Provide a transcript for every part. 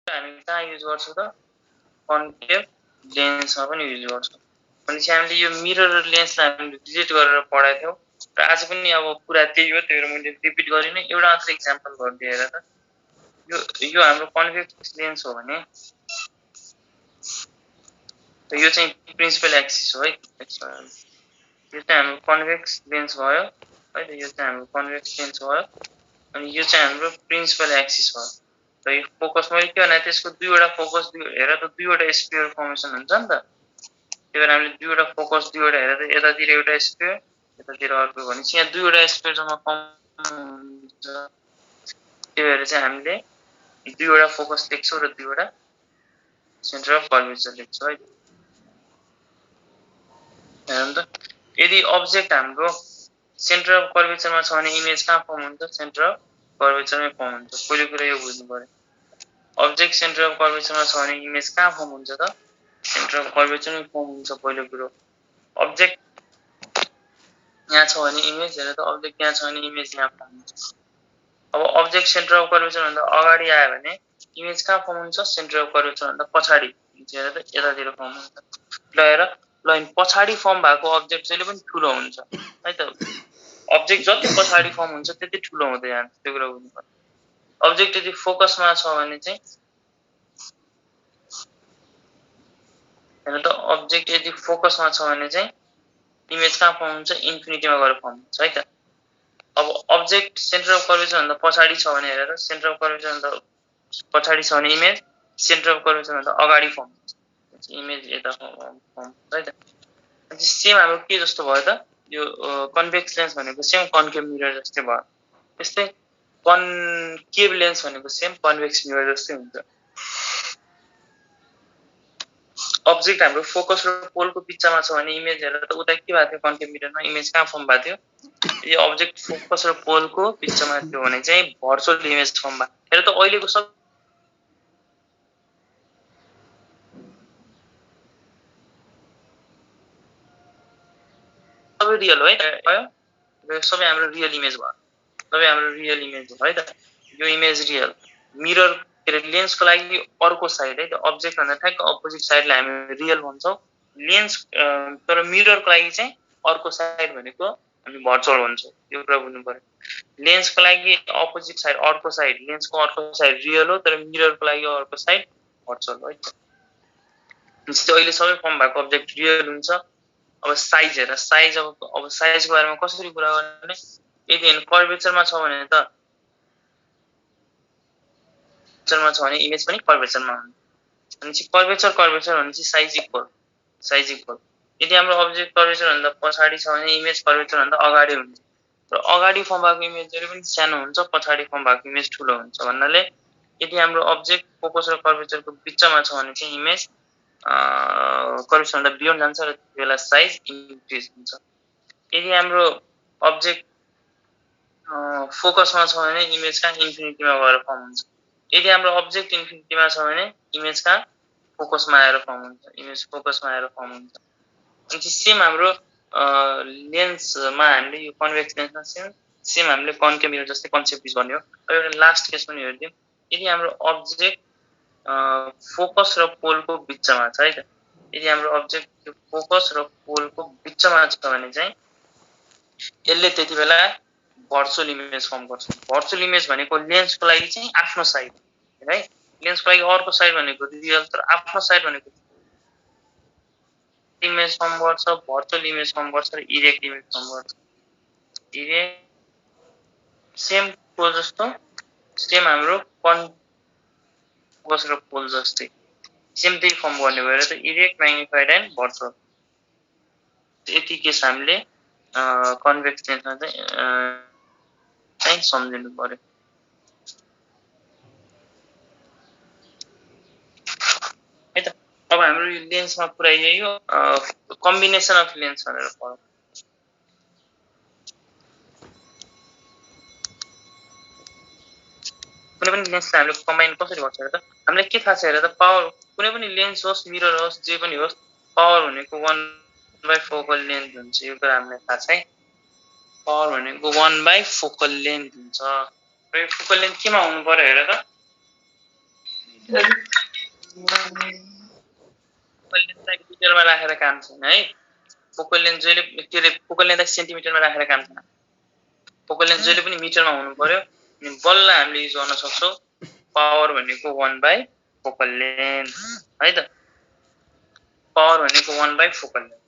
हामी कहाँ युज गर्छौँ त कन्केभ लेन्समा पनि युज गर्छौँ भनेपछि हामीले यो मिरर र लेन्सलाई हामीले डिलिट गरेर पढाएको थियौँ र आज पनि अब कुरा त्यही हो त्यही भएर मैले रिपिट गरिनँ एउटा मात्र इक्जाम्पल गरिदिएँ हेर त यो हाम्रो कन्भेक्स लेन्स हो भने यो चाहिँ प्रिन्सिपल एक्सिस हो है यो चाहिँ हाम्रो कन्भेक्स लेन्स भयो है त यो चाहिँ हाम्रो कन्भेक्स लेन्स भयो अनि यो चाहिँ हाम्रो प्रिन्सिपल एक्सिस भयो र यो फोकस मैले के भने त्यसको दुईवटा फोकस हेर त दुईवटा स्फियर फर्मेसन हुन्छ नि त त्यही भएर हामीले दुईवटा फोकस दुईवटा हेर त यतातिर एउटा स्फियर यतातिर अर्को भनेपछि यहाँ दुईवटा स्फियर जम्मा फर्म हुन्छ त्यही भएर चाहिँ हामीले दुईवटा फोकस लेख्छौँ र दुईवटा सेन्टर अफ कर्वेचर लेख्छौँ है हेरौँ त यदि अब्जेक्ट हाम्रो सेन्टर अफ कर्वेचरमा छ भने इमेज कहाँ फर्म हुन्छ सेन्टर अफ कर्वेचरमै फर्म हुन्छ पहिलो कुरा यो बुझ्नु पर्यो अब्जेक्ट सेन्टर अफ कर्वेचरमा छ भने इमेज कहाँ फर्म हुन्छ त सेन्टर अफ कर्वेचरमै फर्म हुन्छ पहिलो कुरो अब्जेक्ट यहाँ छ भने इमेज हेर त अब्जेक्ट यहाँ छ भने इमेज यहाँ फर्म हुन्छ अब अब्जेक्ट सेन्टर अफ कर्वेचर भन्दा अगाडि आयो भने इमेज कहाँ फर्म हुन्छ सेन्टर अफ कर्वेचर भन्दा पछाडि हेर त यतातिर फर्म हुन्छ ल हेर ल पछाडि फर्म भएको अब्जेक्ट जहिले पनि ठुलो हुन्छ है त अब्जेक्ट जति पछाडि फर्म हुन्छ त्यति ठुलो हुँदै जान्छ त्यो कुरा बुझ्नु पर्यो अब्जेक्ट यदि फोकसमा छ भने चाहिँ हेर त अब्जेक्ट यदि फोकसमा छ भने चाहिँ इमेज कहाँ फर्म हुन्छ इन्फिनिटीमा गएर फर्म हुन्छ है त अब अब्जेक्ट सेन्टर अफ कर्वेचर भन्दा पछाडि छ भने हेर त सेन्टर अफ कर्वेचर भन्दा पछाडि छ भने इमेज सेन्टर अफ कर्वेचर भन्दा अगाडि फर्म हुन्छ इमेज यता फर्म है त सेम हाम्रो के जस्तो भयो त यो कन्भेक्स लेन्स भनेको सेम कन्केभ मिरर जस्तै भयो त्यस्तै कन्केभ लेन्स भनेको सेम कन्भेक्स मिरर जस्तै हुन्छ अब्जेक्ट हाम्रो फोकस र पोलको बिचमा छ भने इमेज हेरेर त उता के भएको थियो कन्केभ मिररमा इमेज कहाँ फर्म भएको थियो यो अब्जेक्ट फोकस र पोलको बिचमा थियो भने चाहिँ भर्चुअल इमेज फर्म भयो हेर त अहिलेको सब सबै रियल हो है सबै हाम्रो रियल इमेज भयो सबै हाम्रो रियल इमेज हो है त यो इमेज रियल मिरर के अरे लेन्सको लागि अर्को साइड है त अब्जेक्ट भन्दा ठ्याक्क अपोजिट साइडलाई हामी रियल भन्छौँ लेन्स तर मिररको लागि चाहिँ अर्को साइड भनेको हामी भर्चुअल भन्छौँ यो कुरा बुझ्नु पर्यो लेन्सको लागि अपोजिट साइड अर्को साइड लेन्सको अर्को साइड रियल हो तर मिररको लागि अर्को साइड भर्चुअल हो है त अहिले सबै फर्म भएको अब्जेक्ट रियल हुन्छ अब साइज हेर साइज अब साइजको बारेमा कसरी कुरा गर्ने यदि कर्वेचरमा छ भने त कर्वेचरमा छ भने इमेज पनि कर्वेचरमा हुन्छ भनेपछि कर्वेचर भनेपछि साइज इक्वल यदि हाम्रो अब्जेक्ट कर्वेचर भन्दा पछाडि छ भने इमेज कर्वेचर भन्दा अगाडि हुन्छ र अगाडि फर्म भएको इमेज जहिले पनि सानो हुन्छ पछाडि फर्म भएको इमेज ठुलो हुन्छ भन्नाले यदि हाम्रो अब्जेक्ट फोकस र कर्वेचरको बिचमा छ भने चाहिँ इमेज कर्वेचर भन्दा बियोन्ड जान्छ र त्यति बेला साइज इन्क्रिज हुन्छ यदि हाम्रो अब्जेक्ट फोकसमा छ भने इमेज कहाँ इन्फिनिटीमा गएर फर्म हुन्छ यदि हाम्रो अब्जेक्ट इन्फिनिटीमा छ भने इमेज कहाँ फोकसमा आएर फर्म हुन्छ अनि सेम हाम्रो लेन्समा हामीले यो कन्भेक्स लेन्समा सेम हामीले कन्केभ मिरर जस्तै कन्सेप्ट युज गर्ने हो अब एउटा लास्ट केस पनि हेरिदिउँ यदि हाम्रो अब्जेक्ट फोकस र पोलको बिचमा छ है त यदि हाम्रो अब्जेक्ट फोकस र पोलको बिचमा छ भने चाहिँ यसले त्यति बेला भर्चुअल इमेज फर्म गर्छ भर्चुअल इमेज भनेको लेन्सको लागि चाहिँ आफ्नो साइड है लेन्सको लागि अर्को साइड भनेको रियल तर आफ्नो साइड भनेको इमेज फर्म गर्छ भर्चुअल इमेज फर्म गर्छ र इरेक्ट इमेज फर्म गर्छ सेम को जस्तो सेम हाम्रो फोकस र पोल जस्तै सेम त्यही फर्म गर्ने भएर त इरेक्ट म्याग्निफाइड एन्ड भर्चुअल यति केस हामीले कन्भेक्स लेन्समा चाहिँ सम्झिनु पर्यो है त अब हाम्रो यो लेन्समा पुरा यही हो कम्बिनेसन अफ लेन्स भनेर पढौँ कुनै पनि लेन्सलाई हामीले कम्बाइन कसरी गर्छ हेर त हामीलाई के थाहा छ हेर त पावर कुनै पनि लेन्स होस् मिरर होस् जे पनि होस् पावर भनेको 1/4 फोकल लेन्थ हुन्छ यो कुरा हामीलाई थाहा छ है पावर भनेको 1/4 फोकल लेन्थ हुन्छ र यो फोकल लेन्थ केमा हुनु पर्यो हेर त फोकल लेन्थलाई मिटरमा राखेर काम छैन है। फोकल लेन्थ जहिले के रे फोकल लेन्थलाई सेन्टिमिटरमा राखेर काम छैन। फोकल लेन्थ जहिले पनि मिटरमा हुनु पर्यो। अनि बल्ल हामीले युज गर्न सक्छौं पावर भनेको 1/फोकल लेन्थ है त। पावर भनेको 1/फोकल लेन्थ।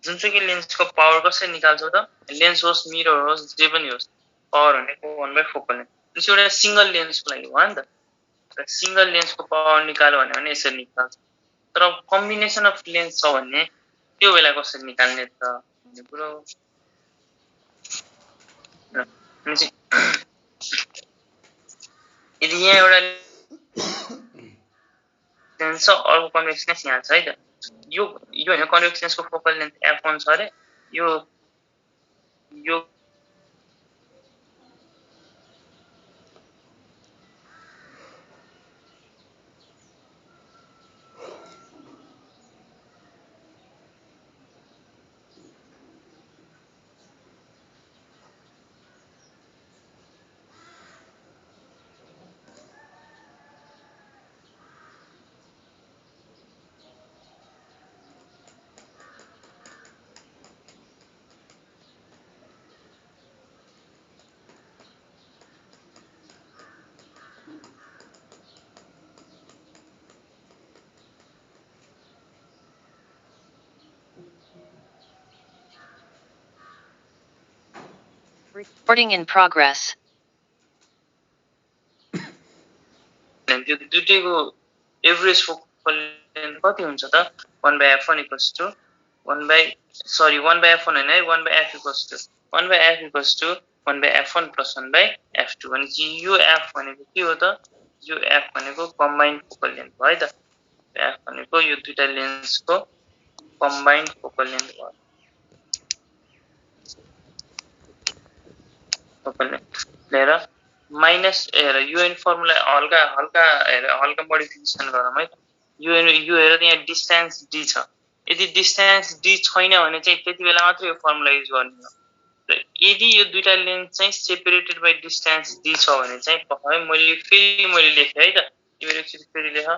जुनसुकै लेन्सको पावर कसरी निकाल्छौ त? लेन्स होस् मिरर होस् जे पनि होस्, पावर भनेको 1/फोकल लेन्थ। त्यसो एउटा सिंगल लेन्सको लागि हो नि त। सिंगल लेन्सको पावर निकाल्यो भने यसरी निकाल्छ। तर कम्बिनेसन अफ लेन्स छ भने त्यो बेला कसरी निकाल्ने त भन्ने कुरो हो। यदि यहाँ एउटा लेन्स छ अर्को कन्भेक्स लेन्स यहाँ छ है त। यो हैन कन्भेक्स लेन्सको फोकल लेन्थ f1 छ अरे। यो Recording in progress. त्यो दुईटैको एभरेज फोकल लेन्थ कति हुन्छ त? 1/f1 equals to 1/f1 हैन है 1/f equals to 1/f1 plus 1/f2 भनेपछि यो f भनेको के हो त? यो f भनेको कम्बाइन्ड फोकल लेन्थ हो है त। f भनेको यो दुईटा लेन्सको कम्बाइन्ड फोकल लेन्थ हो। फोकल लेन्थ लिएर माइनस हेर यो फर्मुला हल्का मोडिफिकेसन गरौँ है। यो हेर यहाँ डिस्टेन्स d छ। यदि डिस्टेन्स d छैन भने चाहिँ त्यति बेला मात्र यो फर्मुला युज गर्ने हो। र यदि यो दुईटा लेन्थ चाहिँ सेपरेटेड बाइ डिस्टेन्स d छ भने चाहिँ मैले लेखे है त। तिमीले एकचोटी फेरि लेख।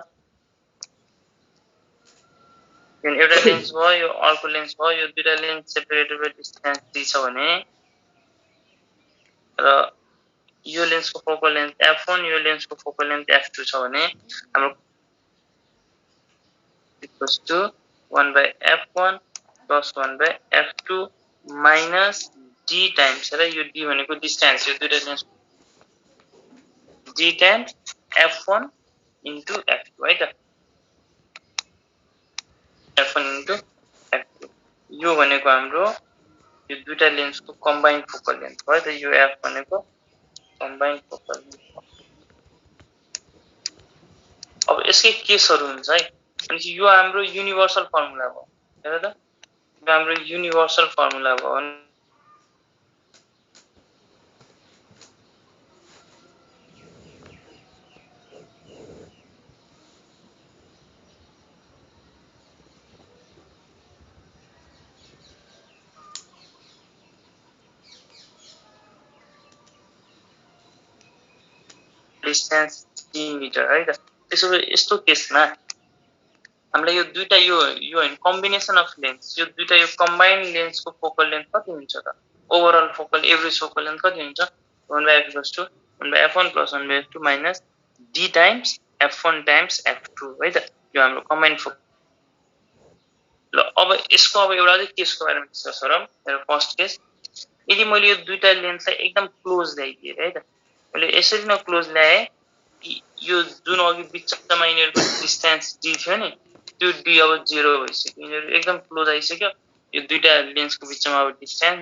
एउटा लेन्स भयो यो अर्को लेन्स भयो यो दुईटा lens separated by distance d छ भने र यो लेन्सको फोकल लेन्थ f1 यो लेन्सको फोकल लेन्थ f2 छ भने हाम्रो equals to 1/f1 plus 1/f2 minus d times र यो d भनेको डिस्टेन्स यो दुईटा lens d times f1 into f2 है त। f1 into f2 यो भनेको हाम्रो यो दुईटा लेन्सको कम्बाइन्ड फोकल लेन्थ हो है त। यो f भनेको कम्बाइन्ड फोकल लेन्थ। अब यसकै केसहरु हुन्छ है। अनि यो हाम्रो युनिभर्सल फर्मुला भयो हेर त। यो हाम्रो युनिभर्सल फर्मुला भयो। डिस्टेन्स d मिटर है त। त्यसो यस्तो केसमा हामीलाई यो दुईटा यो हैन कम्बिनेसन अफ लेन्स यो दुईटा यो कम्बाइन्ड लेन्सको फोकल लेन्थ कति हुन्छ त? Overall focal average focal length कति हुन्छ? 1/f equals to 1/f1 plus 1/f2 minus d times f1 times f2 है त। यो हाम्रो कम्बाइन्ड फोकल। ल अब यसको एउटा अझै केसको बारेमा डिस्कस गरौँ। मेरो फर्स्ट केस यदि मैले यो दुईटा लेन्सलाई एकदम क्लोज ल्याइदिए है त। मैले यसरी न क्लोज ल्याए यो जुन अघि बिचमा यिनीहरुको डिस्टेन्स d थियो नि त्यो d अब 0 भइसक्यो। यिनीहरु एकदम क्लोज आइसक्यो। यो दुईटा लेन्सको बिचमा अब डिस्टेन्स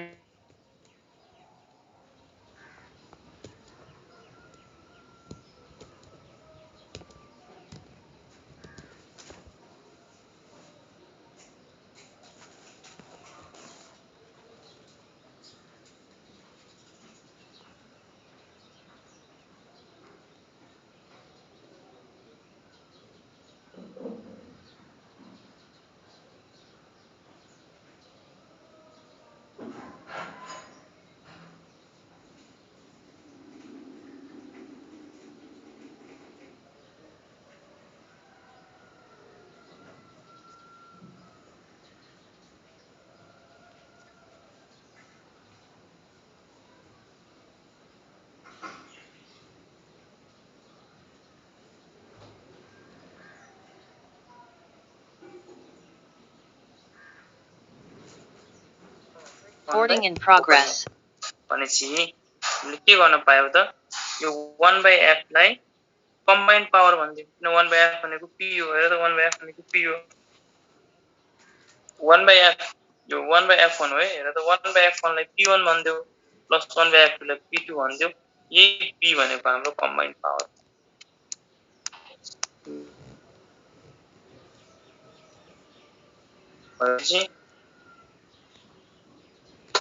Recording in progress. भनेपछि हामीले के गर्न पायौ त यो 1/f लाई कम्बाइन्ड पावर भनिदियो किन 1/f भनेको p हो हेर त 1/f भनेको p हो 1/f यो 1/f1 हो हेर त 1/f1 लाई p1 भनिदियो प्लस 1/f2 लाई p2 भनिदियो यही p भनेको हाम्रो कम्बाइन्ड पावर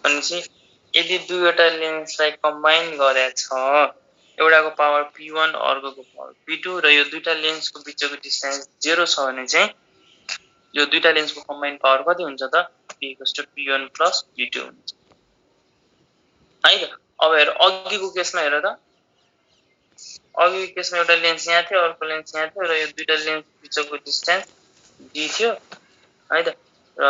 भनेपछि यदि दुईवटा लेन्सलाई कम्बाइन गरेछ एउटाको पावर p1 अर्कोको पावर p2 र यो दुईटा लेन्सको बीचको डिस्टेन्स 0 छ भने चाहिँ यो दुईटा लेन्सको कम्बाइन पावर कति हुन्छ त p p1 p2 हुन्छ है त अब हेर अघिको केसमा हेर त अघिको केसमा एउटा लेन्स यहाँ थियो अर्को लेन्स यहाँ थियो र यो दुईटा लेन्स बीचको डिस्टेन्स d थियो है त र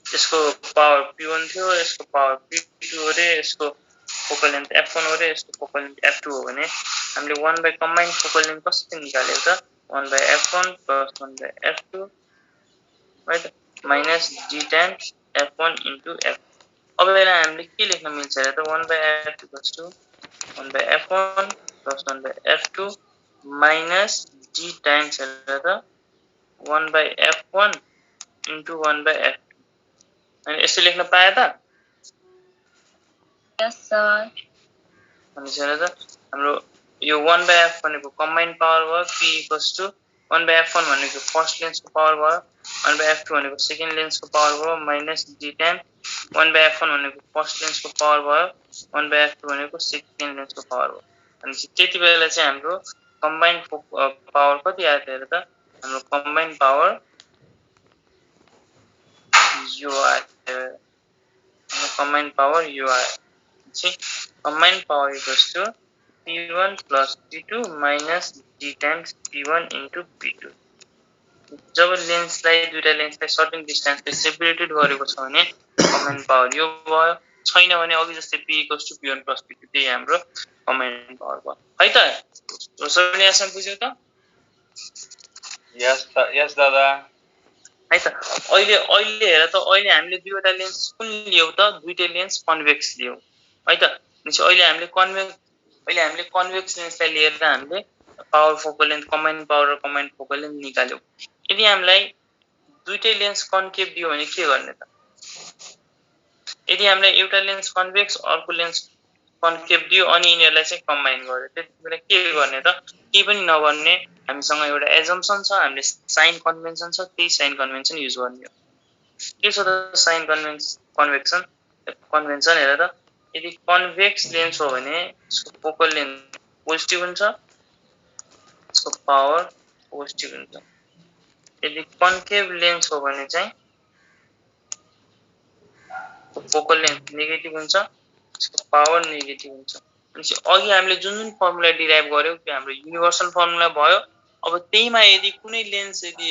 यसको पावर p1 थियो यसको पावर p2 हो रे यसको फोकल लेन्थ f1 हो रे यसको फोकल लेन्थ f2 हो भने हामीले 1 कम्बाइन्ड फोकल लेन्थ कसरी निकाल्यो त 1/f1 + 1/f2 है त minus d times f1 * f अब यसलाई हामीले के लेख्न मिल्छ र त 1/f = 1/f1 + 1/f2 minus d times र त 1/f1 * 1/f2 अनि यसरी लेख्न पाए त यस सर भनेपछि हेर त हाम्रो यो 1/f भनेको कम्बाइन्ड पावर भयो p = 1/f1 भनेको फर्स्ट लेन्सको पावर भयो 1/f2 भनेको सेकेन्ड लेन्सको पावर भयो माइनस d टाइम 1/f1 भनेको फर्स्ट लेन्सको पावर भयो 1/f2 भनेको सेकेन्ड लेन्सको पावर भयो भनेपछि त्यति बेला चाहिँ हाम्रो कम्बाइन्ड पावर कति आयो त हेर त हाम्रो कम्बाइन्ड पावर यो आयो combined power UI. See, combined power equals to P1 plus P2 minus D times P1 into P2. जब लेन्सलाई दुईटा लेन्सलाई सर्टेन डिस्टेन्सले सेपरेटेड गरेको छ भने कम्बाइन्ड पावर यो भयो छैन भने अघि जस्तै P equals to P1 plus P2 त्यही हाम्रो कम्बाइन्ड पावर भयो है त सबैले यसमा बुझ्यो त यस दादा है त अहिले हेर त अहिले हामीले दुईवटा लेन्स कुन लियौ त दुईटै लेन्स कन्भेक्स लियौ है त भनेपछि अहिले हामीले कन्भेक्स लेन्सलाई लिएर हामीले power focal length combined power र कम्बाइन्ड फोकल लेन्थ निकाल्यौ यदि हामीलाई दुईटै लेन्स कन्केभ दियो भने के गर्ने त यदि हामीलाई एउटा लेन्स कन्भेक्स अर्को लेन्स कन्केभ दियो अनि यिनीहरुलाई चाहिँ कम्बाइन गर्यो त्यतिबेला के गर्ने त केही पनि नगर्ने हामीसँग एउटा एजम्पसन छ हामीले साइन कन्भेन्सन छ त्यही साइन कन्भेन्सन युज गर्ने हो के छ त साइन कन्भेन्सन हेर त यदि कन्भेक्स लेन्स हो भने यसको फोकल लेन्थ पोजिटिभ हुन्छ यसको पावर पोजिटिभ हुन्छ यदि कन्केभ लेन्स हो भने चाहिँ फोकल लेन्थ नेगेटिभ हुन्छ यसको पावर नेगेटिभ हुन्छ भनेपछि अघि हामीले जुन फर्मुला डिराइभ गर्यौ त्यो हाम्रो युनिभर्सल फर्मुला भयो अब त्यहीमा यदि कुनै लेन्स यदि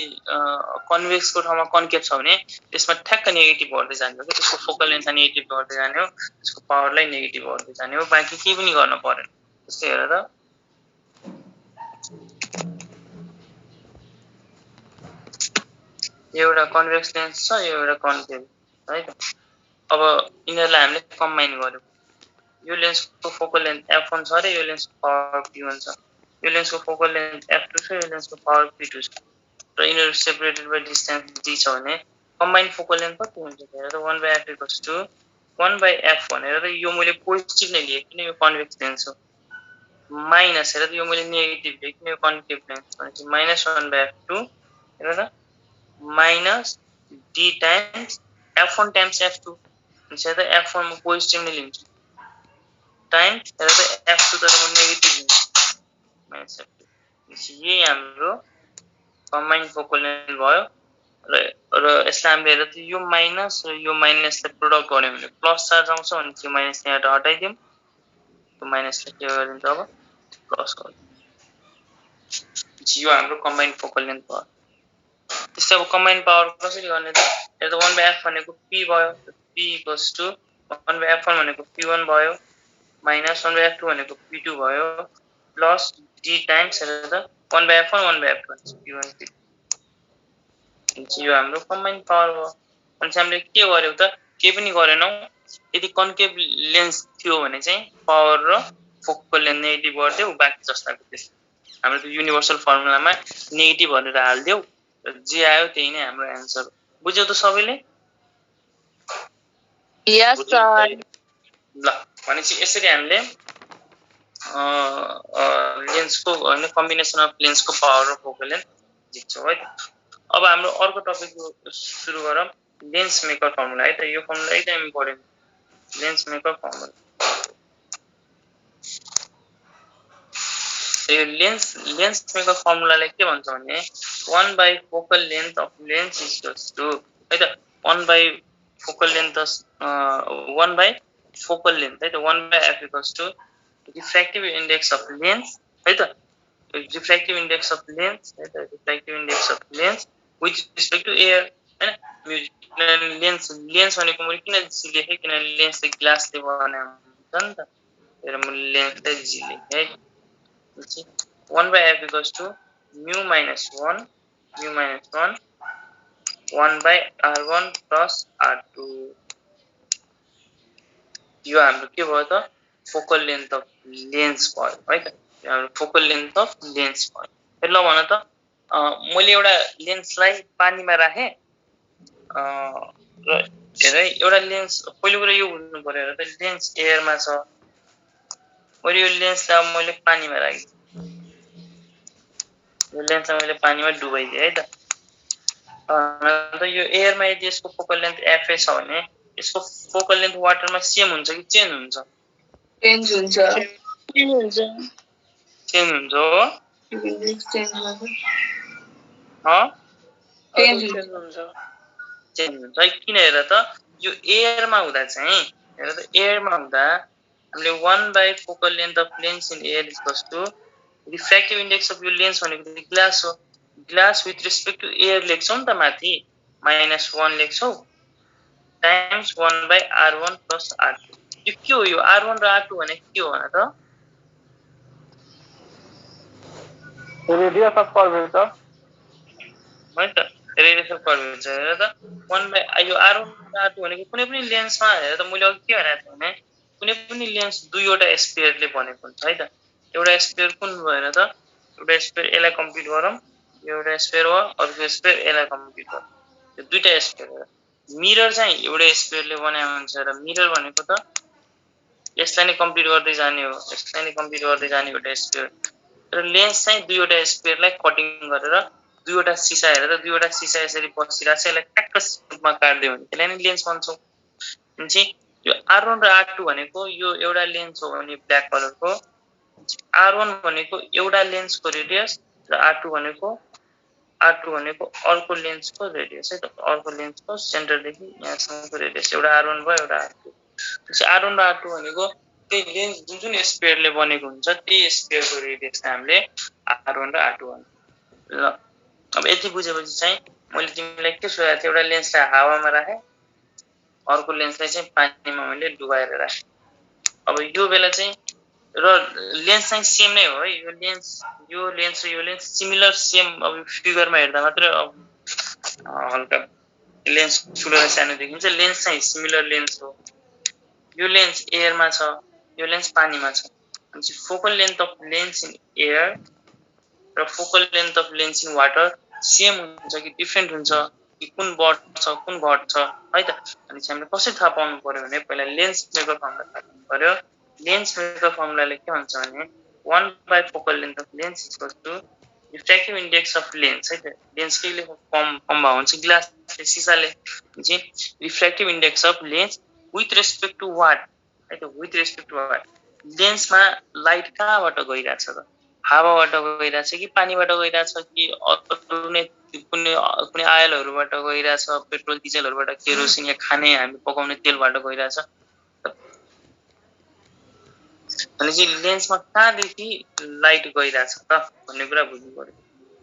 कन्भेक्स को ठाउँमा कन्केभ छ भने त्यसमा ठ्याक्क नेगेटिभ गर्दै जाने हो त्यसको फोकल लेन्थ नेगेटिभ गर्दै जाने हो त्यसको पावरलाई नेगेटिभ गर्दै जाने हो बाँकी केही पनि गर्न पर्दैन त्यस्तै हेर त एउटा कन्भेक्स लेन्स छ एउटा कन्केभ है त अब यिनीहरुलाई हामीले कम्बाइन गर्यौ यो लेन्सको फोकल लेन्थ f1 छ रे यो लेन्सको पावर p1 छ यो लेन्सको फोकल लेन्थ f2 छ यो लेन्सको पावर p2 छ र यिनीहरु सेपरेटेड बाइ डिस्टेन्स d छ भने कम्बाइन फोकल लेन्थ कति हुन्छ हेर त 1/f = 1/f भनेर त यो मैले पोजिटिभ नै लिए किन यो कन्भेक्स लेन्स हो माइनस हेर त यो मैले नेगेटिभ लिए किन यो कन्केभ लेन्स भनेपछि -1/f2 हेर त minus d times f1 times f2 भनेपछि त f1 म पोजिटिभ नै लिन्छु टाइम्स हेर त f2 तर म नेगेटिभ लिन्छु माइनस f2 यही हाम्रो कम्बाइन फोकल लेन्थ भयो र यसलाई हामीले हेर त यो माइनस र यो माइनसलाई प्रोडक्ट गर्यो भने प्लस चार्ज आउँछ भने त्यो माइनस यहाँबाट हटाइदियौँ त्यो माइनसलाई के गरिदिन्छ अब प्लस गरिदिन्छ यो हाम्रो कम्बाइन फोकल लेन्थ भयो त्यसै अब कम्बाइन पावर कसरी गर्ने त हेर त 1/f भनेको p भयो p = 1/f1 भनेको p1 भयो माइनस 1/f2 भनेको p2 भयो प्लस d टाइम्स हेर त 1/f1 1/f2 p1 p2 यो हाम्रो कम्बाइन पावर भयो अनि हामीले के गर्यौ त केही पनि गरेनौ यदि कन्केभ लेन्स थियो भने चाहिँ पावर र फोकल लेन्थ नेगेटिभ गर्दियौ बाँकी जस्ताको त्यस्तै हाम्रो त्यो युनिभर्सल फर्मुलामा नेगेटिभ भनेर हाल्दियौ र जे आयो त्यही नै हाम्रो एन्सर बुझ्यौ त सबैले यस सर ल भनेपछि यसरी हामीले लेन्सको हैन कम्बिनेसन अफ लेन्सको पावर र फोकल लेन्थ झिक्छौँ है त अब हाम्रो अर्को टपिक सुरु गरौँ लेन्स मेकर फर्मुला है त यो फर्मुला एकदम इम्पोर्टेन्ट लेन्स मेकर फर्मुला यो लेन्स मेकर फर्मुलाले के भन्छ भने 1 focal length of lens equals to है त 1 फोकल लेन्थ 1 फोकल लेन्थ है त 1/f equals to refractive index of lens है त रिफ्र्याक्टिभ इन्डेक्स अफ लेन्स है त refractive index of lens with respect to air हैन लेन्स भनेको मैले किन जी लेखेँ किनभने लेन्स चाहिँ ग्लासले बनाएको हुन्छ नि त र म लेन्स चाहिँ जी लेखेँ है 1/f equals to mu minus 1 1/r1 plus r2 यो हाम्रो के भयो त फोकल लेन्थ अफ लेन्स भयो है त यो हाम्रो फोकल लेन्थ अफ लेन्स भयो ल भन त मैले एउटा लेन्सलाई पानीमा राखे र हेर एउटा लेन्स पहिलो कुरा यो बुझ्नु पर्यो र त लेन्स एयरमा छ मैले यो लेन्सलाई मैले पानीमा राखे यो लेन्सलाई मैले पानीमा डुबाइदिए है त यो एयरमा यदि यसको फोकल लेन्थ एफ छ भने यसको फोकल लेन्थ वाटरमा सेम हुन्छ कि चेन्ज हुन्छ चेन्ज हुन्छ चेन्ज हुन्छ हो चेन्ज हुन्छ चेन्ज हुन्छ है किन हेर त यो एयरमा हुँदा चाहिँ हेर त एयरमा हुँदा हामीले 1 focal length of lens in air equals to refractive index of यो लेन्स भनेको त ग्लास हो glass with respect to air लेख्छौँ नि त माथि -1 लेख्छौँ टाइम्स 1/r1 plus r2 यो के हो यो r1 र r2 भने के हो भन त रेडियस अफ कर्वेचर है त रेडियस अफ कर्वेचर हेर त 1 यो r1 र r2 भनेको कुनै पनि लेन्समा हेर त मैले अघि के भनेको थिएँ भने कुनै पनि लेन्स दुईवटा स्फियरले बनेको हुन्छ है त एउटा स्फियर कुन भएर त एउटा स्फियर यसलाई कम्प्लिट गरौँ एउटा स्फियर हो अर्को स्फियर यसलाई कम्प्लिट गरौँ यो दुईटा स्फियर मिरर चाहिँ एउटा स्फियरले बनाएको हुन्छ र मिरर भनेको त यसलाई नै कम्प्लिट गर्दै जाने हो यसलाई नै कम्प्लिट गर्दै जाने एउटा स्फियर र लेन्स चाहिँ दुईवटा स्फियरलाई कटिङ गरेर दुईवटा सिसा हेरेर दुईवटा सिसा यसरी बसिरहेको छ यसलाई ट्याक्क रूपमा काट्दियो भने त्यसलाई नै लेन्स भन्छौँ भनेपछि यो r1 र r2 भनेको यो एउटा लेन्स हो भने ब्ल्याक कलरको r1 भनेको एउटा लेन्सको रेडियस र r2 भनेको अर्को लेन्सको रेडियस है त अर्को लेन्सको सेन्टरदेखि यहाँसम्मको रेडियस एउटा r1 भयो एउटा r2 r1 र r2 भनेको त्यही लेन्स जुन स्फियरले बनेको हुन्छ त्यही स्फियरको रेडियस हामीले r1 र r2 भन्छौँ ल अब यति बुझेपछि चाहिँ मैले तिमीलाई के सोधेको थिएँ एउटा लेन्सलाई हावामा राखेँ अर्को लेन्सलाई चाहिँ पानीमा मैले डुबाएर राखेँ अब यो बेला चाहिँ र लेन्स चाहिँ सेम नै हो है यो लेन्स र यो लेन्स सिमिलर सेम अब फिगरमा हेर्दा मात्रै अब हल्का लेन्स ठुलो र सानो देखिन्छ लेन्स चाहिँ सिमिलर लेन्स हो यो लेन्स एयरमा छ यो लेन्स पानीमा छ भनेपछि focal length of lens in air र focal length of lens in water same हुन्छ कि डिफ्रेन्ट हुन्छ कि कुन बढ्छ कुन घट्छ है त अनि चाहिँ हामीले कसरी थाहा पाउनु पर्यो भने पहिला लेन्स मेकर फर्मुला थाहा पाउनु पर्यो लेन्स मेकर फर्मुलाले के भन्छ भने 1 focal length of lens equals to refractive index of lens है त लेन्स केले कम भएको हुन्छ ग्लासले सिसाले चाहिँ refractive index of lens with respect to what है त विथ रेस्पेक्ट टु वाट लेन्समा लाइट कहाँबाट गइरहेछ त हावाबाट गइरहेछ कि पानीबाट गइरहेछ कि कुनै आयलहरूबाट गइरहेछ पेट्रोल डिजलहरूबाट केरोसिन या खाने हामी पकाउने तेलबाट गइरहेछ भनेपछि लेन्समा कहाँदेखि लाइट गइरहेछ त भन्ने कुरा बुझ्नु पर्यो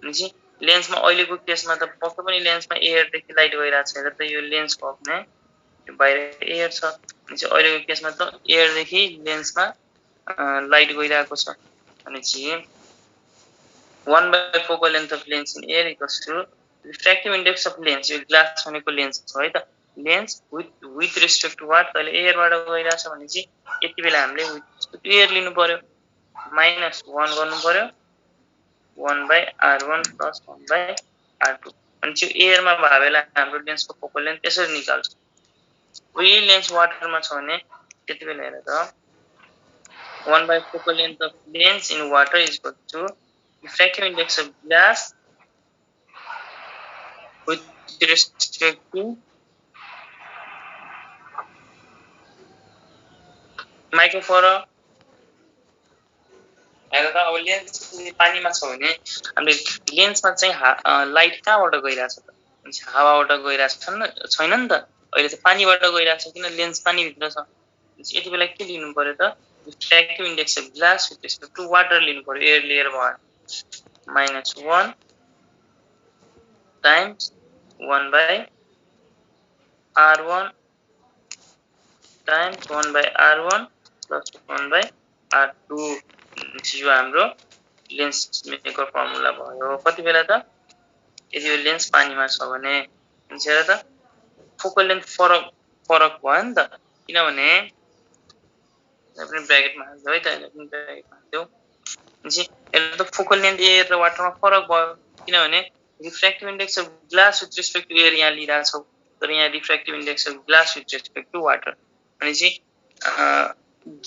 भनेपछि लेन्समा अहिलेको केसमा त पक्कै पनि लेन्समा एयरदेखि लाइट गइरहेछ हेर त यो लेन्सको अपने बाहिर एयर छ भनेपछि अहिलेको केसमा त एयरदेखि लेन्समा लाइट गइरहेको छ भनेपछि 1 focal length of lens in air equals to refractive index of lens यो ग्लास भनेको लेन्स छ है त lens with respect to what अहिले एयरबाट गइरहेछ भने चाहिँ यति बेला हामीले with respect to एयर लिनु पर्यो -1 गर्नु पर्यो 1/r1 plus 1/r2 अनि त्यो एयरमा भए बेला हाम्रो लेन्सको फोकल लेन्थ यसरी निकाल्छ यही लेन्स वाटरमा छ भने त्यति बेला हेर त 1 by focal length of lens in water is equal to refractive index of glass with respect to microfarad हेर त अब लेन्स पानीमा छ भने हामीले लेन्समा चाहिँ लाइट कहाँबाट गइरहेछ त हावाबाट गइरहेछ छैन नि त अहिले चाहिँ पानीबाट गइरहेछ किन लेन्स पानीभित्र छ यति बेला के लिनु पर्यो त refractive index of glass with respect to water लिनु पर्यो एयर लेयर भयो -1 times 1/r1 times 1/r1 plus 1/r2 यो हाम्रो लेन्स मेकर फर्मुला भयो कति बेला त यदि यो लेन्स पानीमा छ भने हेर त फोकल लेन्थ फरक भयो नि त किनभने पनि ब्र्याकेटमा हाल्दियो है त पनि ब्र्याकेटमा हाल्दियो हेर त फोकल लेन्थ एयर र वाटरमा फरक भयो किनभने refractive index of glass with respect to air यहाँ लिइरहेछौँ तर यहाँ refractive index of glass with respect to water भनेपछि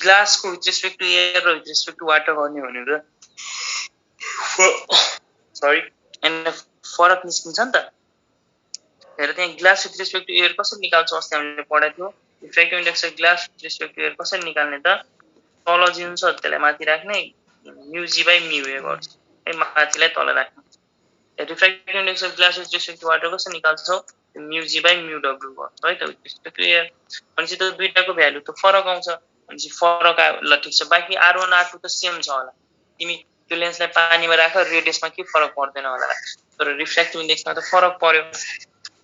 ग्लासको विथ रेस्पेक्ट टु एयर र विथ रेस्पेक्ट टु वाटर गर्ने भनेर सरी एन्ड फरक निस्किन्छ नि त हेर त्यहाँ glass with respect to air कसरी निकाल्छौँ अस्ति हामीले पढाएको थियो refractive index of glass with respect to air कसरी निकाल्ने त तल जुन छ त्यसलाई माथि राख्ने μg/μa गर्छ है माथिलाई तल राख्ने refractive index of glass with respect to water कसरी निकाल्छौँ μg/μw गर्छ है त विथ रेस्पेक्ट टु एयर भनेपछि त दुईटाको भ्यालु त फरक आउँछ भनेपछि फरक ल ठिक छ बाँकी r1 r2 त सेम छ होला तिमी त्यो लेन्सलाई पानीमा राख रेडियसमा के फरक पर्दैन होला तर रिफ्र्याक्टिभ इन्डेक्समा त फरक पर्यो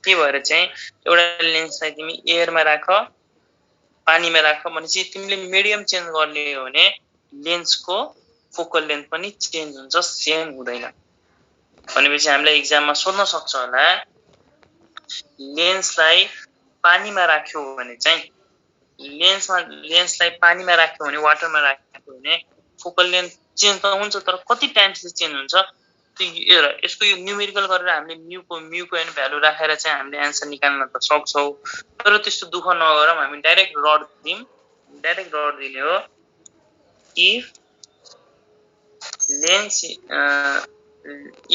के भएर चाहिँ एउटा लेन्सलाई तिमी एयरमा राख पानीमा राख भनेपछि तिमीले मिडियम चेन्ज गर्ने हो भने लेन्सको फोकल लेन्थ पनि चेन्ज हुन्छ सेम हुँदैन भनेपछि हामीलाई एक्जाममा सोध्न सक्छ होला लेन्सलाई पानीमा राख्यो भने चाहिँ लेन्सलाई पानीमा राख्यो भने वाटरमा राख्यो भने फोकल लेन्थ चेन्ज त हुन्छ तर कति टाइम्स चेन्ज हुन्छ त्यो यसको यो न्युमेरिकल गरेर हामीले म्युको एन भ्यालु राखेर चाहिँ हामीले आन्सर निकाल्न त सक्छौँ तर त्यस्तो दुःख नगरौँ हामी डाइरेक्ट रड दिने हो if lens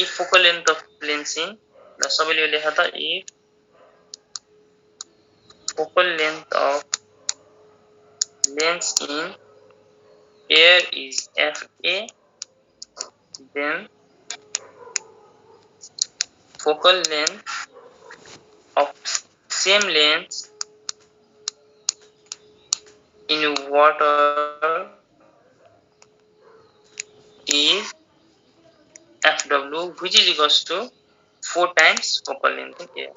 if focal length of lens in ल सबैले लेख त if focal length of lens in air is FA then focal length of same lens in water is FW which is equals to 4 times focal length in air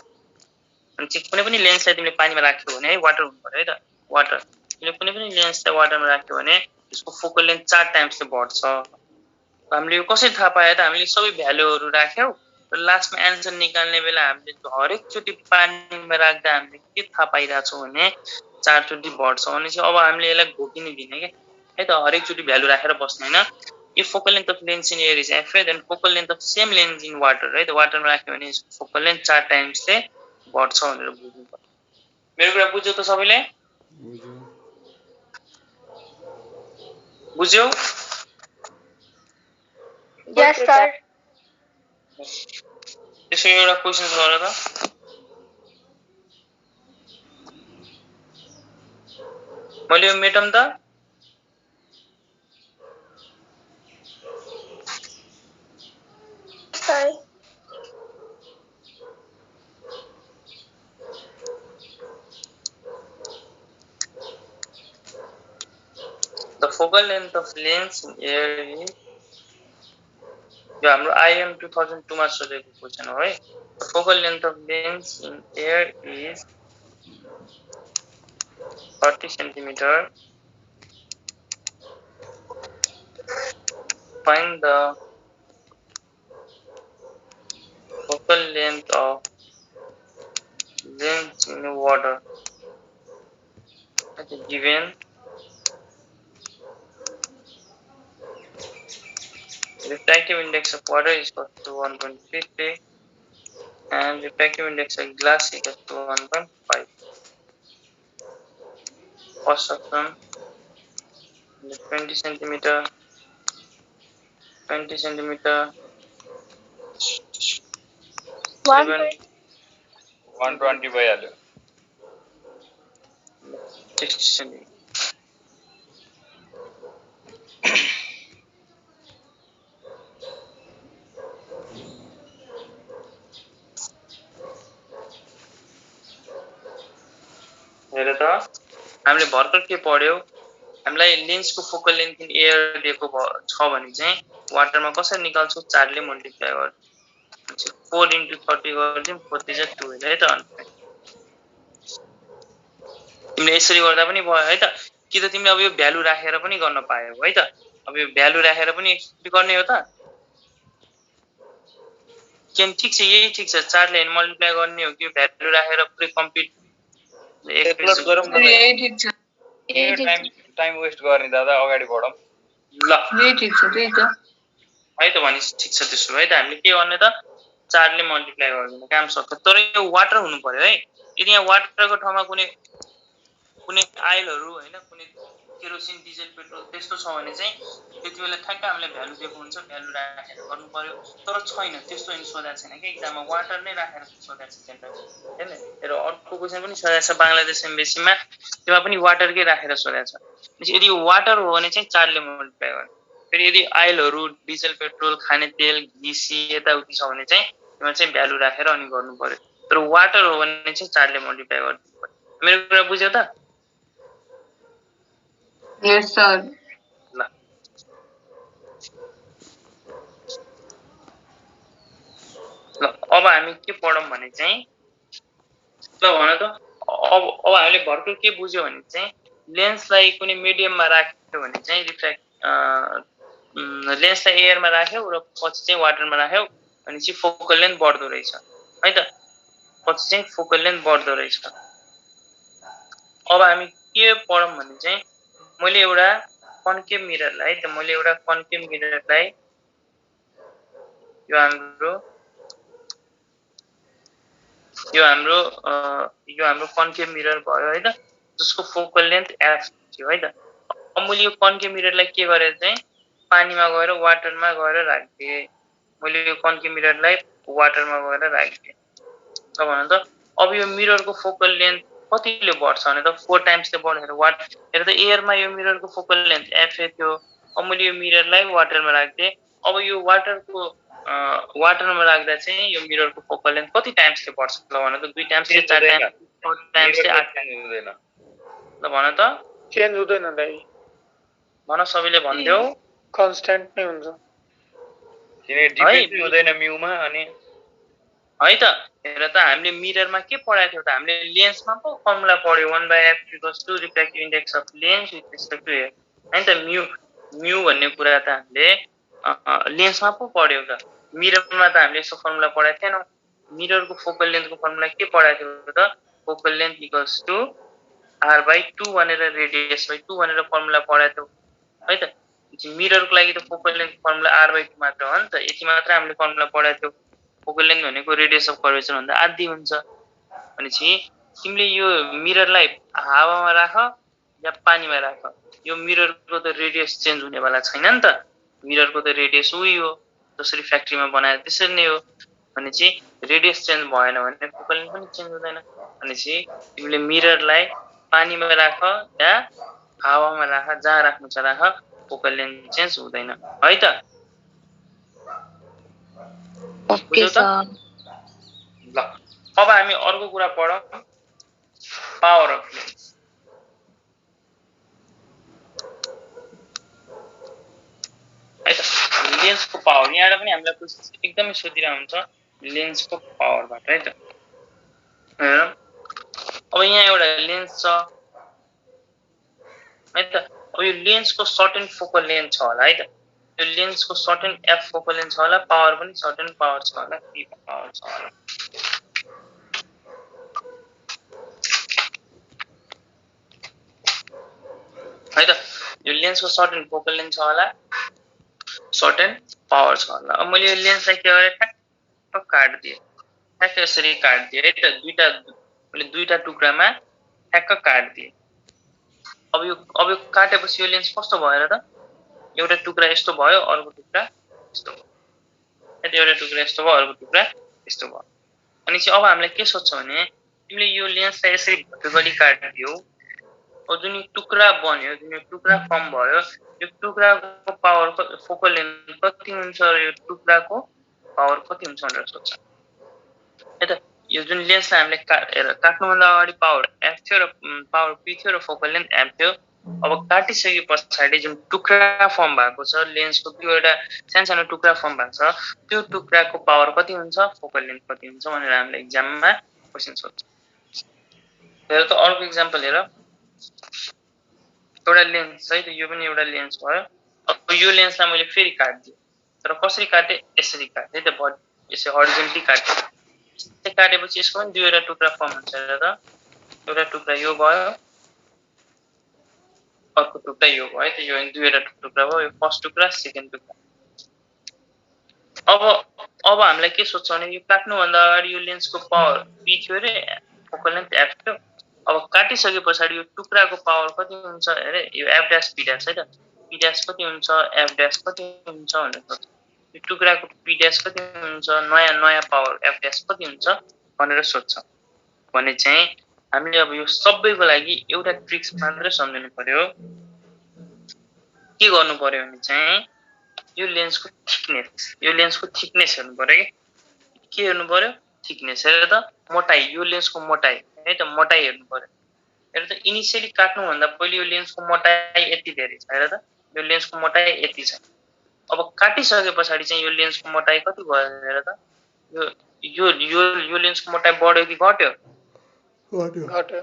अनि चाहिँ कुनै पनि लेन्सलाई तिमीले पानीमा राख्यौ भने है वाटर हुनु पर्यो है त वाटर तिमीले कुनै पनि लेन्सलाई वाटरमा राख्यौ भने यसको फोकल लेन्थ 4 टाइम्सले बढ्छ हामीले यो कसरी थाहा पाए त हामीले सबै भ्यालुहरु राख्यौ र लास्टमा आन्सर निकाल्ने बेला हामीले हरेक चोटी पानीमा राख्दा हामीले के थाहा पाइराछौं भने 4 चोटी बढ्छ भने चाहिँ अब हामीले यसलाई घोकिन दिने के है त हरेक चोटी भ्यालु राखेर बस्ने हैन if focal length of lens in air is FA then focal length of same lens in water right the water मा राख्यो भने यसको focal length 4 टाइम्स ले बढ्छ भनेर बुझ्नु पर्यो मेरो कुरा बुझ्यौ त सबैले बुझ्यौ Yes, sir. त्यसो एउटा क्वेशन गर त मैले यो मेटम त Sir. the focal length of lens in air is यो हाम्रो IM 2002 मा सोधेको क्वेशन हो है the focal length of lens in air is 40 centimeter find the focal length of lens in water. Okay, given refractive index of water is equal to 1.50 and refractive index of glass equal to 1.5. First option 20 centimeter, 20 centimeter, 7 120 भइहाल्यो 60 centimeter. हेर त हामीले भर्खर के पढ्यौ हामीलाई लेन्सको focal length in air दिएको छ भने चाहिँ वाटरमा कसरी निकाल्छौ 4 ले मल्टिप्लाई गर्छ 4 * 30 गर्दियौ 4 × 12 है त तिमीले यसरी गर्दा पनि भयो है त कि त तिमीले अब यो भ्यालु राखेर पनि गर्न पायौ है त अब यो भ्यालु राखेर पनि एक्सप्लिन गर्ने हो त केन ठीक छ यही ठीक छ 4 ले मल्टिप्लाई गर्ने हो कि भ्यालु राखेर पुरै कम्प्लिट प्लस गरौँ न यही ठिक छ टाइम वेस्ट गर्ने दादा अगाडि बढौँ ल यही ठिक छ त्यही त है त भने ठीक छ त्यसो है त हामीले के गर्ने त 4 ले मल्टिप्लाई गर्दिनु काम सक्छ तर यो वाटर हुनु पर्यो है यदि यहाँ वाटरको ठाउँमा कुनै आइलहरु हैन कुनै केरोसिन डिजेल पेट्रोल त्यस्तो छ भने चाहिँ त्यतिबेला ठ्याक्क हामीले भ्यालु दिएको हुन्छ भ्यालु राखेर गर्नु पर्यो तर छैन त्यस्तो नि सोधेको छैन के एक्जाममा वाटर नै राखेर सोधेको छ सेन्टर हैन र अर्को क्वेशन पनि सोधेको छ बंगलादेश एमबीसीमा त्यसमा पनि वाटरकै राखेर सोधेको छ यदि वाटर हो भने चाहिँ 4 ले मल्टिप्लाई गर्ने फेरि यदि आइलहरु डिजेल पेट्रोल खाने तेल घिसी यताउति छ भने चाहिँ त्यसमा चाहिँ भ्यालु राखेर अनि गर्नु पर्यो तर वाटर हो भने चाहिँ 4 ले मल्टिप्लाई गर्नु पर्यो मेरो कुरा बुझ्यौ त यस सर ल अब हामी के पढौं भने चाहिँ ल भन त अब हामीले भर्खर के बुझ्यौ भने चाहिँ लेन्सलाई कुनै मिडियममा राख्यो भने चाहिँ लेन्सलाई एयरमा राख्यौ र पछि चाहिँ वाटरमा राख्यौ अनि चाहिँ फोकल लेन्थ बढ्दो रहेछ है त पछि चाहिँ फोकल लेन्थ बढ्दो रहेछ अब हामी के पढौं भने चाहिँ मैले एउटा कन्केभ मिररलाई त मैले एउटा कन्केभ मिररलाई यो हाम्रो कन्केभ मिरर भयो है त जसको फोकल लेन्थ f थियो है त अब मैले यो कन्केभ मिररलाई के गरे चाहिँ पानीमा गएर वाटरमा गएर राख्दिए मैले यो कन्केभ मिररलाई वाटरमा गएर राख्दिए त भन त अब यो मिररको फोकल लेन्थ कतिले बढ्छ भने त 4 टाइम्सले बढेर हेर त एयरमा यो मिररको फोकल लेन्थ f थियो अब मैले यो मिररलाई वाटरमा राख्दिए अब यो वाटरमा राख्दा चाहिँ यो मिररको फोकल लेन्थ कति टाइम्सले बढ्छ ल भन त 2 टाइम्सले 4 टाइम्सले 8 टाइम्स हुँदैन ल भन त चेन्ज हुँदैन दाइ भन सबैले भन्दियौ कन्स्ट्यान्ट नै हुन्छ किनकि डिपेन्ड हुँदैन म्युमा अनि है त हेर त हामीले मिररमा के पढाएको थियो त हामीले लेन्समा पो फर्मुला पढ्यो 1/f = refractive index of lens with respect to air हैन त म्यु भन्ने कुरा त हामीले लेन्समा पो पढ्यौ त मिररमा त हामीले यसो फर्मुला पढाएको थिएनौं मिररको फोकल लेन्थको फर्मुला के पढाएको थियो त फोकल लेन्थ = r/2 भनेर रेडियस बाइ 2 भनेर फर्मुला पढाएको थियो है त मिररको लागि त फोकल लेन्थ फर्मुला r/2 मात्र हो नि त यति मात्र हामीले फर्मुला पढाएको थियो फोकल लेन्थ भनेको रेडियस अफ कर्वेचर भन्दा आधी हुन्छ भनेपछि तिमीले यो मिररलाई हावामा राख या पानीमा राख यो मिररको त रेडियस चेन्ज हुनेवाला छैन नि त मिररको त रेडियस उही हो जसरी फ्याक्ट्रीमा बनाए त्यसरी नै हो भनेपछि रेडियस चेन्ज भएन भने फोकल लेन्थ पनि चेन्ज हुँदैन भनेपछि तिमीले मिररलाई पानीमा राख या हावामा राख जहाँ राख्नु छ राख फोकल लेन्थ चेन्ज हुँदैन है त ओके सर ल अब हामी अर्को कुरा पढौं पावर अफ लेन्स है त लेन्सको पावर यहाँबाट पनि हामीलाई क्वेशन एकदमै सोधिरहेको हुन्छ लेन्सको पावरबाट है त हेर अब यहाँ एउटा लेन्स छ है त अब यो लेन्सको सर्टेन फोकल लेन्थ छ होला है त यो लेन्सको सर्टेन f फोकल लेन्थ छ होला पावर पनि सर्टेन पावर छ होला p पावर छ होला है त यो लेन्सको सर्टेन फोकल लेन्थ छ होला सर्टेन पावर छ होला अब मैले यो लेन्सलाई के गरे ठ्याक्क काट्दिए ठ्याक्क यसरी काट्दिए है त मैले दुईटा टुक्रामा ठ्याक्क काट्दिए अब यो काटेपछि यो लेन्स कस्तो भयो र त एउटा टुक्रा यस्तो भयो अर्को टुक्रा यस्तो भयो एउटा टुक्रा यस्तो भयो अर्को टुक्रा यस्तो भयो अनि चाहिँ अब हामीले के सोध्छ भने तिमीले यो लेन्सलाई यसरी भर्टिकली काट्दियौ अब जुन टुक्रा बन्यो जुन टुक्रा फर्म भयो यो टुक्राको पावर फोकल लेन्थ कति हुन्छ र यो टुक्राको पावर कति हुन्छ भनेर सोध्छ है त यो जुन लेन्सलाई हामीले काट्नुभन्दा अगाडि पावर एफ थियो र पावर पी थियो र फोकल लेन्थ एम थियो अब काटिसके पछाडि जुन टुक्रा फर्म भएको छ लेन्सको त्यो एउटा सानो टुक्रा फर्म भएको छ त्यो टुक्राको पावर कति हुन्छ फोकल लेन्थ कति हुन्छ भनेर हामीले एक्जाममा क्वेशन सोध्छ हेर त अर्को एक्जाम्पल हेर एउटा लेन्स है त यो पनि एउटा लेन्स भयो अब यो लेन्सलाई मैले फेरि काट्दिए तर कसरी काटे यसरी काटे है त यसरी हरिजन्टली काटे यसरी काटेपछि यसको पनि दुईवटा टुक्रा फर्म हुन्छ हेर त एउटा टुक्रा यो भयो अर्को टुक्रा यो भयो है त यो दुईवटा टुक्रा भयो यो फर्स्ट टुक्रा सेकेन्ड टुक्रा अब हामीलाई के सोध्छ भने यो काट्नुभन्दा अगाडि यो लेन्सको पावर पी थियो रे फोकल लेन्थ एफ थियो अब काटिसके पछाडि यो टुक्राको पावर कति हुन्छ अरे यो एफ ड्याश पी ड्याश है त पी ड्याश कति हुन्छ एफ ड्याश कति हुन्छ भनेर सोध्छ यो टुक्राको पी ड्याश कति हुन्छ नयाँ पावर एफ ड्याश कति हुन्छ भनेर सोध्छ भने चाहिँ हामीले अब यो सबैको लागि एउटा ट्रिक्स मात्र सम्झनु पर्यो के गर्नु पर्यो भने चाहिँ यो लेन्सको थिकनेस हेर्नु पर्यो के हेर्नु पर्यो थिकनेस हेर त मोटाई यो लेन्सको मोटाई है त मोटाई हेर्नु पर्यो हेर त इनिशियली काट्नु भन्दा पहिले यो लेन्सको मोटाई यति धेरै छ हेर त यो लेन्सको मोटाई यति छ अब काटिसके पछाडि चाहिँ यो लेन्सको मोटाई कति भयो हेर त यो लेन्सको मोटाई बढ्यो कि घट्यो घट्यो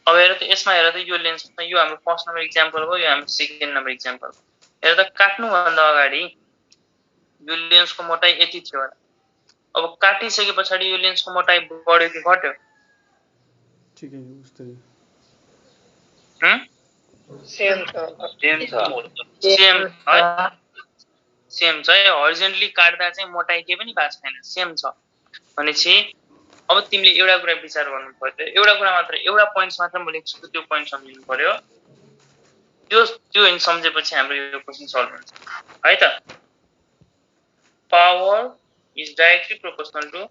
अब हेर त यसमा हेर त यो लेन्समा यो हाम्रो फर्स्ट नम्बर एक्जाम्पल हो यो हाम्रो सेकेन्ड नम्बर एक्जाम्पल हेर त काट्नु भन्दा अगाडि यो लेन्सको मोटाई यति थियो होला अब काटिसके पछाडि यो लेन्सको मोटाई बढ्यो कि घट्यो ठिकै उस्तै सेम छ है हरिजन्टली काट्दा चाहिँ मोटाई केही पनि भएको छैन सेम छ भनेपछि अब तिमीले एउटा कुरा विचार गर्नु पर्यो एउटा कुरा मात्र एउटा पोइन्ट्स मात्र म लेख्छु त्यो पोइन्ट सम्झिनु पर्यो त्यो सम्झेपछि हाम्रो यो क्वेशन सल्भ हुन्छ है त power is directly proportional to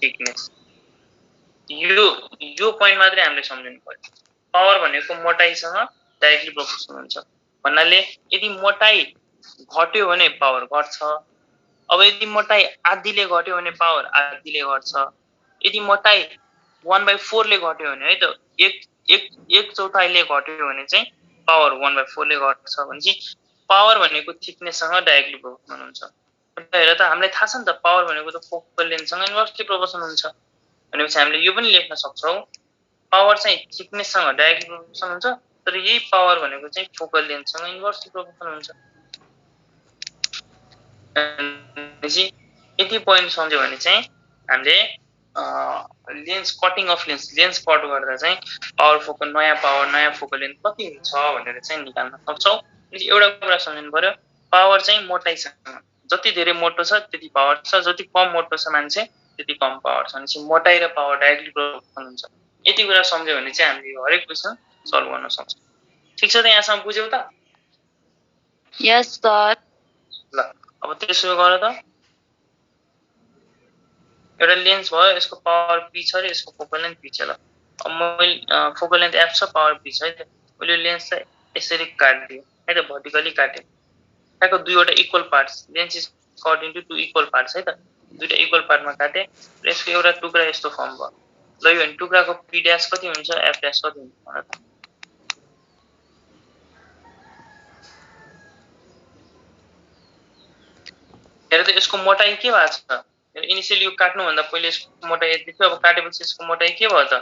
thickness यो पोइन्ट मात्रै हामीले सम्झिनु पर्यो पावर भनेको मोटाइसँग डाइरेक्टली प्रोपोर्सनल हुन्छ भन्नाले यदि मोटाई घट्यो भने पावर घट्छ अब यदि मोटाई आधीले घट्यो भने पावर आधीले घट्छ यदि मोटाई 1/4 ले घट्यो भने है त एक चौथाइले घट्यो भने चाहिँ पावर 1/4 ले घट्छ भनेपछि पावर भनेको थिकनेससँग डाइरेक्टली प्रोपोर्सनल हुन्छ हेर त हामीलाई थाहा छ नि त पावर भनेको त फोकल लेन्थसँग इन्भर्सली प्रोपोर्सनल हुन्छ भनेपछि हामीले यो पनि लेख्न सक्छौं पावर चाहिँ थिकनेससँग डाइरेक्टली प्रोपोर्सनल हुन्छ तर यही पावर भनेको चाहिँ फोकल लेन्थसँग इन्भर्सली प्रोपोर्सनल हुन्छ यति पोइन्ट सम्झ्यो भने चाहिँ हामीले lens cutting of lens cut गर्दा चाहिँ पावर नयाँ फोकल लेन्थ कति हुन्छ भनेर चाहिँ निकाल्न सक्छौं एउटा कुरा सम्झिनु पर्यो पावर चाहिँ मोटाइसँग जति धेरै मोटो छ त्यति पावर छ जति कम मोटो छ मान्छे त्यति कम पावर छ भनेपछि मोटाई र पावर डाइरेक्टली प्रोपोर्सनल हुन्छ यति कुरा सम्झ्यो भने चाहिँ हामीले हरेक क्वेशन सल्भ गर्न सक्छौं ठीक छ त यहाँसम्म बुझ्यौ त यस सर ल अब त्यसो गर त एउटा लेन्स भयो यसको पावर पी छ र यसको फोकल लेन्थ पी छ ल अब मैले फोकल लेन्थ एफ छ पावर पी छ है त मैले लेन्सलाई यसरी काट्दिए है त भर्टिकली काटे त्यहाँको दुईवटा equal parts lens is cut into two equal parts है त दुईटा इक्वल पार्टमा काटे र यसको एउटा टुक्रा यस्तो फर्म भयो ल यो भने टुक्राको पी ड्याश कति हुन्छ एफ ड्याश कति हुन्छ भन त हेर त यसको मोटाई के भएको छ इनिशियली यो काट्नु भन्दा पहिले यसको मोटाई यति थियो अब काटेपछि यसको मोटाई के भयो त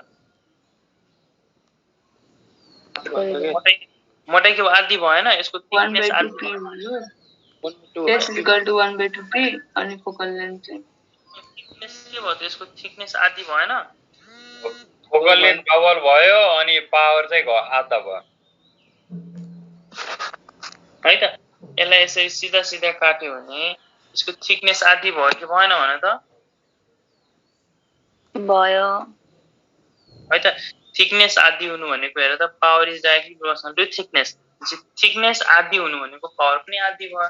मोटाई के आधी भएन यसको थिकनेस आधी S equal to 1/2 p अनि फोकल लेन्थ चाहिँ थिकनेस के भयो त यसको थिकनेस आधी भएन फोकल लेन्थ डबल भयो अनि पावर चाहिँ आधा भयो है त। यसलाई यसरी सिधा सिधा काट्यो भने यसको थिकनेस आधी भयो कि भएन भन त? भयो। है त। थिकनेस आधी हुनु भनेको हेर त power is directly proportional to thickness. Thickness आधी हुनु भनेको पावर पनि आधी भयो।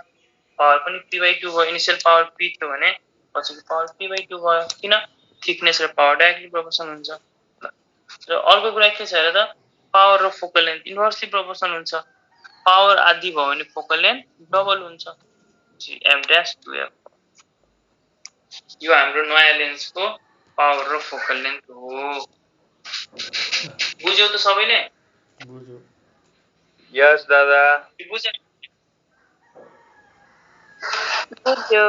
पावर पनि p/2 भयो। इनिशियल पावर p थियो भने पछिको पावर p/2 भयो। किन? थिकनेस र पावर डाइरेक्टली प्रोपोर्सनल हुन्छ। र अर्को कुरा के छ हेर त पावर र फोकल लेन्थ इन्भर्सली प्रोपोर्सनल हुन्छ। पावर आधी भयो भने फोकल लेन्थ डबल हुन्छ। f'(f) यो हाम्रो नयाँ लेन्सको पावर र फोकल लेन्थ हो। बुझ्यौ त सबैले? बुझ्यो। यस दादा बुझ्यो? बुझ्यो।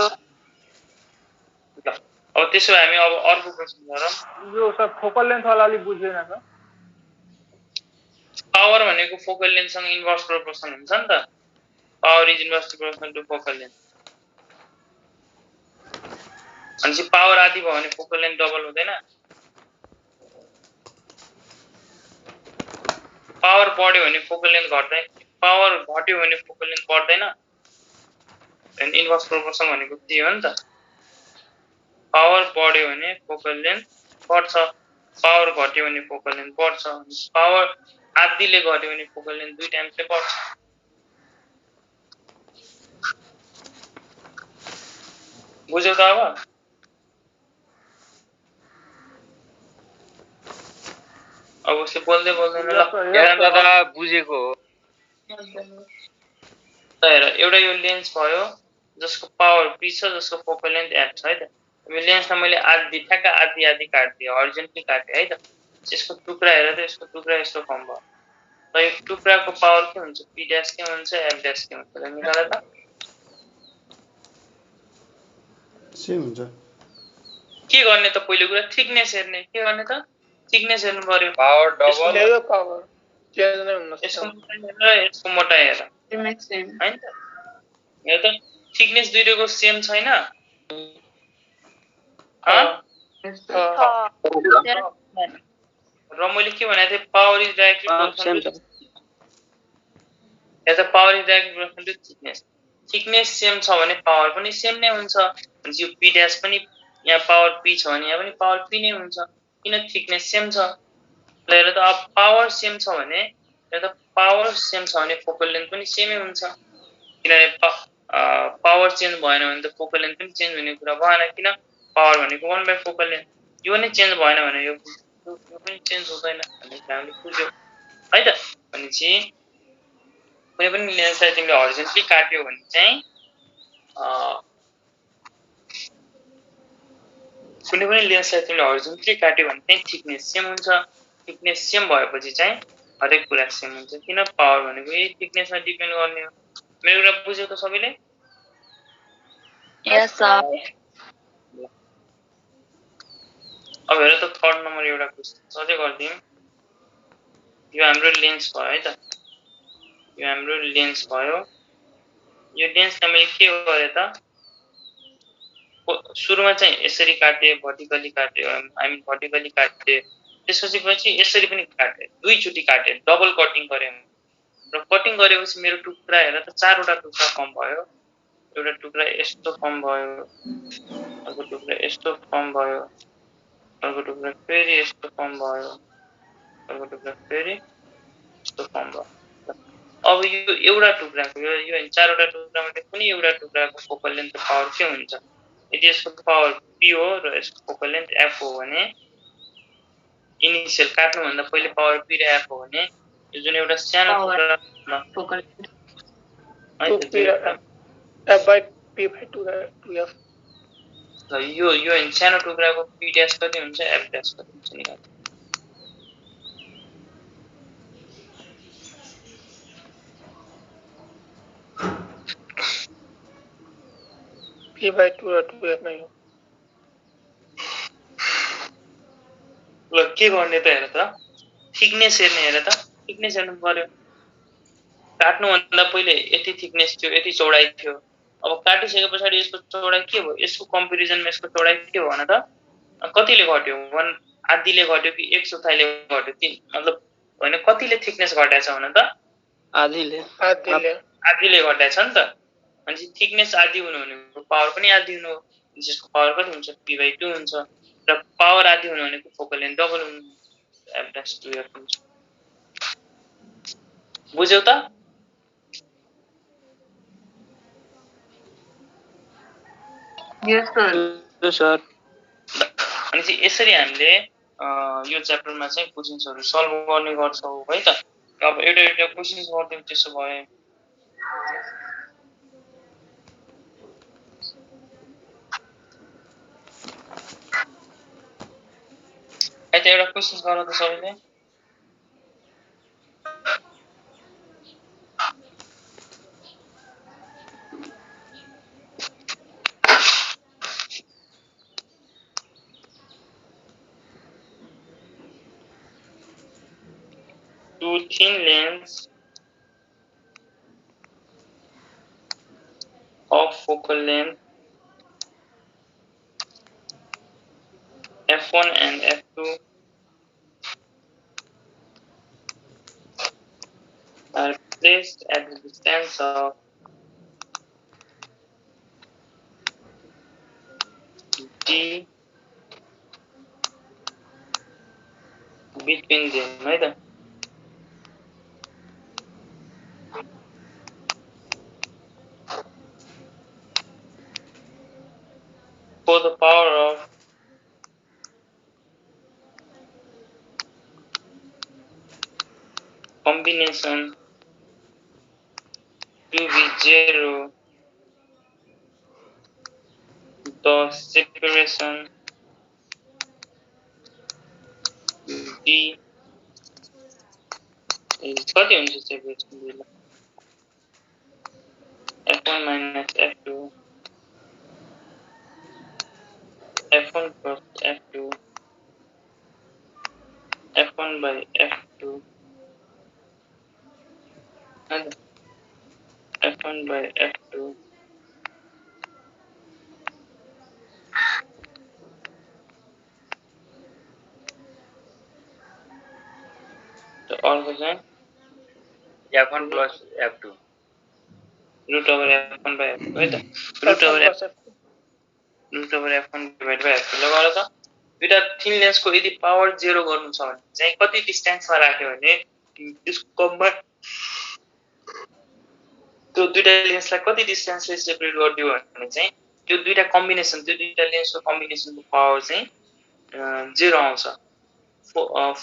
ल अब त्यसो भए हामी अब अर्को क्वेसन गरौँ। यो सर फोकल लेन्थ वाला अलि बुझ्दैन त। पावर भनेको फोकल लेन्थसँग इन्भर्स प्रोपोर्सनल हुन्छ नि त। Power is inversely proportional to focal length. अनि पावर आधी भयो भने फोकल लेन्थ डबल हुँदैन? पावर बढ्यो भने फोकल लेन्थ घट्दैन? पावर घट्यो भने फोकल लेन्थ बढ्दैन? अनि इन्भर्स प्रोपोर्सनल भनेको त्यही हो नि त। पावर बढ्यो भने फोकल लेन्थ बढ्छ, पावर घट्यो भने फोकल लेन्थ बढ्छ। पावर आधीले घट्यो भने फोकल लेन्थ 2 टाइम्सले बढ्छ। बुझ्यौ त अब? अब उसले बोल्दै बोल्दैन। ल हेर दादा बुझेको हो हेर एउटा यो लेन्स भयो जसको पावर p छ, जसको फोकल लेन्थ f छ है त। यो लेन्सलाई मैले आधी ठ्याक्क आधी आधी काट्दिए, हरिजन्टली काटे है त। यसको टुक्रा हेर त, यसको टुक्रा यस्तो फर्म भयो। र यो टुक्राको पावर के हुन्छ? p' के हुन्छ, f' के हुन्छ? निकाल त। सेम हुन्छ। के गर्ने त पहिलो कुरा थिकनेस हेर्ने। के गर्ने त? थिकनेस हेर्नु पर्यो। पावर डबल यो पावर चेन्ज नै हुन यसको सक्छ। मोटाइ हेर, यसको मोटाइ हेर। सेम हैन त? हेर त थिकनेस दुईटैको सेम छैन? र मैले के भनेको थिएँ? Power is directly proportional to हेर त power is directly proportional to thickness. Thickness same छ भने पावर पनि सेम नै हुन्छ। यो p' पनि यहाँ पावर p छ भने यहाँ पनि पावर p नै हुन्छ। किन? थिकनेस सेम छ। ल हेर त अब पावर सेम छ भने हेर त पावर सेम छ भने फोकल लेन्थ पनि सेमै हुन्छ। किनभने पावर चेन्ज भएन भने त फोकल लेन्थ पनि चेन्ज हुने कुरा भएन। किन? पावर भनेको 1/4 फोकल लेन्थ। यो नै चेन्ज भएन भने यो पनि चेन्ज हुँदैन भन्ने कुरा हामीले बुझ्यौ है त। भनेपछि कुनै पनि लेन्सलाई तिमीले हरिजन्टली काट्यो भने चाहिँ कुनै पनि लेन्सलाई तिमीले हरिजन्टली काट्यो भने चाहिँ थिकनेस सेम हुन्छ। थिकनेस सेम भएपछि चाहिँ हरेक कुरा सेम हुन्छ। किन? पावर भनेको यही थिकनेसमा डिपेन्ड गर्ने हो। मेरो कुरा बुझ्यो त सबैले? यस सर। अब हेर त थर्ड नम्बर एउटा क्वेसन अझै गर्दियौँ। यो हाम्रो लेन्स भयो है त। यो हाम्रो लेन्स भयो। यो लेन्सलाई मैले के गरे त सुरुमा चाहिँ यसरी काटे, भर्टिकली काटे, आई मिन भर्टिकली काटे, त्यसपछि यसरी पनि काटे, दुईचोटि काटे, डबल कटिङ गरे। र कटिङ गरेपछि मेरो टुक्रा हेर त चारवटा टुक्रा फर्म भयो। एउटा टुक्रा यस्तो फर्म भयो, अर्को टुक्रा यस्तो फर्म भयो, अर्को टुक्रा फेरि यस्तो फर्म भयो, अर्को टुक्रा फेरि यस्तो फर्म भयो। अब यो एउटा टुक्राको यो चारवटा टुक्रामध्ये कुनै एउटा टुक्राको फोकल लेन्थ र पावर के हुन्छ? यदि यसको पावर p हो र यसको फोकल लेन्थ f हो भने इनिशियल काट्नुभन्दा पहिले पावर p र f हो भने यो जुन एउटा सानो टुक्रा फोकल f/p/2f यो सानो टुक्राको p' कति हुन्छ, f' कति हुन्छ निकाल्नु। p/2 र 2f नै हो। ल के गर्ने त हेर त थिकनेस हेर्ने। हेर त थिकनेस हेर्नु पर्यो। काट्नुभन्दा पहिले यति थिकनेस थियो, यति चौडाइ थियो। अब काटिसके पछाडि यसको चौडाइ के भयो? यसको कम्पेरिजनमा यसको चौडाइ के हो भन त? कतिले घट्यो? आधीले घट्यो कि 1/4ले घट्यो मतलब होइन कतिले थिकनेस घटाएको छ भन त आधीले आधीले घटाएको छ नि त अनि थिकनेस आधी हुनु भनेको पावर पनि आधी हुनु हो त्यसको पावर कति हुन्छ p/2 हुन्छ र पावर आधी हुनु भनेको फोकल लेन्थ डबल हुनु f'(2f) हुन्छ बुझ्यौ त Yes, sir. सर अनि चाहिँ यसरी हामीले यो च्याप्टरमा चाहिँ क्वेशन्सहरु सल्भ गर्ने गर्छौं है त अब एउटा क्वेशन्स गर्दै त्यसो भए एउटा क्वेशन्स गर त सबैले two thin lengths of focal length f1 and f2 are placed at the distance of d between them है त for the power of combination to be 0 the separation d is कति हुन्छ सेपरेसन d ला f1 minus f2 f1 plus f2 f1 by f2 and f1 by f2 तो अर्को चाहिँ f1 plus f2 root over f1 by f2 है त root over f1 divided by f2 लगाएर त दुईटा थिन लेन्सको यदि पावर 0 गर्नु छ भने चाहिँ कति डिस्टेन्समा राख्यो भने त्यसको कम्बाइन त्यो दुईटा लेन्सलाई कति डिस्टेन्सले सेपरेट गरिदियो भने चाहिँ त्यो दुईटा कम्बिनेसन त्यो दुईटा लेन्सको कम्बिनेसनको पावर चाहिँ 0 आउँछ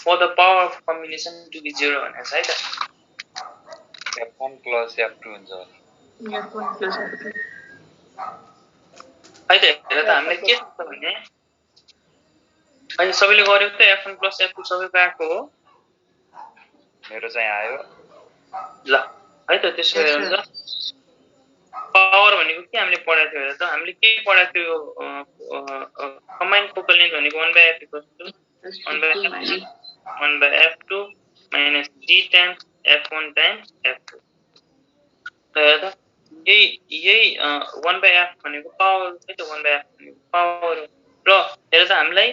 for the power of combination to be 0 भनेको छ है त f1 plus f2 हुन्छ F1 plus F2. है त हेर त हामीले के छ भने अनि सबैले गर्यो त f1 plus f2 सबैको आएको हो मेरो चाहिँ आयो ल है त त्यसो गरे हुन्छ पावर भनेको के हामीले पढाएको थियो हेर त हामीले के पढाएको थियो कम्बाइन्ड फोकल लेन्थ भनेको 1/f equals to 1/f2 minus d times f1 times f2 हेर त यही 1/f भनेको पावर है त 1/f भनेको पावर हो र हेर त हामीलाई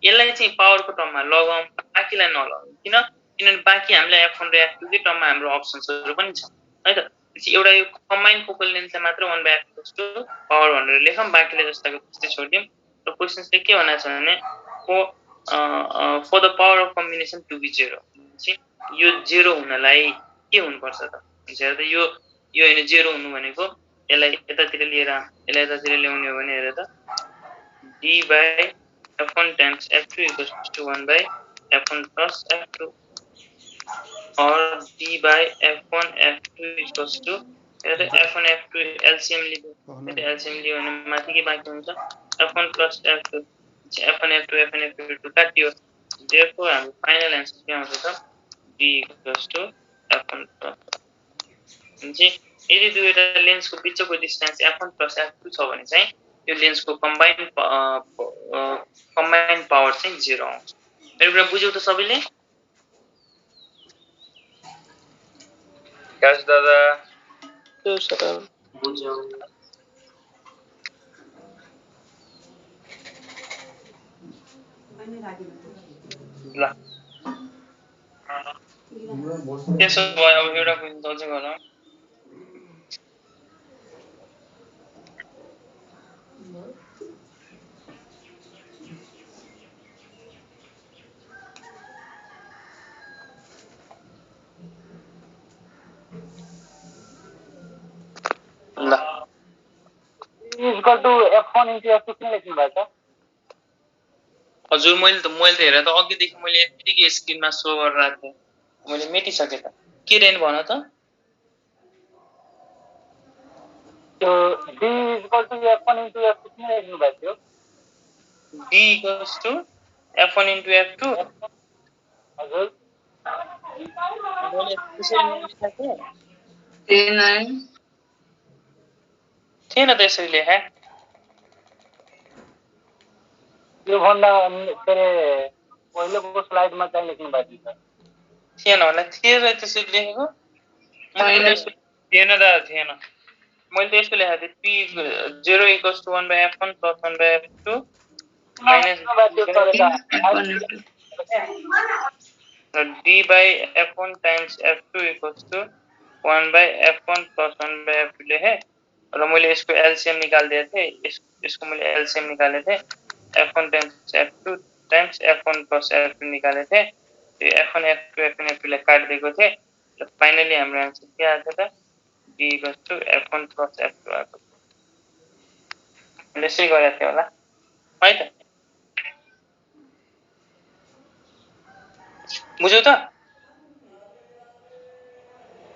यसलाई चाहिँ पावरको टर्ममा लगाउँ बाँकीलाई नलगाउँ किनभने बाँकी हामीलाई f1 र f2 को टर्ममा हाम्रो अप्सन्सहरु पनि छ है त एउटा यो कम्बाइन्ड फोकल लेन्थलाई मात्र 1/f equals to पावर भनेर लेखौँ बाँकीले जस्ताको त्यस्तै छोड्दियौँ र क्वेशन्सले के भनेको छ भने for the power of combination to be 0 यो 0 हुनलाई के हुनु पर्छ त हेर त यो हैन 0 हुनु भनेको यसलाई यतातिर लिएर यसलाई यतातिर ल्याउने हो भने हेर त d by f1 times f2 equals to 1 by f1 plus f2 or d by f1 f2 equals to हेर त f1 f2 LCM लियो LCM लियो भने माथि के बाँकी हुन्छ f1 plus f2 f1 f2 काटियो therefore हाम्रो फाइनल आन्सर के आउँछ त d equals to f1 plus यदि दुईटा लेन्सको बीचको डिस्टेन्स f1 plus f2 छ भने चाहिँ यो लेन्सको कम्बाइन्ड पावर चाहिँ 0 आउँछ मेरो कुरा बुझ्यौ त सबैले यस दादा बुझ्यौ ल त्यसो भयो अब एउटा क्वेसन अझै गरौँ ल equal to f1 into f2 किन लेख्नु भएको छ हजुर मैले त हेर त अघिदेखि मैले यतिकै स्क्रिनमा सो गरिरहेको थिएँ मैले मेटिसकेँ त के रेन भन त त्यो d equal to f1 into f2 किन लेख्नु भएको थियो d equals to f1 into f2 हजुर मैले त्यसरी लेखेको थिएन है थिएन त यसरी लेखे यो भन्दा के अरे पहिलोको स्लाइडमा चाहिँ लेख्नु भएको छ थिएन होला थिएन त्यसरी लेखेको थिएन दादा थिएन मैले त यस्तो लेखेको थिएँ p 0 equals to 1 by f1 plus 1 by f2 minus d by f1 times f2 equals to 1 by f1 plus 1 by f2 लेखेँ र मैले यसको एलसीएम निकालिदिएको थिएँ यसको मैले एलसीएम निकालेको थिएँ f1 times f2 times f1 plus f2 निकालेको थिएँ त्यो f1 f2 f1 f2 लाई काटिदिएको थिएँ र फाइनली हाम्रो आन्सर के आएको त d equals to f1 plus f2 आएको मैले यसै गरेको थिएँ होला है त बुझ्यौ त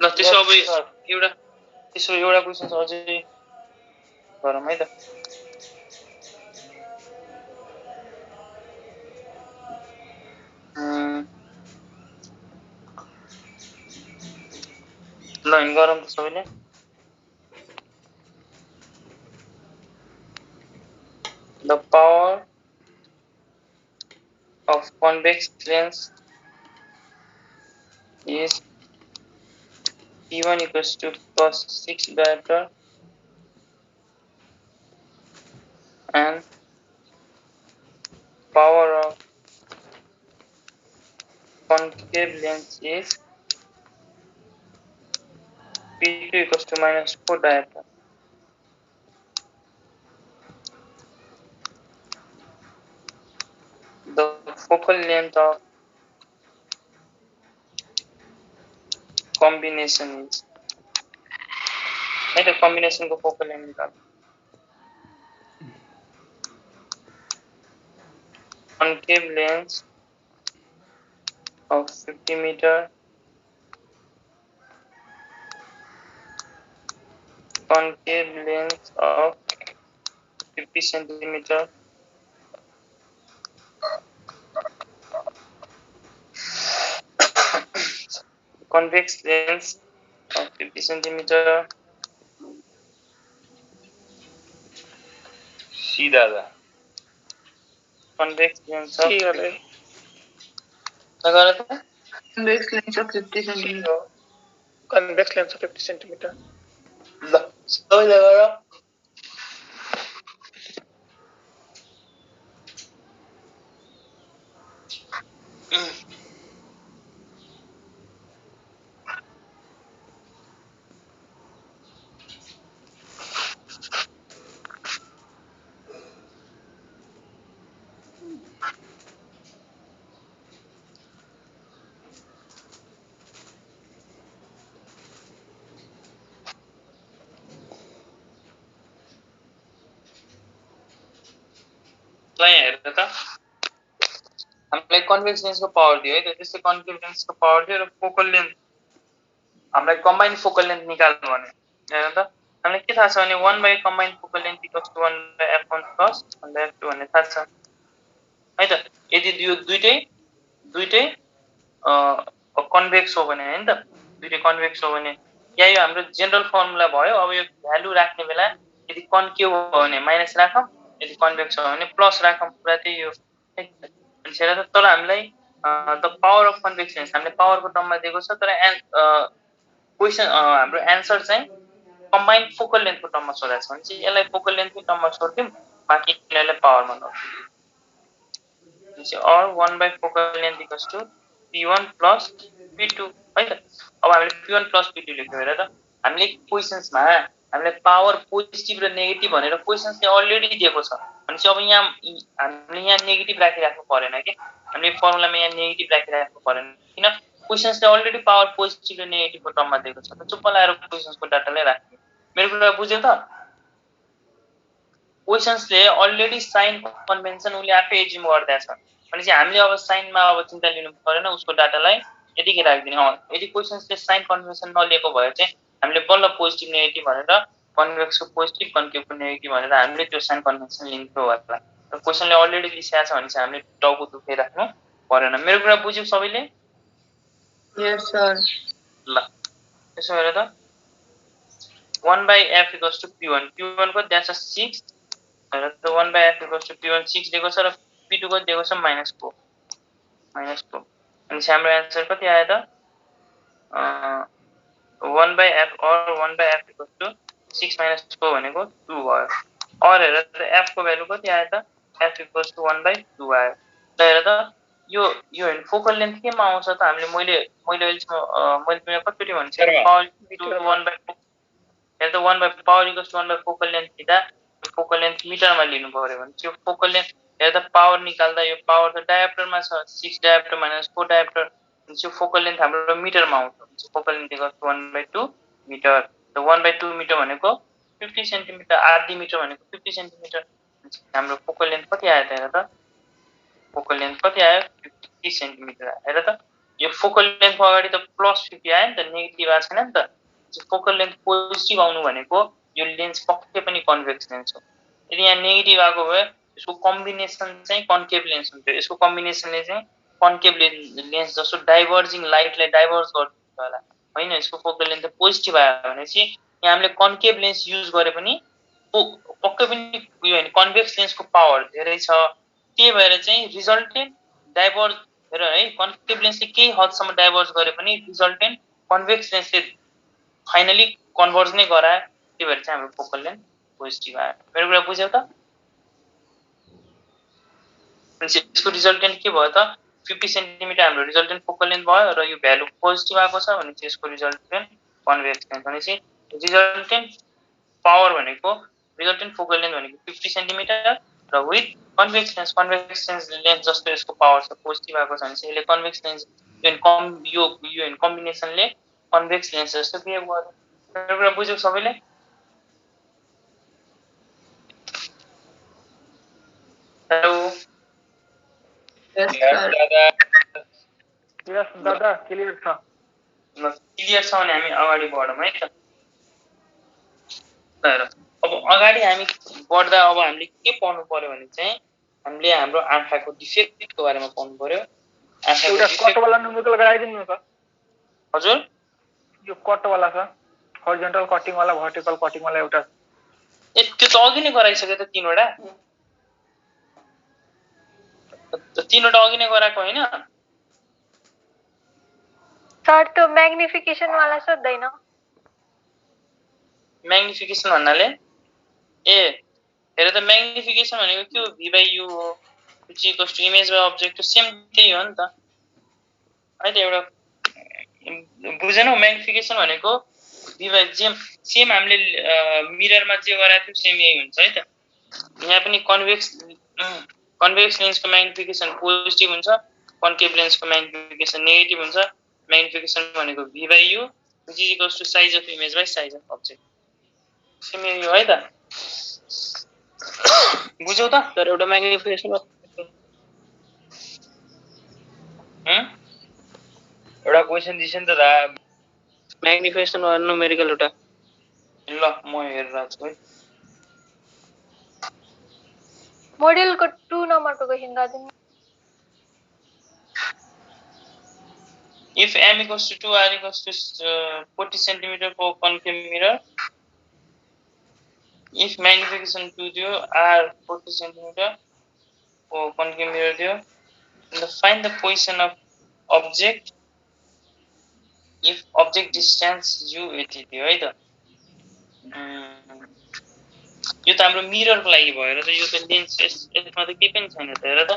ल त्यसो अब एउटा क्वेसन अझै गरौँ है त ल इन गरौँ त सबैले the power of convex lens is P1 equals to plus 6 diameter and power of concave lens is P2 equals to minus 4 diameter. The focal length of combination is the combination को focal length निकाल concave lens of 50 meter concave lens of 50 centimeter convex lens of 50 centimeter C दादा convex lens of के गरे convex lens of 50 centimeter convex lens 50 centimetre ल सबैले गर ल यहाँ हेर त हामीलाई कन्भेक्स लेन्सको पावर दियो है त त्यस्तै कन्भेक्स लेन्सको पावर दियो र फोकल लेन्थ हामीलाई कम्बाइन फोकल लेन्थ निकाल्नु भने हेर त हामीलाई के थाहा छ भने 1 by combined focal length equals to 1 by f1 plus 1 by f2 भन्ने थाहा छ है त यदि यो दुईटै कन्भेक्स हो भने हैन त दुईटै कन्भेक्स हो भने या यो हाम्रो जनरल फर्मुला भयो अब यो भ्यालु राख्ने बेला यदि कन्केभ हो भने माइनस राखौं यदि कन्भेक्स हो भने प्लस राखौं पुरा त्यही हो तर हामीलाई the power of convex lens हामीले पावरको टर्ममा दिएको छ तर क्वेशन हाम्रो आन्सर चाहिँ कम्बाइन फोकल लेन्थको टर्ममा सोधेको छ भने चाहिँ यसलाई फोकल लेन्थको टर्ममा सोध्यौं बाँकी यिनीहरुलाई पावरमा नसोध्यौं भनेपछि or 1 by focal length equals to p1 plus p2 है त। अब हामीले p1 plus p2 लेख्यौ हेर त। हामीले क्वेशन्समा हामीले पावर पोजिटिभ र नेगेटिभ भनेर क्वेशन्सले अलरेडी दिएको छ भनेपछि अब यहाँ हामीले यहाँ नेगेटिभ राखिराख्नु परेन के। हामीले फर्मुलामा यहाँ नेगेटिभ राखिराख्नु परेन किन क्वेशन्सले अलरेडी पावर पोजिटिभ र नेगेटिभको टर्ममा दिएको छ त चुप्प लाएर क्वेशन्सको डाटालाई राख्ने। मेरो कुरा बुझ्यौ त। क्वेशन्सले अलरेडी साइन कन्भेन्सन उसले आफै एज्युम गर्दैछ भनेपछि हामीले अब साइनमा अब चिन्ता लिनु परेन उसको डाटालाई यतिकै राखिदिने। यदि क्वेशन्सले साइन कन्भेन्सन नलिएको भए चाहिँ हामीले बल्ल पोजिटिभ नेगेटिभ भनेर कन्भेक्सको पोजिटिभ कन्केभको नेगेटिभ भनेर हामीले त्यो साइन कन्भेन्सन लिन्थ्यो होला। र क्वेशनले अलरेडी दिइसकेको छ भने चाहिँ हामीले टाउको दुखाइराख्नु परेन। मेरो कुरा बुझ्यौ सबैले? यस सर। ल त्यसो गरेर त 1 by f equals to p1 को द्याट्स 6 र त 1 by f equals to p1 6 दिएको छ र p2 को दिएको छ -4 अनि हाम्रो आन्सर कति आयो त 1 by f or 1 by f equals to 6 - 4 भनेको 2 भयो। और हेर त f को भ्यालु कति आयो त f equals to 1 by 2 आयो। ल हेर त यो हैन फोकल लेन्थ केमा आउँछ त हामीले मैले तिमीलाई कतिचोटि भनिसके पावर 1 by हेर त 1 by power equals to 1 by focal length दिँदा फोकल लेन्थ मिटरमा लिनु पर्यो भने त्यो फोकल लेन्थ हेर त पावर निकाल्दा यो पावर त डायप्टरमा छ 6 डायप्टर - 4 डायप्टर त्यो फोकल लेन्थ हाम्रो मिटरमा आउँछ। Focal length equals to 1 by 2 metre. त 1 by 2 मिटर भनेको 50 सेन्टिमिटर आधी मिटर भनेको 50 सेन्टिमिटर हाम्रो फोकल लेन्थ कति आयो त हेर त फोकल लेन्थ कति आयो 50 सेन्टिमिटर हेर त। यो फोकल लेन्थको अगाडि त +50 आयो नि त नेगेटिभ आएको छैन नि त। फोकल लेन्थ पोजिटिभ आउनु भनेको यो लेन्स पक्कै पनि कन्भेक्स लेन्स हो। यदि यहाँ नेगेटिभ आएको भए यसको कम्बिनेसन चाहिँ कन्केभ लेन्स हुन्थ्यो। यसको कम्बिनेसनले चाहिँ कन्केभ लेन्स जस्तो डाइभर्जिङ लाइटलाई डाइभर्ज गर्छ होला हैन। यसको फोकल लेन्थ पोजिटिभ आयो भनेपछि यहाँ हामीले कन्केभ लेन्स युज गरे पनि पक्कै पनि यो हैन कन्भेक्स लेन्सको पावर धेरै छ। त्यही भएर चाहिँ रिजल्टेन्ट डाइभर्ज हेर है कन्केभ लेन्सले केही हदसम्म डाइभर्ज गरे पनि रिजल्टेन्ट कन्भेक्स लेन्सले फाइनली कन्भर्ज नै गरायो। त्यही भएर चाहिँ हाम्रो फोकल लेन्थ पोजिटिभ आयो। मेरो कुरा बुझ्यौ त? यसको रिजल्टेन्ट के भयो त 50 सेन्टिमिटर हाम्रो रिजल्टेन्ट फोकल लेन्थ भयो र यो भ्यालु पोजिटिभ आएको छ भने चाहिँ यसको रिजल्टेन्ट कन्भेक्स लेन्थ भनेपछि रिजल्टेन्ट पावर भनेको रिजल्टेन्ट फोकल लेन्थ भनेको 50 सेन्टिमिटर र विथ कन्भेक्स लेन्स जस्तो यसको पावर छ पोजिटिभ आएको छ भने चाहिँ यसले कन्भेक्स लेन्स यो कम्बिनेसनले कन्भेक्स लेन्स जस्तो बिहेभ गर्यो। मेरो कुरा बुझ्यौ सबैले? हेलो यस सर। यस दादा क्लियर छ। ल क्लियर छ भने हामी अगाडि बढौँ है त। ल अब अगाडि हामी बढ्दा अब हामीले के पढ्नु पर्यो भने चाहिँ हामीले हाम्रो आँखाको डिफेक्टको बारेमा पढ्नु पर्यो। आँखाको एउटा डिफेक्ट कटवाला नुमेरिकल गराइदिनु न त। हजुर यो कटवाला छ हरिजन्टल कटिङ वाला भर्टिकल कटिङ वाला एउटा ए त्यो त अघि नै गराइसक्यो त तीनवटा अघि नै गराएको हैन सर त्यो म्याग्निफिकेसन वाला सोध्दैन म्याग्निफिकेसन भन्नाले ए हेर त म्याग्निफिकेसन भनेको के हो v by u हो which equals to image by object same त्यही हो नि त है त। एउटा बुझेनौ म्याग्निफिकेसन भनेको v by सेम हामीले मिररमा जे गराएको थियो सेम यही हुन्छ है त। यहाँ पनि कन्भेक्स लेन्सको म्याग्निफिकेसन पोजिटिभ हुन्छ कन्केभ लेन्सको म्याग्निफिकेसन नेगेटिभ हुन्छ। म्याग्निफिकेसन भनेको v by u which is equals to size of image by size of object same यही हो है त। बुझ्यौ त? तर एउटा म्याग्निफिकेसन एउटा क्वेशन दिन्छ नि त दा म्याग्निफिकेसन वा नुमेरिकल एउटा ल म हेरिरहेको छु है। मोडेलको 2 नम्बरको क्वेशन गर्दिनु। If m equals to 2 r equals to 40 centimeter for concave mirror, if magnification 2 दियो r 40 centimeter for concave mirror दियो, and find the position of object if object distance u यति दियो है त। यो त हाम्रो मिररको लागि भयो र त यो त लेन्स यसमा त केही पनि छैन त हेर त।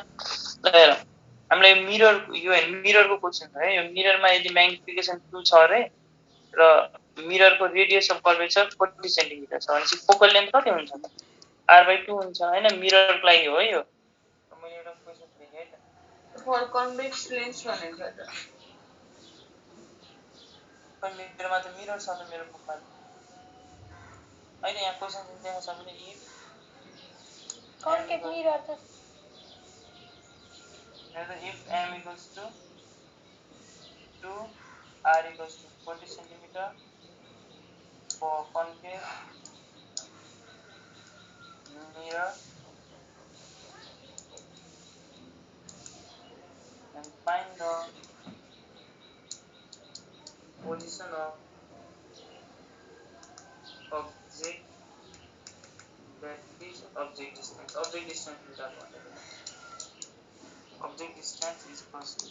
ल हेर हामीलाई मिरर यो मिररको क्वेसन है यो मिररमा यदि म्याग्निफिकेसन 2 छ अरे र मिररको रेडियस अफ कर्वेचर 40 सेन्टिमिटर छ भनेपछि फोकल लेन्थ कति हुन्छ त r/2 हुन्छ हैन मिररको लागि हो यो मैले एउटा क्वेसन लेखेँ है त फर कन्भेक्स लेन्स भनेको त मेरोमा त मिरर छ त मेरो बुकमा हैन यहाँ क्वेसन देखाएको छ भने कन्केभ मिरर त if m equals to 2 r equals to 40 centimeter for concave mirror and find the position of object that is object distance is that one object distance is equals to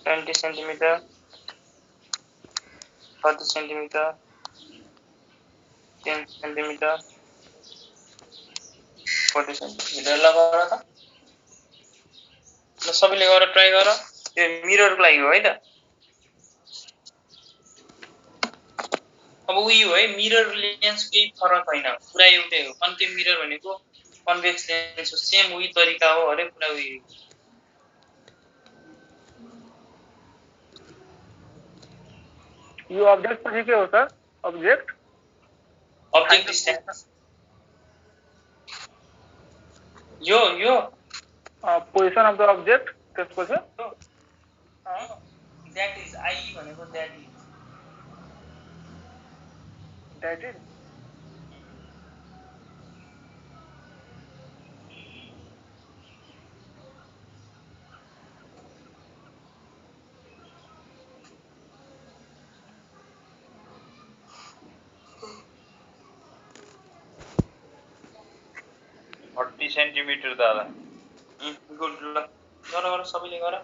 20 centimeter 30 centimeter 10 centimeter 40 centimeter लगाएर त ल सबैले गरेर try गर यो मिररको लागि हो है त अब उयो है मिरर लेन्स केही फरक हैन पुरा एउटै हो कन्केभ मिरर भनेको कन्भेक्स लेन्स हो सेम उही तरिका हो हरे पुरा उही यो ऑब्जेक्ट पछि के हो सर ऑब्जेक्ट डिस्टेन्स यो पोजिसन अफ द ऑब्जेक्ट त्यसपछि दैट इज आई भनेको दैट इज 40 सेन्टिमिटर दादा गुड ल गर सबैले गर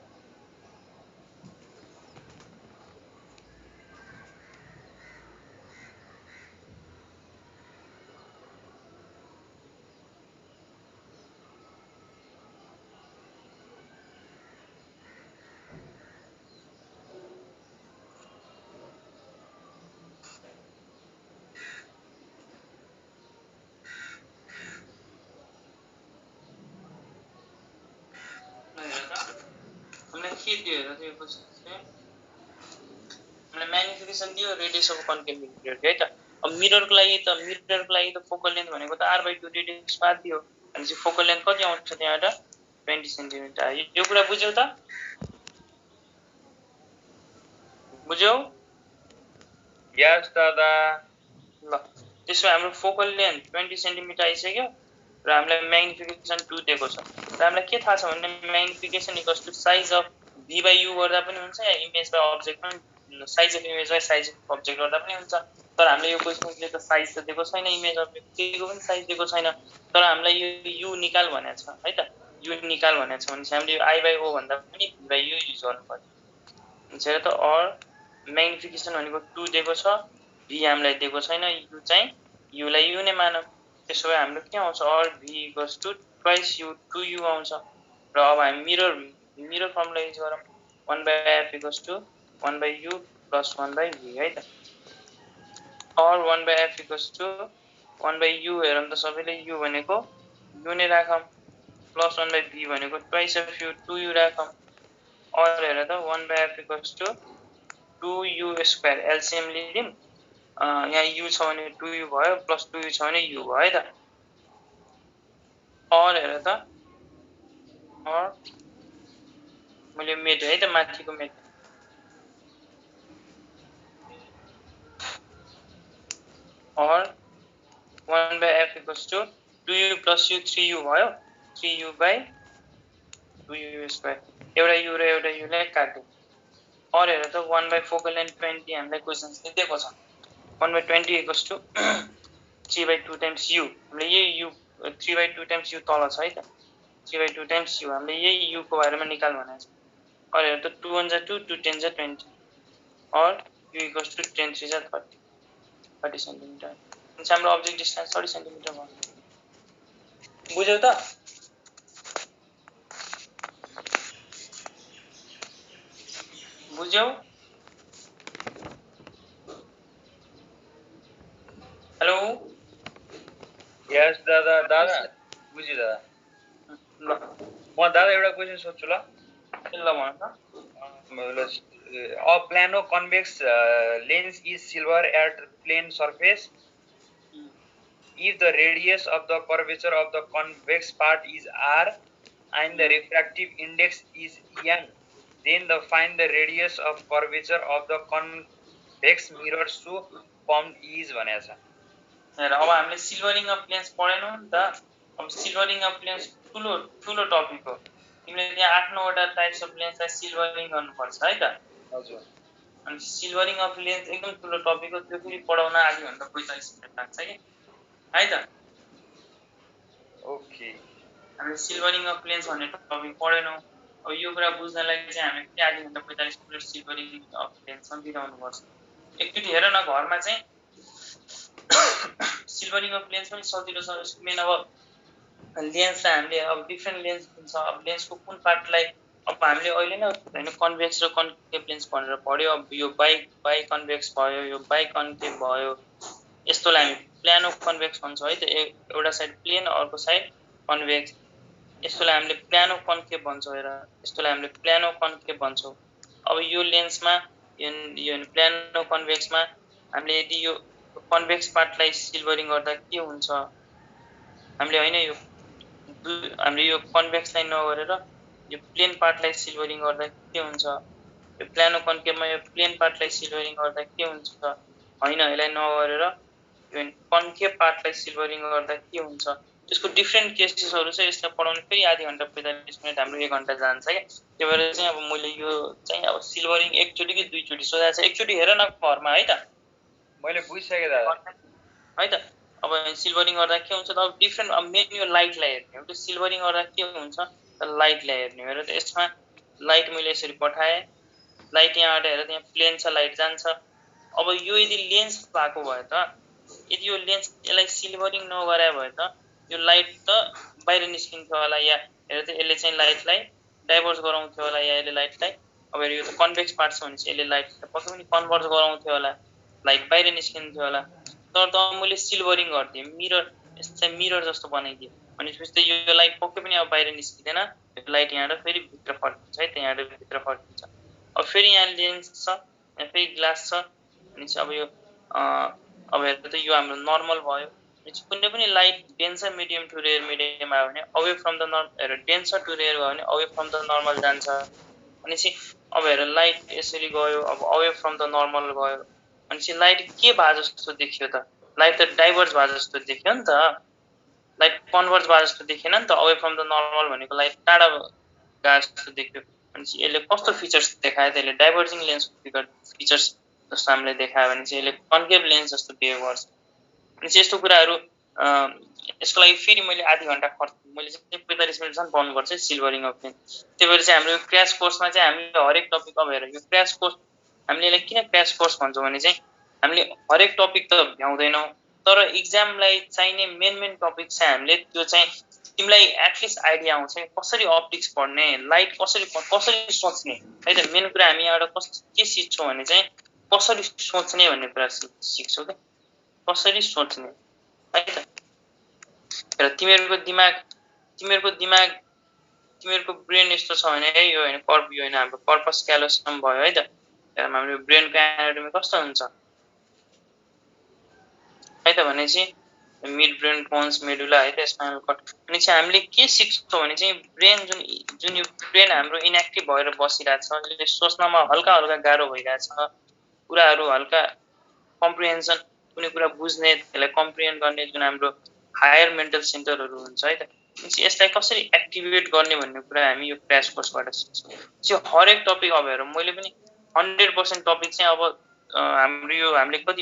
हमने के दियो हेर त्यो क्वेशन चाहिँ हमले म्याग्निफिकेसन दियो रेडियस अफ कन्केभ मिरर है त अब मिररको लागि त फोकल लेन्थ भनेको त r/2 रेडियस पार दियो भनेपछि फोकल लेन्थ कति आउँछ त्यहाँबाट 20 सेन्टिमिटर यो कुरा बुझ्यौ त बुझ्यौ यस दादा ल त्यसो हाम्रो फोकल लेन्थ 20 सेन्टिमिटर आइसक्यो र हामीलाई म्याग्निफिकेसन 2 दिएको छ र हामीलाई के थाहा छ भने magnification equals to size of v/u गर्दा पनि हुन्छ या इमेज बाइ अब्जेक्ट पनि size of image by size of object गर्दा पनि हुन्छ तर हामीले यो क्वेशनले त साइज त दिएको छैन इमेज अब्जेक्ट केको पनि साइज दिएको छैन तर हामीलाई यो u निकाल भनेको छ है त u निकाल भनेको छ भने हामीले i/o भन्दा पनि v/u युज गर्नु पर्छ हुन्छ त और म्याग्निफिकेसन भनेको 2 दिएको छ v हामीलाई दिएको छैन u चाहिँ u लाई u नै मानौं त्यसो भए हाम्रो के आउँछ और v equals to twice u 2u आउँछ र अब हामी मिरर फर्मुला युज गरौँ 1/f equals to 1/u plus 1/v है त और 1/f इक्वल्स टु 1/u हेरौँ त सबैले u भनेको u नै राखौँ प्लस 1/v भनेको ट्वाइस अफ u 2u राखौँ और हेर त 1/f equals to 2u square LCM लिदिम यहाँ u छ भने 2u भयो प्लस 2u छ भने u भयो है त और हेर त और मैले मेट है त माथिको मेट और 1/f equals to 2u plus u 3u भयो 3u बाइ 2u स्क्वायर एउटा u र एउटा u लाई काट्यो और हेर त 1 फोकल लेन्थ 20 हामीलाई क्वेशन्सले दिएको छ 1/20 इक्वल्स टु 3/2 टाइम्स u हामीले यही u 3/2 टाइम्स u तल छ है त 3/2 टाइम्स u हामीले यही u को बारेमा निकाल भनेको छ और हेर त 2 1 2 2 10 20 और u इक्वल्स टु 10 3 30 सेन्टिमिटर हुन्छ हाम्रो अब्जेक्ट डिस्टेन्स 30 सेन्टिमिटर भयो बुझ्यौ त बुझ्यौ हेलो यस दादा दादा बुझ्यो दादा ल म दादा एउटा क्वेसन सोध्छु ल ल भन त a plano convex lens is silver at plane surface if the radius of the curvature of the convex part is r and the refractive index is n then find the radius of curvature of the convex mirror so formed is भनेको छ हेर अब हामीले सिल्भरिङ of lens पढेनौँ नि त अब सिल्भरिङ of lens ठुलो ठुलो टपिक हो तिमीले त्यहाँ 8-9 वटा टाइप्स अफ लेन्सलाई सिल्भरिङ गर्नुपर्छ है त हजुर अनि सिल्भरिङ अफ लेन्स एकदम ठुलो टपिक हो त्यो फेरि पढाउन आधी घण्टा 45 मिनेट लाग्छ कि है त ओके हामीले सिल्भरिङ अफ लेन्स भन्ने टपिक पढेनौँ अब यो कुरा बुझ्नलाई चाहिँ हामीले फेरि आधी घण्टा 45 मिनेट सिल्भरिङ अफ लेन्समा बिताउनुपर्छ एकचोटि हेर न घरमा चाहिँ सिल्भरिङ अफ लेन्स पनि सजिलो छ मेन अब लेन्सलाई हामीले अब डिफ्रेन्ट लेन्स हुन्छ अब लेन्सको कुन पार्टलाई अब हामीले अहिले नै होइन कन्भेक्स र कन्केभ लेन्स भनेर पढ्यो अब यो बाई कन्भेक्स भयो यो बाई कन्केभ भयो यस्तोलाई हामी प्लानो कन्भेक्स भन्छौँ है त एउटा साइड प्लेन अर्को साइड कन्भेक्स यस्तोलाई हामीले प्लानो कन्केभ भन्छौँ हेर यस्तोलाई हामीले प्लानो कन्केभ भन्छौँ अब यो लेन्समा यो प्लानो कन्भेक्समा हामीले यदि यो कन्भेक्स पार्टलाई सिल्भरिङ गर्दा के हुन्छ हामीले होइन यो हामीले यो कन्भेक्सलाई नगरेर यो प्लेन पार्टलाई सिल्भरिङ गर्दा के हुन्छ यो प्लानो कन्केभमा यो प्लेन पार्टलाई सिल्भरिङ गर्दा के हुन्छ होइन यसलाई नगरेर यो कन्केभ पार्टलाई सिल्भरिङ गर्दा के हुन्छ त्यसको डिफ्रेन्ट केसेसहरू चाहिँ यसलाई पढाउनु फेरि आधी घण्टा 45 मिनट हाम्रो 1 घण्टा जान्छ क्या त्यही भएर चाहिँ अब मैले यो चाहिँ अब सिल्भरिङ एकचोटि कि दुईचोटि सोधेको छ एकचोटि हेर न घरमा है त मैले बुझिसकेँ दादा है त अब सिल्भरिङ गर्दा के हुन्छ त अब डिफ्रेन्ट अब मेन यो लाइटलाई हेर्ने हो कि सिल्भरिङ गर्दा के हुन्छ त लाइटलाई हेर्ने हो र यसमा लाइट मैले यसरी पठाएँ लाइट यहाँबाट हेर त्यहाँ प्लेन छ लाइट जान्छ अब यो यदि लेन्स भएको भए त यदि यो लेन्स यसलाई सिल्भरिङ नगराए भए त यो लाइट त बाहिर निस्किन्थ्यो होला या हेर त यसले चाहिँ लाइटलाई डाइभर्स गराउँथ्यो होला या यसले लाइटलाई अब हेर यो त कन्भेक्स पार्ट छ भने चाहिँ यसले लाइटलाई पक्कै पनि कन्भर्ट गराउँथ्यो होला लाइट बाहिर निस्किन्थ्यो होला तर त मैले सिल्भरिङ गरिदिएँ मिरर यसलाई मिरर जस्तो बनाइदिएँ भनेपछि त यो लाइट पक्कै पनि अब बाहिर निस्किँदैन यो लाइट यहाँबाट फेरि भित्र फर्किन्छ है त यहाँबाट भित्र फर्किन्छ अब फेरि यहाँ लेन्स छ यहाँ फेरि ग्लास छ भनेपछि अब यो अब हेर्दा त यो हाम्रो नर्मल भयो भनेपछि कुनै पनि light denser medium to rare medium आयो भने अवे फ्रम द नर्मल हेर डेन्सर टु रेयर भयो भने अवे फ्रम द नर्मल जान्छ भनेपछि अब हेर लाइट यसरी गयो अब अवे फ्रम द नर्मल गयो भनेपछि लाइट के भए जस्तो देखियो त लाइट त डाइभर्स भए जस्तो देखियो नि त लाइट कन्भर्स भए जस्तो देखेन नि त अवे फ्रम द नर्मल भनेको लाइट टाढा गए जस्तो देख्यो भनेपछि यसले कस्तो फिचर्स देखायो त यसले डाइभर्जिङ लेन्सको फिचर्स जस्तो हामीले देखायो भने चाहिँ यसले कन्केभ लेन्स जस्तो बिहेभ गर्छ भनेपछि यस्तो कुराहरू यसको लागि फेरि मैले आधी घण्टा खर्च मैले चाहिँ 45 मिनटसम्म पाउनुपर्छ सिल्भरिङ अफ लेन्स त्यही भएर चाहिँ हाम्रो क्र्यास कोर्समा चाहिँ हामीले हरेक टपिक अब हेर यो क्र्यास कोर्स हामीले यसलाई किन क्र्यास कोर्स भन्छौँ भने चाहिँ हामीले हरेक टपिक त भ्याउँदैनौँ तर इक्जामलाई चाहिने मेन टपिक चाहिँ हामीले त्यो चाहिँ तिमीलाई एटलिस्ट आइडिया आउँछ कसरी अप्टिक्स पढ्ने लाइट कसरी सोच्ने है त मेन कुरा हामी यहाँबाट के सिक्छौँ भने चाहिँ कसरी सोच्ने भन्ने कुरा सिक्छौँ क्या कसरी सोच्ने है त र तिमीहरूको ब्रेन यस्तो छ भने है यो होइन यो होइन हाम्रो कर्पस क्यालोसम भयो है त हाम्रो ब्रेनको एनाटोमी कस्तो हुन्छ है त भनेपछि मिड ब्रेन पोन्स मेडुला है त स्पाइनल कर्ड भनेपछि हामीले के सिक्छौँ भने चाहिँ ब्रेन जुन यो ब्रेन हाम्रो इनएक्टिभ भएर बसिरहेको छ यसले सोच्नमा हल्का गाह्रो भइरहेछ कुराहरू हल्का कम्प्रिहेन्सन कुनै कुरा बुझ्ने त्यसलाई कम्प्रिहेन्ड गर्ने जुन हाम्रो हायर मेन्टल सेन्टरहरू हुन्छ है त यसलाई कसरी एक्टिभेट गर्ने भन्ने कुरा हामी यो क्र्यास कोर्सबाट सिक्छौँ त्यो हरेक टपिक अब हेर मैले पनि 100% टपिक चाहिँ अब हाम्रो यो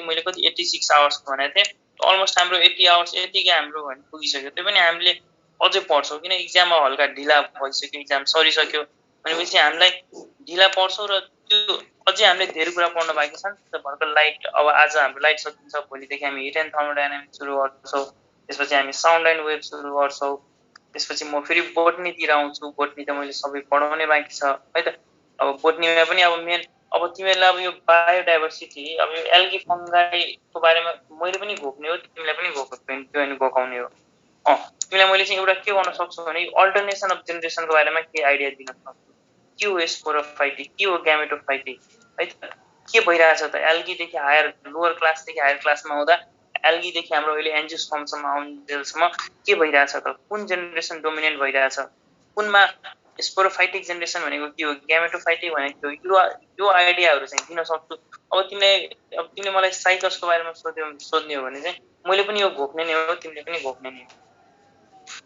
मैले कति 86 आवर्स भनेको थिएँ अलमोस्ट हाम्रो 80 आवर्स यतिकै हाम्रो भने पुगिसक्यो त्यो पनि हामीले अझै पढ्छौँ किन इक्जाममा हल्का ढिला भइसक्यो इक्जाम सरिसक्यो भनेपछि हामीलाई ढिला पढ्छौँ र त्यो अझै हामीले धेरै कुरा पढ्न बाँकी छ नि त भर्खर लाइट अब आज हाम्रो लाइट सकिन्छ भोलिदेखि हामी हिट एन्ड थर्मोडाइनामिक्स सुरु गर्छौँ त्यसपछि हामी साउन्ड एन्ड वेभ सुरु गर्छौँ त्यसपछि म फेरि बोटनीतिर आउँछु। बोटनी त मैले सबै पढाउने बाँकी छ है त। अब बोटनीमा पनि अब मेन अब तिमीहरूलाई अब यो बायोडाइभर्सिटी अब यो एल्गी फङ्गाईको बारेमा मैले पनि घोक्ने हो, तिमीलाई पनि त्यो अनि घोकाउने हो। तिमीलाई मैले चाहिँ एउटा के गर्न सक्छु भने अल्टरनेसन अफ जेनेरेसनको बारेमा के आइडिया दिन सक्छु। के हो स्पोरोफाइटी, के हो ग्यामेटोफाइटी है त। के भइरहेछ त एल्गीदेखि हायर लोवर क्लासदेखि हायर क्लासमा आउँदा एल्गीदेखि हाम्रो अहिले एन्जियोस्पर्मसम्म आउन्जेलसम्म के भइरहेछ त, कुन जेनेरेसन डोमिनेन्ट भइरहेछ, कुनमा स्पोरोफाइटिक जेनेरेसन भनेको के हो, ग्यामेटोफाइटिक भनेको यो आइडियाहरू चाहिँ दिन सक्छु। अब तिमीले मलाई साइकसको बारेमा सोध्ने हो भने चाहिँ मैले पनि यो घोक्ने नै हो, तिमीले पनि घोक्ने नै हो।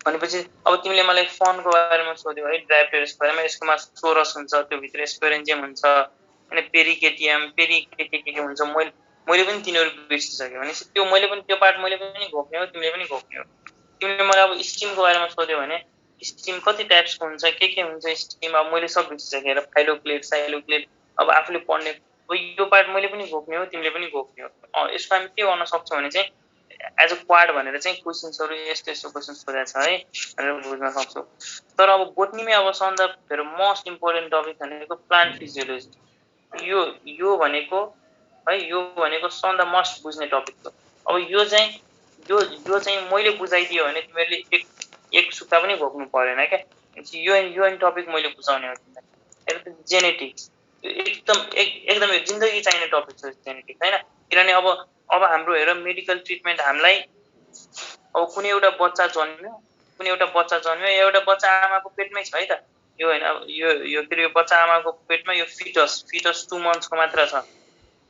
भनेपछि अब तिमीले मलाई फनको बारेमा सोध्यौ है, ड्राइप्टेरसको बारेमा, यसकोमा सोरस हुन्छ, त्यो भित्र स्पोरेन्जियम हुन्छ, अनि पेरिकेटियम के हुन्छ, मैले पनि तिनीहरू बिर्सिसकेँ। भनेपछि त्यो मैले पनि त्यो पार्ट मैले पनि घोक्ने हो, तिमीले पनि घोक्ने हो। तिमीले मलाई अब स्टिमको बारेमा सोध्यो भने स्टिम कति टाइप्सको हुन्छ, के हुन्छ स्टिम, अब मैले सब बिर्सिसकेँ। फाइलोक्लेट, साइलोक्लेट, अब आफूले पढ्ने अब यो पार्ट मैले पनि घोक्ने हो, तिमीले पनि घोक्ने हो। यसको हामी के गर्न सक्छौँ भने चाहिँ एज अ क्वाड भनेर चाहिँ क्वेसन्सहरू यस्तो यस्तो क्वेसन सोधेको छ है भनेर बुझ्न सक्छौँ। तर अब बोटनीमै अब सबभन्दा फेरि मोस्ट इम्पोर्टेन्ट टपिक भनेको प्लान्ट फिजियोलोजी। यो भनेको है, यो भनेको सबभन्दा मस्ट बुझ्ने टपिक हो। अब यो चाहिँ मैले बुझाइदियो भने तिमीहरूले एक सुक्का पनि घोक्नु परेन क्या। यो टपिक मैले बुझाउने हो तिमीलाई। जेनेटिक्स एकदमै जिन्दगी चाहिने टपिक छ जेनेटिक्स होइन। किनभने अब हाम्रो हेर मेडिकल ट्रिटमेन्ट हामीलाई अब कुनै एउटा बच्चा जन्म्यो, एउटा बच्चा आमाको पेटमै छ है त। यो होइन यो फेरि यो बच्चा आमाको पेटमा यो फिटस 2 मन्थ्सको मात्र छ।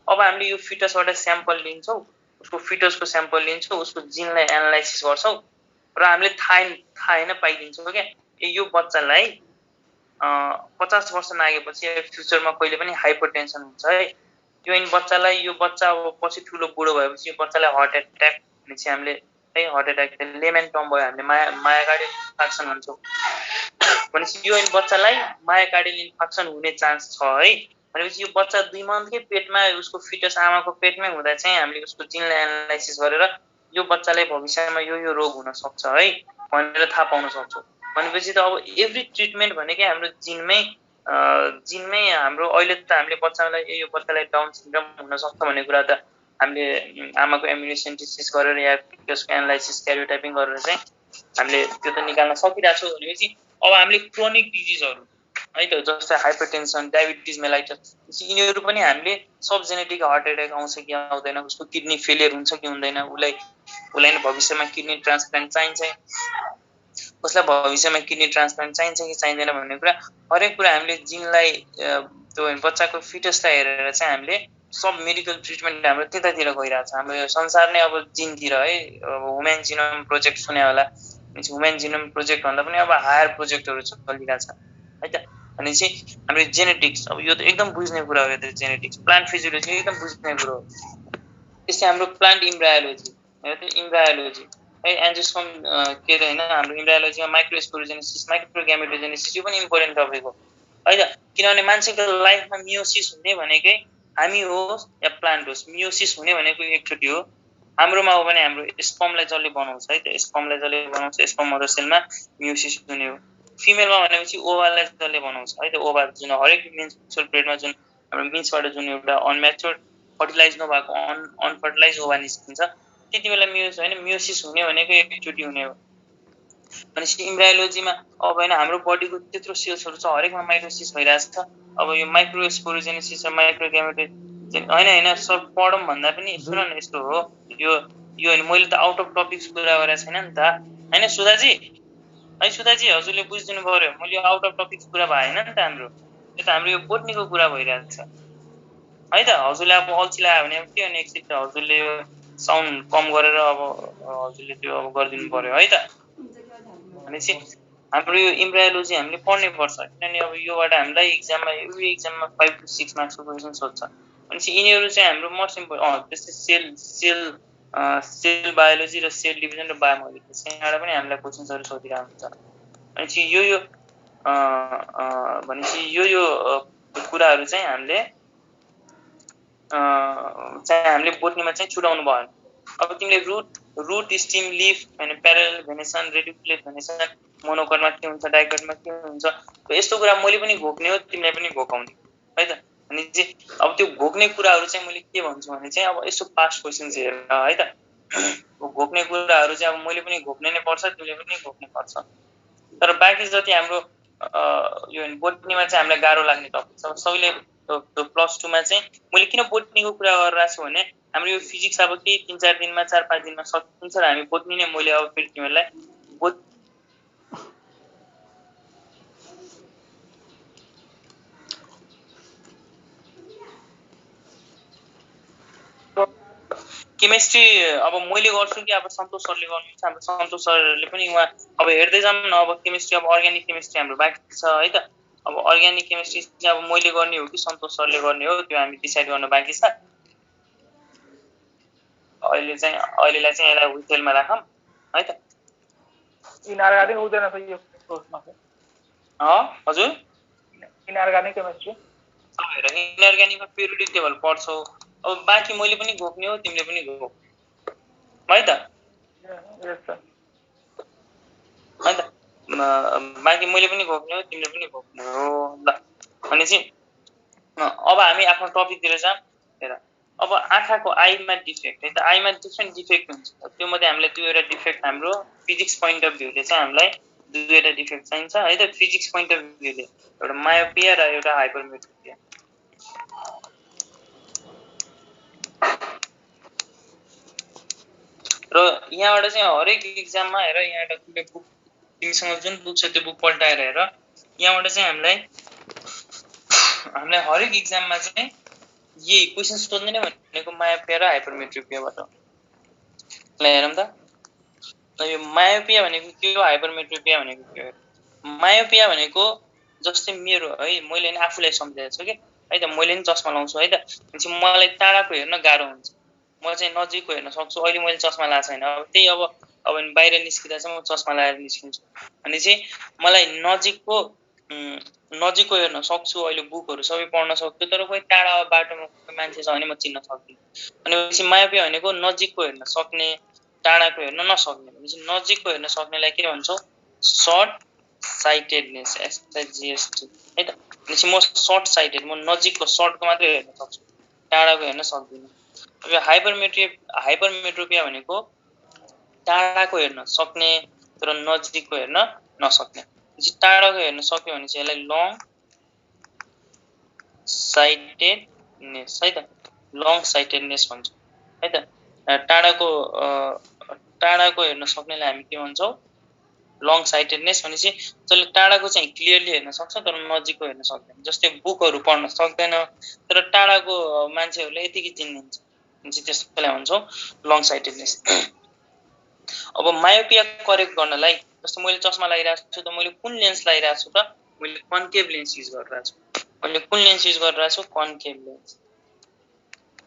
अब हामीले यो फिटसबाट स्याम्पल लिन्छौँ, उसको फिटसको स्याम्पल लिन्छौँ, उसको जिनलाई एनालाइसिस गर्छौँ र हामीले थाहा होइन पाइदिन्छौँ क्या यो बच्चालाई 50 वर्ष नागेपछि फ्युचरमा कहिले पनि हाइपरटेन्सन हुन्छ है। यो बच्चालाई यो बच्चा अब पछि ठुलो बुढो भएपछि यो बच्चालाई हार्ट एट्याक भनेपछि हामीले है हार्ट एट्याक लेमन टर्म भयो, हामीले मायोकार्डियल इन्फार्क्सन भन्छौँ। भनेपछि यो बच्चालाई मायोकार्डियल इन्फार्क्सन हुने चान्स छ है। भनेपछि यो बच्चा 2 मन्थकै पेटमा उसको फिटस आमाको पेटमै हुँदा चाहिँ हामीले उसको जिनलाई एनालाइसिस गरेर यो बच्चालाई भविष्यमा यो रोग हुन सक्छ है भनेर थाहा पाउन सक्छौँ। भनेपछि त अब एभ्री ट्रिटमेन्ट भनेकै हाम्रो जिनमै हाम्रो अहिले त हामीले बच्चालाई यो बच्चालाई डाउन सिन्ड्रोम हुन सक्छ भन्ने कुरा त हामीले आमाको इम्युनोसेन्टेसिस गरेर या फिटसको एनालाइसिस क्यारियोटाइपिङ गरेर चाहिँ हामीले त्यो त निकाल्न सकिरहेको छौँ। भनेपछि अब हामीले क्रोनिक डिजिजहरू है त जस्तै हाइपरटेन्सन, डायबिटिज मेलाइटस, यिनीहरू पनि हामीले सब जेनेटिक हार्ट एट्याक आउँछ कि आउँदैन, उसको किडनी फेलियर हुन्छ कि हुँदैन, उसलाई भविष्यमा किडनी ट्रान्सप्लान्ट चाहिन्छ, उसलाई भविष्यमा किडनी ट्रान्सप्लान्ट चाहिन्छ कि चाहिँदैन भन्ने कुरा हरेक कुरा हामीले जिनलाई त्यो बच्चाको फिटसलाई हेरेर चाहिँ हामीले सब मेडिकल ट्रिटमेन्ट हाम्रो त्यतातिर गइरहेको छ। हाम्रो यो संसार नै अब जिनतिर है। अब ह्युमन जिनोम प्रोजेक्ट सुने होला, ह्युमन जिनोम प्रोजेक्ट भन्दा पनि अब हायर प्रोजेक्टहरू चलिरहेको छ है त। भनेपछि हाम्रो जेनेटिक्स अब यो त एकदम बुझ्ने कुरा हो। यो त जेनेटिक्स, प्लान्ट फिजियोलोजी एकदम बुझ्ने कुरो हो। त्यस्तै हाम्रो प्लान्ट इम्ब्रायोलोजी है, एन्जियोस्पर्म के अरे होइन, हाम्रो इम्ब्रायोलोजीमा माइक्रोस्पोरोजेनेसिस, माइक्रोग्यामेटोजेनेसिस यो पनि इम्पोर्टेन्ट टपिक हो है त। किनभने मान्छेको लाइफमा मियोसिस हुने भनेकै हामी होस् या प्लान्ट होस्, मियोसिस हुने भनेको एकचोटि हो। हाम्रोमा हो भने हाम्रो स्पर्मलाई जसले बनाउँछ है त, स्पर्मलाई जसले बनाउँछ, स्पर्म मदर सेलमा मियोसिस हुने हो। फिमेलमा भनेपछि ओभालाई जसले बनाउँछ है त, ओभा जुन हरेक मेन्स्ट्रुअल पिरियडमा जुन हाम्रो मिन्सबाट जुन एउटा अनम्याच्योर्ड फर्टिलाइज नभएको अनफर्टिलाइज ओभा निस्किन्छ, त्यति बेला मियोसिस हुने भनेको एकचोटि हुने हो। भनेपछि इम्ब्रायोलोजीमा अब होइन हाम्रो बडीको त्यत्रो सेल्सहरू छ, हरेकमा माइटोसिस भइरहेको छ। अब यो माइक्रोस्पोरोजेनेसिस र माइक्रोग्यामेटोजेनेसिस होइन सब पढौँ भन्दा पनि सुन न यस्तो हो। यो होइन मैले त आउट अफ टपिक्स कुरा गरेको छैन नि त होइन सुधाजी है। सुधाजी हजुरले बुझिदिनु पर्यो, मैले आउट अफ टपिक्स कुरा भएन नि त हाम्रो। यो त हाम्रो यो बोटनीको कुरा भइरहेको छ है त। हजुरले अब अल्छी लाग्यो भने के भने एकछिन हजुरले यो साउन्ड कम गरेर अब हजुरले त्यो अब गरिदिनु पर्यो है त। भनेपछि हाम्रो यो इम्ब्रायोलोजी हामीले पढ्नै पर्छ, किनभने अब योबाट हामीलाई एभ्री एक्जाममा 5 to 6 मार्क्सको क्वेसन सोध्छ। भनेपछि यिनीहरू चाहिँ हाम्रो मोस्ट इम्पोर्टेन्ट। त्यस्तै सेल बायोलोजी र सेल डिभिजन र बायोमोलिकुलर यहाँबाट पनि हामीलाई क्वेसन्सहरू सोधिरहेको हुन्छ। भनेपछि यो कुराहरू चाहिँ हामीले बोटनीमा चाहिँ छुटाउनु भएन। अब तिमीले रुट रुट स्टिम लिफ हैन प्यारलल भेनेसन रेडिकुलेट भेनेसन मोनोकटमा के हुन्छ डाइकटमा के हुन्छ यस्तो कुरा मैले पनि घोक्ने हो तिमीलाई पनि घोकाउने है त अनि चाहिँ अब त्यो घोक्ने कुराहरु चाहिँ मैले के भन्छु भने चाहिँ अब यसो पास्ट क्वेशन्स हेर है त घोक्ने कुराहरु चाहिँ अब मैले पनि घोक्ने नै पर्छ तिमीले पनि घोक्ने पर्छ तर बाँकी जति हाम्रो यो बोटनीमा चाहिँ हामीलाई गाह्रो लाग्ने टपिक छ सबैले प्लस 2 मा चाहिँ मैले किन बोटनीको कुरा गरिरहेको छु भने हाम्रो यो फिजिक्स अब के 3-4 दिनमा 4-5 दिनमा सकिन्छ र हामी बोटनी नै मैले अब फेरि तिमीलाई केमिस्ट्री अब मैले गर्छु कि अब सन्तोष सरले गर्नुहुन्छ हाम्रो सन्तोष सरले पनि उहाँ अब हेर्दै जाम न अब केमिस्ट्री अब अर्ग्यानिक केमिस्ट्री हाम्रो बाँकी छ है त अब अर्ग्यानिक केमिस्ट्री चाहिँ अब मैले गर्ने हो कि सन्तोष सरले गर्ने हो त्यो हामी डिसाइड गर्न बाँकी छ अहिलेलाई चाहिँ यसलाई विथेलमा राखौँ है त इनअर्गेनिक हुँदैन सर यो कोर्समा हजुर इनअर्गेनिक केमिस्ट्री हेर इनअर्ग्यानिकमा पिरियोडिक टेबल पढ्छौ अब बाँकी मैले पनि घोक्ने हो तिमीले पनि घोक है त यस सर है त बाँकी मैले पनि घोक्ने हो तिमीले पनि घोक्ने हो ल भनेपछि अब हामी आफ्नो टपिकतिर जाम हेर अब आँखाको आईमा डिफेक्ट है त आईमा डिफ्रेन्ट डिफेक्ट हुन्छ त्यो मध्ये हामीले दुईवटा डिफेक्ट हाम्रो फिजिक्स पोइन्ट अफ भ्यूले चाहिँ हामीलाई दुईवटा डिफेक्ट चाहिन्छ है त फिजिक्स पोइन्ट अफ भ्यूले एउटा मायोपिया र एउटा हाइपरमेट्रोपिया र यहाँबाट चाहिँ हरेक एक्जाममा हेर यहाँ एउटा कुनै बुक तिमीसँग जुन बुक छ त्यो बुक पल्टाएर हेर यहाँबाट चाहिँ हामीलाई हरेक एक्जाममा चाहिँ यही क्वेशन सोध्दैन भनेको मायोपिया र हाइपरमेट्रोपियाबाट ल हेरौँ त यो मायोपिया भनेको के हो हाइपरमेट्रोपिया भनेको के हो मायोपिया भनेको जस्तै मेरो है मैले नि आफूलाई सम्झाएको छु कि है त मैले नि चस्मा लाउँछु है त भनेपछि मलाई टाढाको हेर्न गाह्रो हुन्छ म चाहिँ नजिकको हेर्न सक्छु अहिले मैले चस्मा लाएको छैन अब त्यही अब बाहिर निस्किँदा चाहिँ म चस्मा लगाएर निस्किन्छु अनि चाहिँ मलाई नजिकको हेर्न सक्छु अहिले बुकहरु सबै पढ्न सक्छु तर कोही टाढा बाटोमा मान्छे छ भने म चिन्न सक्दिनँ अनि मायोपिया भनेको नजिकको हेर्न सक्ने टाढाको हेर्न नसक्ने भनेपछि नजिकको हेर्न सक्नेलाई के भन्छौ सर्ट साइटेडनेस SIGST है त भनेपछि म सर्ट साइटेड म नजिकको सर्टको मात्रै हेर्न सक्छु टाढाको हेर्न सक्दिनँ अब हाइपरमेट्रोपिया भनेको टाढाको हेर्न सक्ने तर नजिकको हेर्न नसक्ने टाढाको हेर्न सक्यो भने चाहिँ यसलाई लङ साइटेडनेस है त लङ साइटेडनेस भन्छ है त टाढाको हेर्न सक्नेलाई हामी के भन्छौँ लङ साइटेडनेस भनेपछि जसले टाढाको चाहिँ क्लियरली हेर्न सक्छ तर नजिकको हेर्न सक्दैन जस्तै बुकहरु पढ्न सक्दैन तर टाढाको मान्छेहरुले यतिकै चिन्नुहुन्छ भनेपछि त्यसलाई भन्छौँ लङ साइटेडनेस अब मायोपिया करेक्ट गर्नलाई जस्तो मैले चस्मा लगाइरहेको छु त मैले कुन लेन्स लगाइरहेको छु त मैले कन्केभ लेन्स युज गरिरहेको छु मैले कुन लेन्स युज गरिरहेको छु कन्केभ लेन्स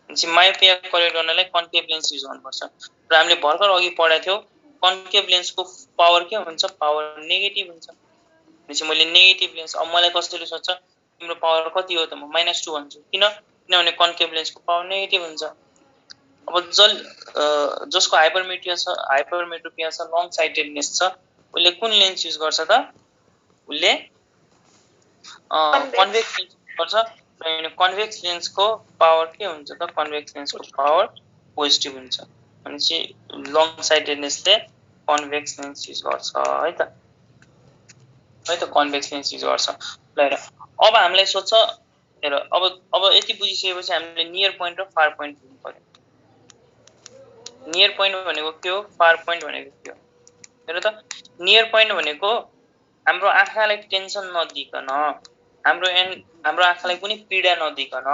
भनेपछि मायोपिया करेक्ट गर्नलाई कन्केभ लेन्स युज गर्नुपर्छ र हामीले भर्खर अघि पढाएको थियौ कन्केभ लेन्सको पावर के हुन्छ पावर नेगेटिभ हुन्छ भनेपछि मैले नेगेटिभ लेन्स अब मलाई कसैले सोध्छ तिम्रो पावर कति हो त म -2 भन्छु किनभने कन्केभ लेन्सको पावर नेगेटिभ हुन्छ अब जसको हाइपरमेट्रोपिया छ लङ साइटेडनेस छ उले कुन लेन्स युज गर्छ त उले कन्भेक्स लेन्स गर्छ र कन्भेक्स लेन्सको पावर के हुन्छ त कन्भेक्स लेन्सको पावर पोजिटिभ हुन्छ भनेपछि लङ साइटेडनेसले कन्भेक्स लेन्स युज गर्छ है त कन्भेक्स लेन्स युज गर्छ ल हेर अब हामीलाई सोध्छ हेर अब यति बुझिसकेपछि हामीले नियर पोइन्ट र फार पोइन्ट बुझ्नु पर्यो नियर पोइन्ट भनेको के हो फार पोइन्ट भनेको के हो हेर त नियर पोइन्ट भनेको हाम्रो आँखालाई टेन्सन नदिकन हाम्रो आँखालाई कुनै पीडा नदिकन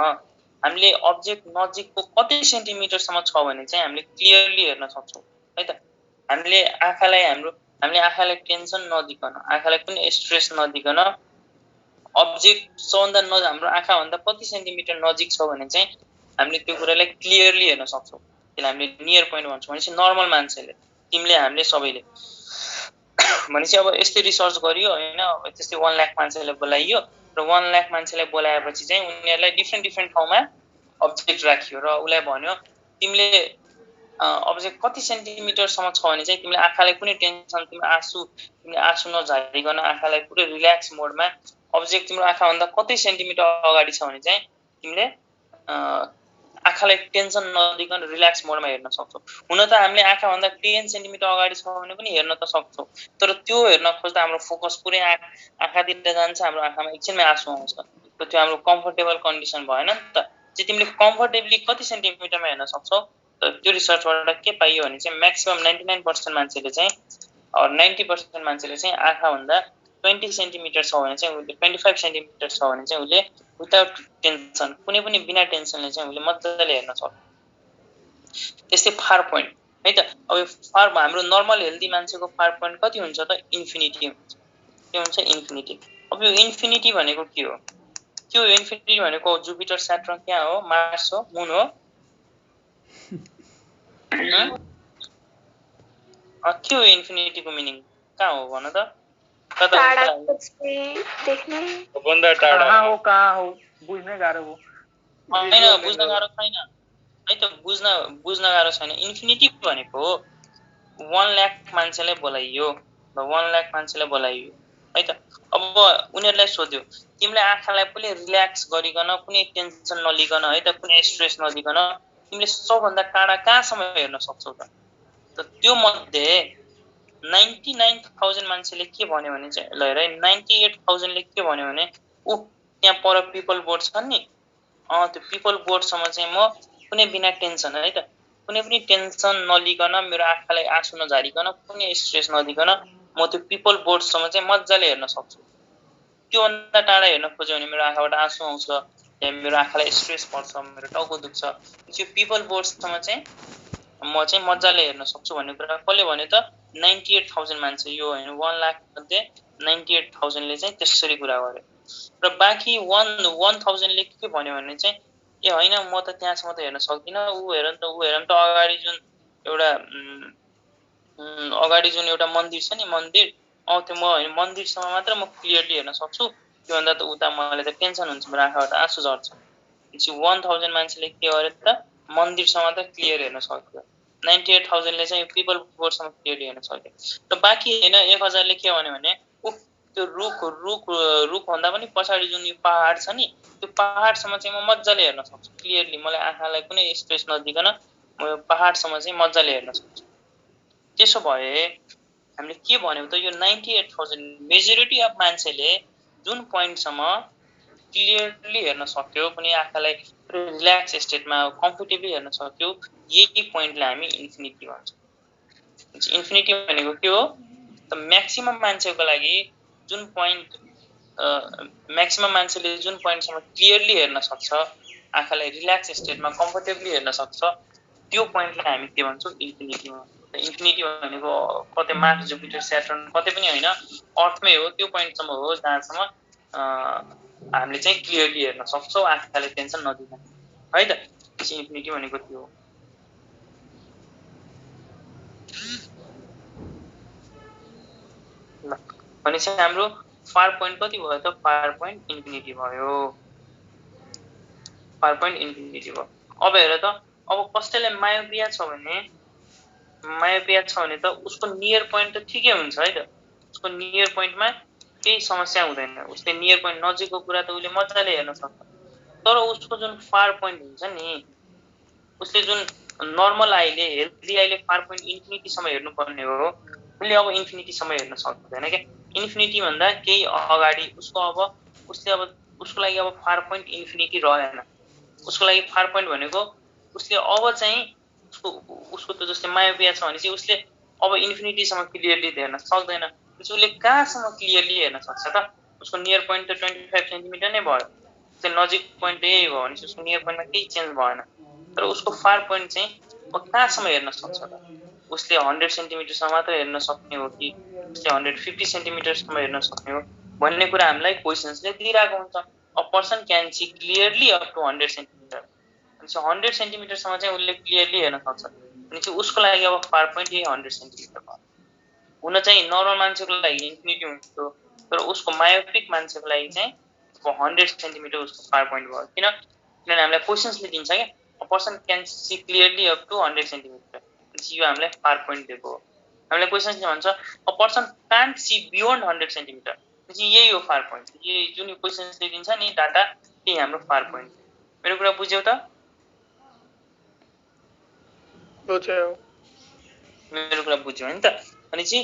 हामीले अब्जेक्ट नजिकको कति सेन्टिमिटरसम्म छ भने चाहिँ हामीले क्लियरली हेर्न सक्छौं है त हामीले आँखालाई टेन्सन नदिकन आँखालाई कुनै स्ट्रेस नदिकन अब्जेक्ट सबभन्दा हाम्रो आँखाभन्दा कति सेन्टिमिटर नजिक छ भने चाहिँ हामीले त्यो कुरालाई क्लियरली हेर्न सक्छौं त्यसलाई हामीले नियर पोइन्ट भन्छौं भनेपछि नर्मल मान्छेले तिमीले हामीले सबैले भनेपछि अब यस्तै रिसर्च गरियो हैन त्यस्तै 1 लाख मान्छेलाई बोलाइयो र 1 लाख मान्छेलाई बोलाएपछि चाहिँ उनीहरुलाई डिफ्रेन्ट ठाउँमा अब्जेक्ट राखियो र उलाई भन्यो तिमीले अब्जेक्ट कति सेन्टिमिटरसम्म छ भने चाहिँ तिमीले आँखालाई कुनै टेन्सन तिमीले आँसु नझारिकन आँखालाई पुरै रिल्याक्स मोडमा अब्जेक्ट तिम्रो आँखाभन्दा कति सेन्टिमिटर अगाडि छ भने चाहिँ तिमीले आँखालाई टेन्सन नदिकन रिल्याक्स मोडमा हेर्न सक्छौ। हुन त हामीले आँखाभन्दा 10 सेन्टिमिटर अगाडि छ भने पनि हेर्न त सक्छौ, तर त्यो हेर्न खोज्दा हाम्रो फोकस पुरै आँखातिर जान्छ, हाम्रो आँखामा एकछिनमै आँसु आउँछ। त्यो हाम्रो कम्फर्टेबल कन्डिसन भएन नि त। चाहिँ तिमीले कम्फर्टेबली कति सेन्टिमिटरमा हेर्न सक्छौ, त्यो रिसर्चबाट के पाइयो भने चाहिँ म्याक्सिमम 99% मान्छेले चाहिँ 90% मान्छेले चाहिँ आँखाभन्दा 20 सेन्टिमिटर छ भने चाहिँ उसले 25 सेन्टिमिटर छ भने चाहिँ उसले विदाउट टेन्सन कुनै पनि बिना टेन्सनले चाहिँ उसले मजाले हेर्न सक्छ। त्यस्तै फार पोइन्ट है त। अब फार हाम्रो नर्मल हेल्दी मान्छेको फार पोइन्ट कति हुन्छ त? इन्फिनिटी हुन्छ। के हुन्छ? इन्फिनिटी। अब यो इन्फिनिटी भनेको के हो? त्यो इन्फिनिटी भनेको जुपिटर, स्याटर्न कहाँ हो? मार्स हो? मुन हो? के हो इन्फिनिटीको मिनिङ? कहाँ हो भन त? भन्दा टाढा कहाँ हो बुझ्नै गाह्रो हो। हैन, बुझ्न गाह्रो छैन है त। बुझ्न गाह्रो छैन। इन्फिनिटी भनेको 1 लाख मान्छेलाई बोलाइयो, 1 लाख मान्छेलाई बोलाइयो है त। अब उनीहरूलाई सोध्यो तिमीले आँखालाई पनि रिल्याक्स गरिकन कुनै टेन्सन नलिकन है त, कुनै स्ट्रेस नलिकन तिमीले सबभन्दा टाढा कहाँसम्म हेर्न सक्छौ त? त्यो मध्ये 99,000 मान्छेले के भन्यो भने चाहिँ ल हेर 98,000ले के भन्यो भने त्यहाँ पर पिपल बोर्ड छन् नि, त्यो पिपल बोर्डसम्म चाहिँ म कुनै बिना टेन्सन है त, कुनै पनि टेन्सन नलिकन मेरो आँखालाई आँसु नझारिकन कुनै स्ट्रेस नदिकन म त्यो पिपल बोर्डसम्म चाहिँ मजाले हेर्न सक्छु। त्योभन्दा टाढा हेर्न खोज्यो भने मेरो आँखाबाट आँसु आउँछ, मेरो आँखालाई स्ट्रेस पर्छ, मेरो टाउको दुख्छ। त्यो पिपल बोर्डसम्म चाहिँ म चाहिँ मजाले हेर्न सक्छु भन्ने कुरा कसले भन्यो त? 98,000 मान्छे। यो होइन 1 लाख मध्ये 98,000ले चाहिँ त्यसरी कुरा गर्यो। र बाँकी 1,000ले के भन्यो भने चाहिँ ए होइन म त त्यहाँसम्म त हेर्न सक्दिनँ, ऊ हेर नि त अगाडि जुन एउटा मन्दिर छ नि, मन्दिर त्यो म होइन मन्दिरसम्म मात्र म क्लियरली हेर्न सक्छु, त्योभन्दा त उता मलाई त टेन्सन हुन्छ, मेरो आँखाबाट आँसु झर्छ। 1,000 मान्छेले के गर्यो त? मन्दिरसम्म त क्लियर हेर्न सक्यो। 98,000ले चाहिँ पिपल बोर्डसम्म क्लियरली हेर्न सक्यो। र बाँकी होइन 1,000ले के भन्यो भने त्यो रुख भन्दा पनि पछाडि जुन यो पहाड छ नि, त्यो पहाडसम्म चाहिँ म मजाले हेर्न सक्छु क्लियरली। मलाई आँखालाई कुनै स्ट्रेस नदिकन म यो पहाडसम्म चाहिँ मजाले हेर्न सक्छु। त्यसो भए हामीले के भन्यौँ त? यो 98,000 मेजोरिटी अफ मान्छेले जुन पोइन्टसम्म क्लियरली हेर्न सक्यो, कुनै आँखालाई रिल्याक्स स्टेटमा कम्फर्टेबली हेर्न सक्यो, यही पोइन्टलाई हामी इन्फिनिटी भन्छौँ। इन्फिनिटी भनेको के हो त? म्याक्सिमम मान्छेको लागि जुन पोइन्ट म्याक्सिमम मान्छेले जुन पोइन्टसम्म क्लियरली हेर्न सक्छ, आँखालाई रिल्याक्स स्टेटमा कम्फर्टेबली हेर्न सक्छ, त्यो पोइन्टलाई हामी के भन्छौँ? इन्फिनिटी भन्छौँ। इन्फिनिटी भनेको कतै मार्स, जुपिटर, स्याटर्न कतै पनि होइन, अर्थमै हो। त्यो पोइन्टसम्म हो जहाँसम्म हामीले चाहिँ क्लियरली हेर्न सक्छौँ आँखाले टेन्सन नदिकन है त। इन्फिनिटी भनेको त्यो हो। ल भनेपछि हाम्रो फार पोइन्ट कति भयो त? फार पोइन्ट इन्फिनिटी भयो। फार पोइन्ट इन्फिनिटी भयो। अब हेर त, अब कसैलाई मायोपिया छ भने त उसको नियर पोइन्ट त ठिकै हुन्छ है त। उसको नियर पोइन्टमा केही समस्या हुँदैन, उसले नियर पोइन्ट नजिकको कुरा त उसले मजाले हेर्न सक्छ। तर उसको जुन फार पोइन्ट हुन्छ नि, उसले जुन नर्मल आइले हेल्दी आइले फार पोइन्ट इन्फिनिटीसम्म हेर्नुपर्ने हो, उसले अब इन्फिनिटीसम्म हेर्न सक्दैन क्या। इन्फिनिटी भन्दा केही अगाडि उसको लागि अब फार पोइन्ट इन्फिनिटी रहेन। उसको लागि फार पोइन्ट भनेको उसले अब चाहिँ उसको त जस्तै मायोपिया छ भने चाहिँ उसले अब इन्फिनिटीसम्म क्लियरली हेर्न सक्दैन। उसले कहाँसम्म क्लियरली हेर्न सक्छ त? उसको नियर पोइन्ट त 25 सेन्टिमिटर नै भयो। उसले नजिक पोइन्ट यही भयो भने उसको नियर पोइन्टमा केही चेन्ज भएन। तर उसको फार पोइन्ट चाहिँ अब कहाँसम्म हेर्न सक्छ त? उसले 100 सेन्टिमिटरसम्म मात्र हेर्न सक्ने हो कि उसले 150 सेन्टिमिटरसम्म हेर्न सक्ने हो भन्ने कुरा हामीलाई क्वेसन्सले दिइरहेको हुन्छ। A person can see clearly up to 100 centimetre. भनेपछि 100 सेन्टिमिटरसम्म चाहिँ उसले क्लियरली हेर्न सक्छ भने चाहिँ उसको लागि अब फार पोइन्ट यही 100 सेन्टिमिटर भयो। हुन चाहिँ नर्मल मान्छेको लागि इन्फिनिटी हुन्थ्यो, तर उसको मायोपिक मान्छेको लागि चाहिँ 100 सेन्टिमिटर उसको फार पोइन्ट भयो। किनभने हामीलाई क्वेसन्सले दिन्छ क्या, a person can see clearly up to 100 centimetre. भनेपछि यो हामीलाई फार पोइन्ट दिएको हो। हामीलाई क्वेसन के भन्छ a person can't see beyond 100 centimetre, भनेपछि यही हो फार पोइन्ट। यो जुन क्वेसन दिन्छ नि डाटा त्यही हाम्रो फार पोइन्ट। मेरो कुरा बुझ्यौ त? बुझ्यो। मेरो कुरा बुझ्यौ हैन त? भनेपछि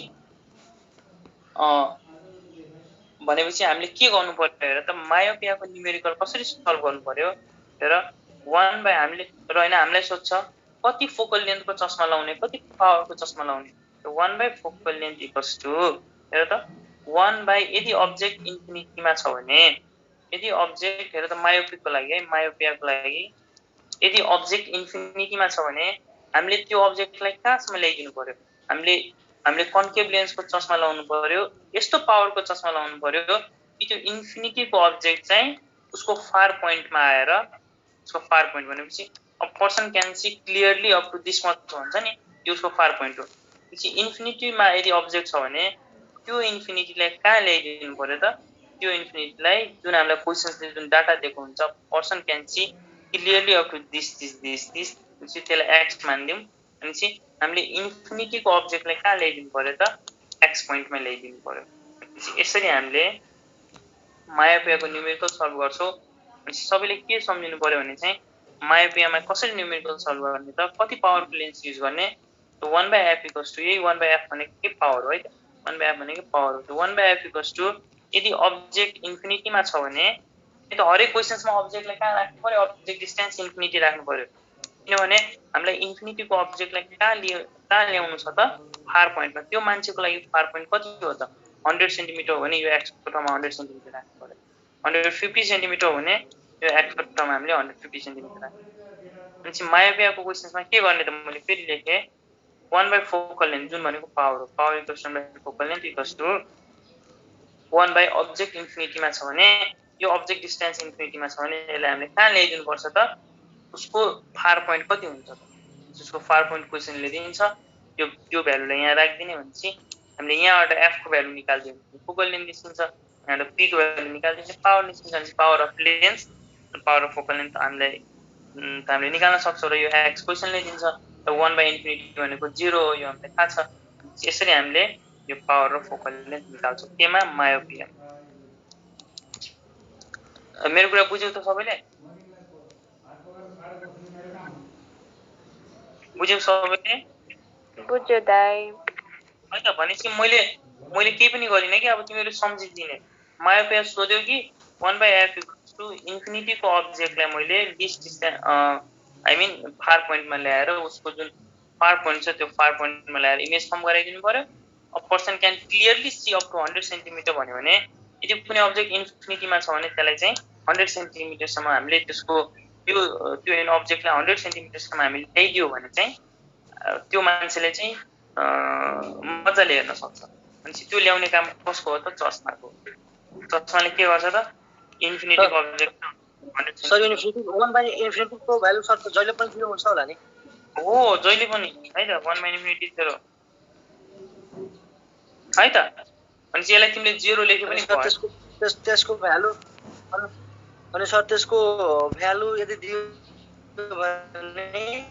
भनेपछि हामीले के गर्नु पर्यो हेर त, मायोपियाको न्युमेरिकल कसरी सल्भ गर्नु पर्यो हेर। 1 बाइ हामीले र हैन हामीलाई सोध्छ कति फोकल लेन्थको चस्मा लाउने, कति पावरको चस्मा लाउने। 1 by focal length equals to हेर त 1 बाइ यदि अब्जेक्ट इन्फिनिटीमा छ भने, यदि अब्जेक्ट हेर त मायोपिकको लागि है, मायोपियाको लागि यदि अब्जेक्ट इन्फिनिटीमा छ भने हामीले त्यो अब्जेक्टलाई कहाँसम्म ल्याइदिनु पर्यो, हामीले कन्केभ लेन्सको चस्मा लाउनु पर्यो, यस्तो पावरको चस्मा लाउनु पर्यो कि त्यो इन्फिनिटीको अब्जेक्ट चाहिँ उसको फार पोइन्टमा आएर, उसको फार पोइन्ट भनेपछि a person can see clearly up to this much हुन्छ नि, त्यो उसको फार पोइन्ट हो। त्यसपछि इन्फिनिटीमा यदि अब्जेक्ट छ भने त्यो इन्फिनिटीलाई कहाँ ल्याइदिनु पर्यो त, त्यो इन्फिनिटीलाई जुन हामीलाई क्वेसन्सले जुन डाटा दिएको हुन्छ person can see clearly up to this this this this, त्यसलाई एक्स मानिदिउँ। भनेपछि हामीले इन्फिनिटीको अब्जेक्टलाई कहाँ ल्याइदिनु पर्यो त, एक्स पोइन्टमा ल्याइदिनु पर्यो। यसरी हामीले मायोपियाको न्युमेरिकल सल्भ गर्छौँ। भनेपछि सबैले के सम्झिनु पर्यो भने चाहिँ मायोपियामा कसरी न्युमेरिकल सल्भ गर्ने त, कति पावरको लेन्स युज गर्ने। 1 बाइ एफ इक्वल्स टु, यही 1 बाइ एफ भनेको के पावर हो है त, 1 बाइ एफ भनेको पावर हो। 1 बाइ एफ इक्वल्स टु यदि अब्जेक्ट इन्फिनिटीमा छ भने त हरेक क्वेसन्समा अब्जेक्टलाई कहाँ राख्नु पर्यो, अब्जेक्ट डिस्टेन्स इन्फिनिटी राख्नु पर्यो। किनभने हामीलाई इन्फिनिटीको अब्जेक्टलाई कहाँ ल्याउनु छ त, फार पोइन्टमा। त्यो मान्छेको लागि फार पोइन्ट कति हो त, 100 सेन्टिमिटर हो भने यो एक्सको ठाउँमा 100 सेन्टिमिटर राख्नु पर्यो। 150 सेन्टिमिटर हो भने यो एक्सको ठाउँमा हामीले 150 सेन्टिमिटर राख्नु पर्यो। भनेपछि मायोपियाको क्वेसन्समा के गर्ने त, मैले फेरि लेखेँ 1 बाइ फोकल लेन्थ जुन भनेको पावर हो, power equals to 1 by focal length equals to 1 by object इन्फिनिटीमा छ भने, यो अब्जेक्ट डिस्टेन्स इन्फिनिटीमा छ भने यसलाई हामीले कहाँ ल्याइदिनु पर्छ त, उसको फार पोइन्ट कति हुन्छ त, उसको फार पोइन्ट क्वेसनले दिन्छ, त्यो भ्यालुलाई यहाँ राखिदिने। भनेपछि हामीले यहाँबाट एफको भ्यालु निकाल्दियौँ फोकल लेन्थ निस्किन्छ, यहाँबाट पीको भ्यालु निकाल्दिन्छ पावर निस्किन्छ। भनेपछि power of lens power of focal length हामीले निकाल्न सक्छौँ र यो एक्स क्वेसनले दिन्छ। र 1 बाइ इन्फिनिटी भनेको 0 हो, यो हामीलाई थाहा छ। यसरी हामीले यो पावर अफ फोकल लेन्थ निकाल्छौँ केमा, मायोपिया। मेरो कुरा बुझ्यौ त सबैले? बुझ्यौ सबैले? बुझ्यो दाइ। है त। भनेपछि मैले केही पनि गरिनँ कि, अब तिमीहरू सम्झिदिने। मायोपिया सोध्यो कि 1 बाइ एफ इक्वल्स टु इन्फिनिटीको अब्जेक्टलाई मैले आई मिन फार पोइन्टमा ल्याएर उसको जुन फार पोइन्ट छ त्यो फार पोइन्टमा ल्याएर इमेज फर्म गराइदिनु पर्यो। A person can clearly see up to 100 centimetre भन्यो भने यदि कुनै अब्जेक्ट इन्फिनिटीमा छ भने त्यसलाई चाहिँ 100 सेन्टिमिटरसम्म हामीले त्यसको त्यो अब्जेक्टलाई 100 सेन्टिमिटरसम्म हामीले ल्याइदियो भने चाहिँ त्यो मान्छेले चाहिँ मजाले हेर्न सक्छ। भनेपछि त्यो ल्याउने काम कसको हो त, चस्माको। चस्माले के गर्छ त, इन्फिनिटीको अब्जेक्ट 100 सर इन्फिनिटी 1 बाइ इन्फिनिटीको भ्यालु सर त जहिले पनि 0 हुन्छ होला नि? हो जहिले पनि है त, 1 बाइ इन्फिनिटी 0 है त। भनेपछि यसलाई तिमीले 0 लेखे पनि भयो। त्यसको भ्यालु अनि सर त्यसको भ्यालु यदि दियो भने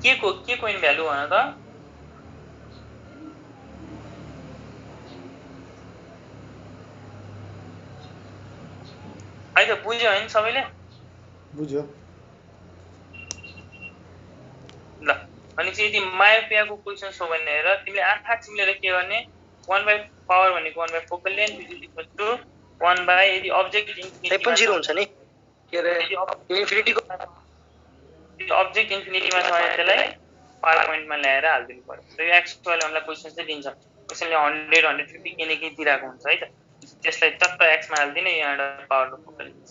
के को इन भ्यालु भन त, है त। बुझ्यो हैन सबैले? बुझ्यो। ल भनेपछि यदि मायोपियाको क्वेसन हो भने हेर तिमीले आँखा चिम्लेर के गर्ने, 1 बाइ पावर भनेको 1 by focal length is equal to 1 by यदि अब्जेक्ट इन्फिनिटी पनि 0 हुन्छ नि, के रे इन्फिनिटीको अब्जेक्ट इन्फिनिटीमा छ भने त्यसलाई पावर पोइन्टमा ल्याएर हाल्दिनु पर्यो। र यो एक्स वाले हामीलाई क्वेसन चाहिँ दिन्छ, क्वेसनले 100 150 के न के दिइरहेको हुन्छ है त, त्यसलाई टक्क एक्समा हाल्दिने, यहाँबाट पावर फोकल लेन्थ।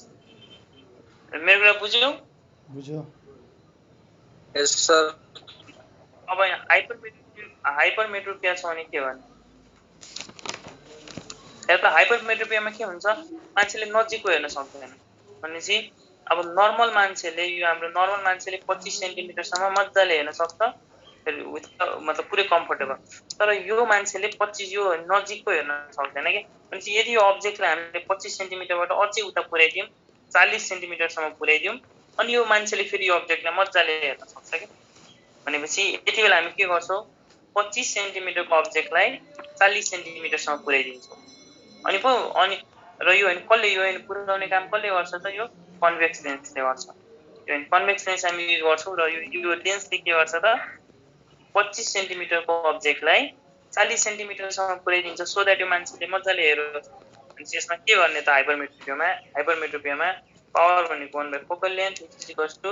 मेरो कुरा बुझ्यौ? बुझ्यो। यस सर। अब हाइपरमेट्रोपिया छ भने के गर्ने, एउटा हाइपरमेट्रोपियामा के हुन्छ, मान्छेले नजिकको हेर्न सक्दैन। भनेपछि अब नर्मल मान्छेले, यो हाम्रो नर्मल मान्छेले 25 सेन्टिमिटरसम्म मजाले हेर्न सक्छ, मतलब पुरै कम्फर्टेबल। तर यो मान्छेले 25 यो नजिकको हेर्न सक्दैन कि। भनेपछि यदि यो अब्जेक्टलाई हामीले 25 सेन्टिमिटरबाट अझै उता पुर्याइदियौँ, 40 सेन्टिमिटरसम्म पुर्याइदियौँ, अनि यो मान्छेले फेरि यो अब्जेक्टलाई मजाले हेर्न सक्छ के भनेपछि यति बेला हामी के गर्छौँ 25 सेन्टिमिटरको अब्जेक्टलाई 40 सेन्टिमिटरसम्म पुर्याइदिन्छौँ अनि पो अनि र यो कसले यो पुर्याउने काम कसले गर्छ त यो कन्भेक्स लेन्सले गर्छ यो कन्भेक्स लेन्स हामी युज गर्छौँ र यो लेन्सले के गर्छ त 25 सेन्टिमिटरको अब्जेक्टलाई 40 सेन्टिमिटरसम्म पुर्याइदिन्छ सो द्याट यो मान्छेले मजाले हेरोस् अनि यसमा के गर्ने त हाइपरमेट्रोपियामा पावर भनेको 1/फोकल लेन्थ इक्वल्स टु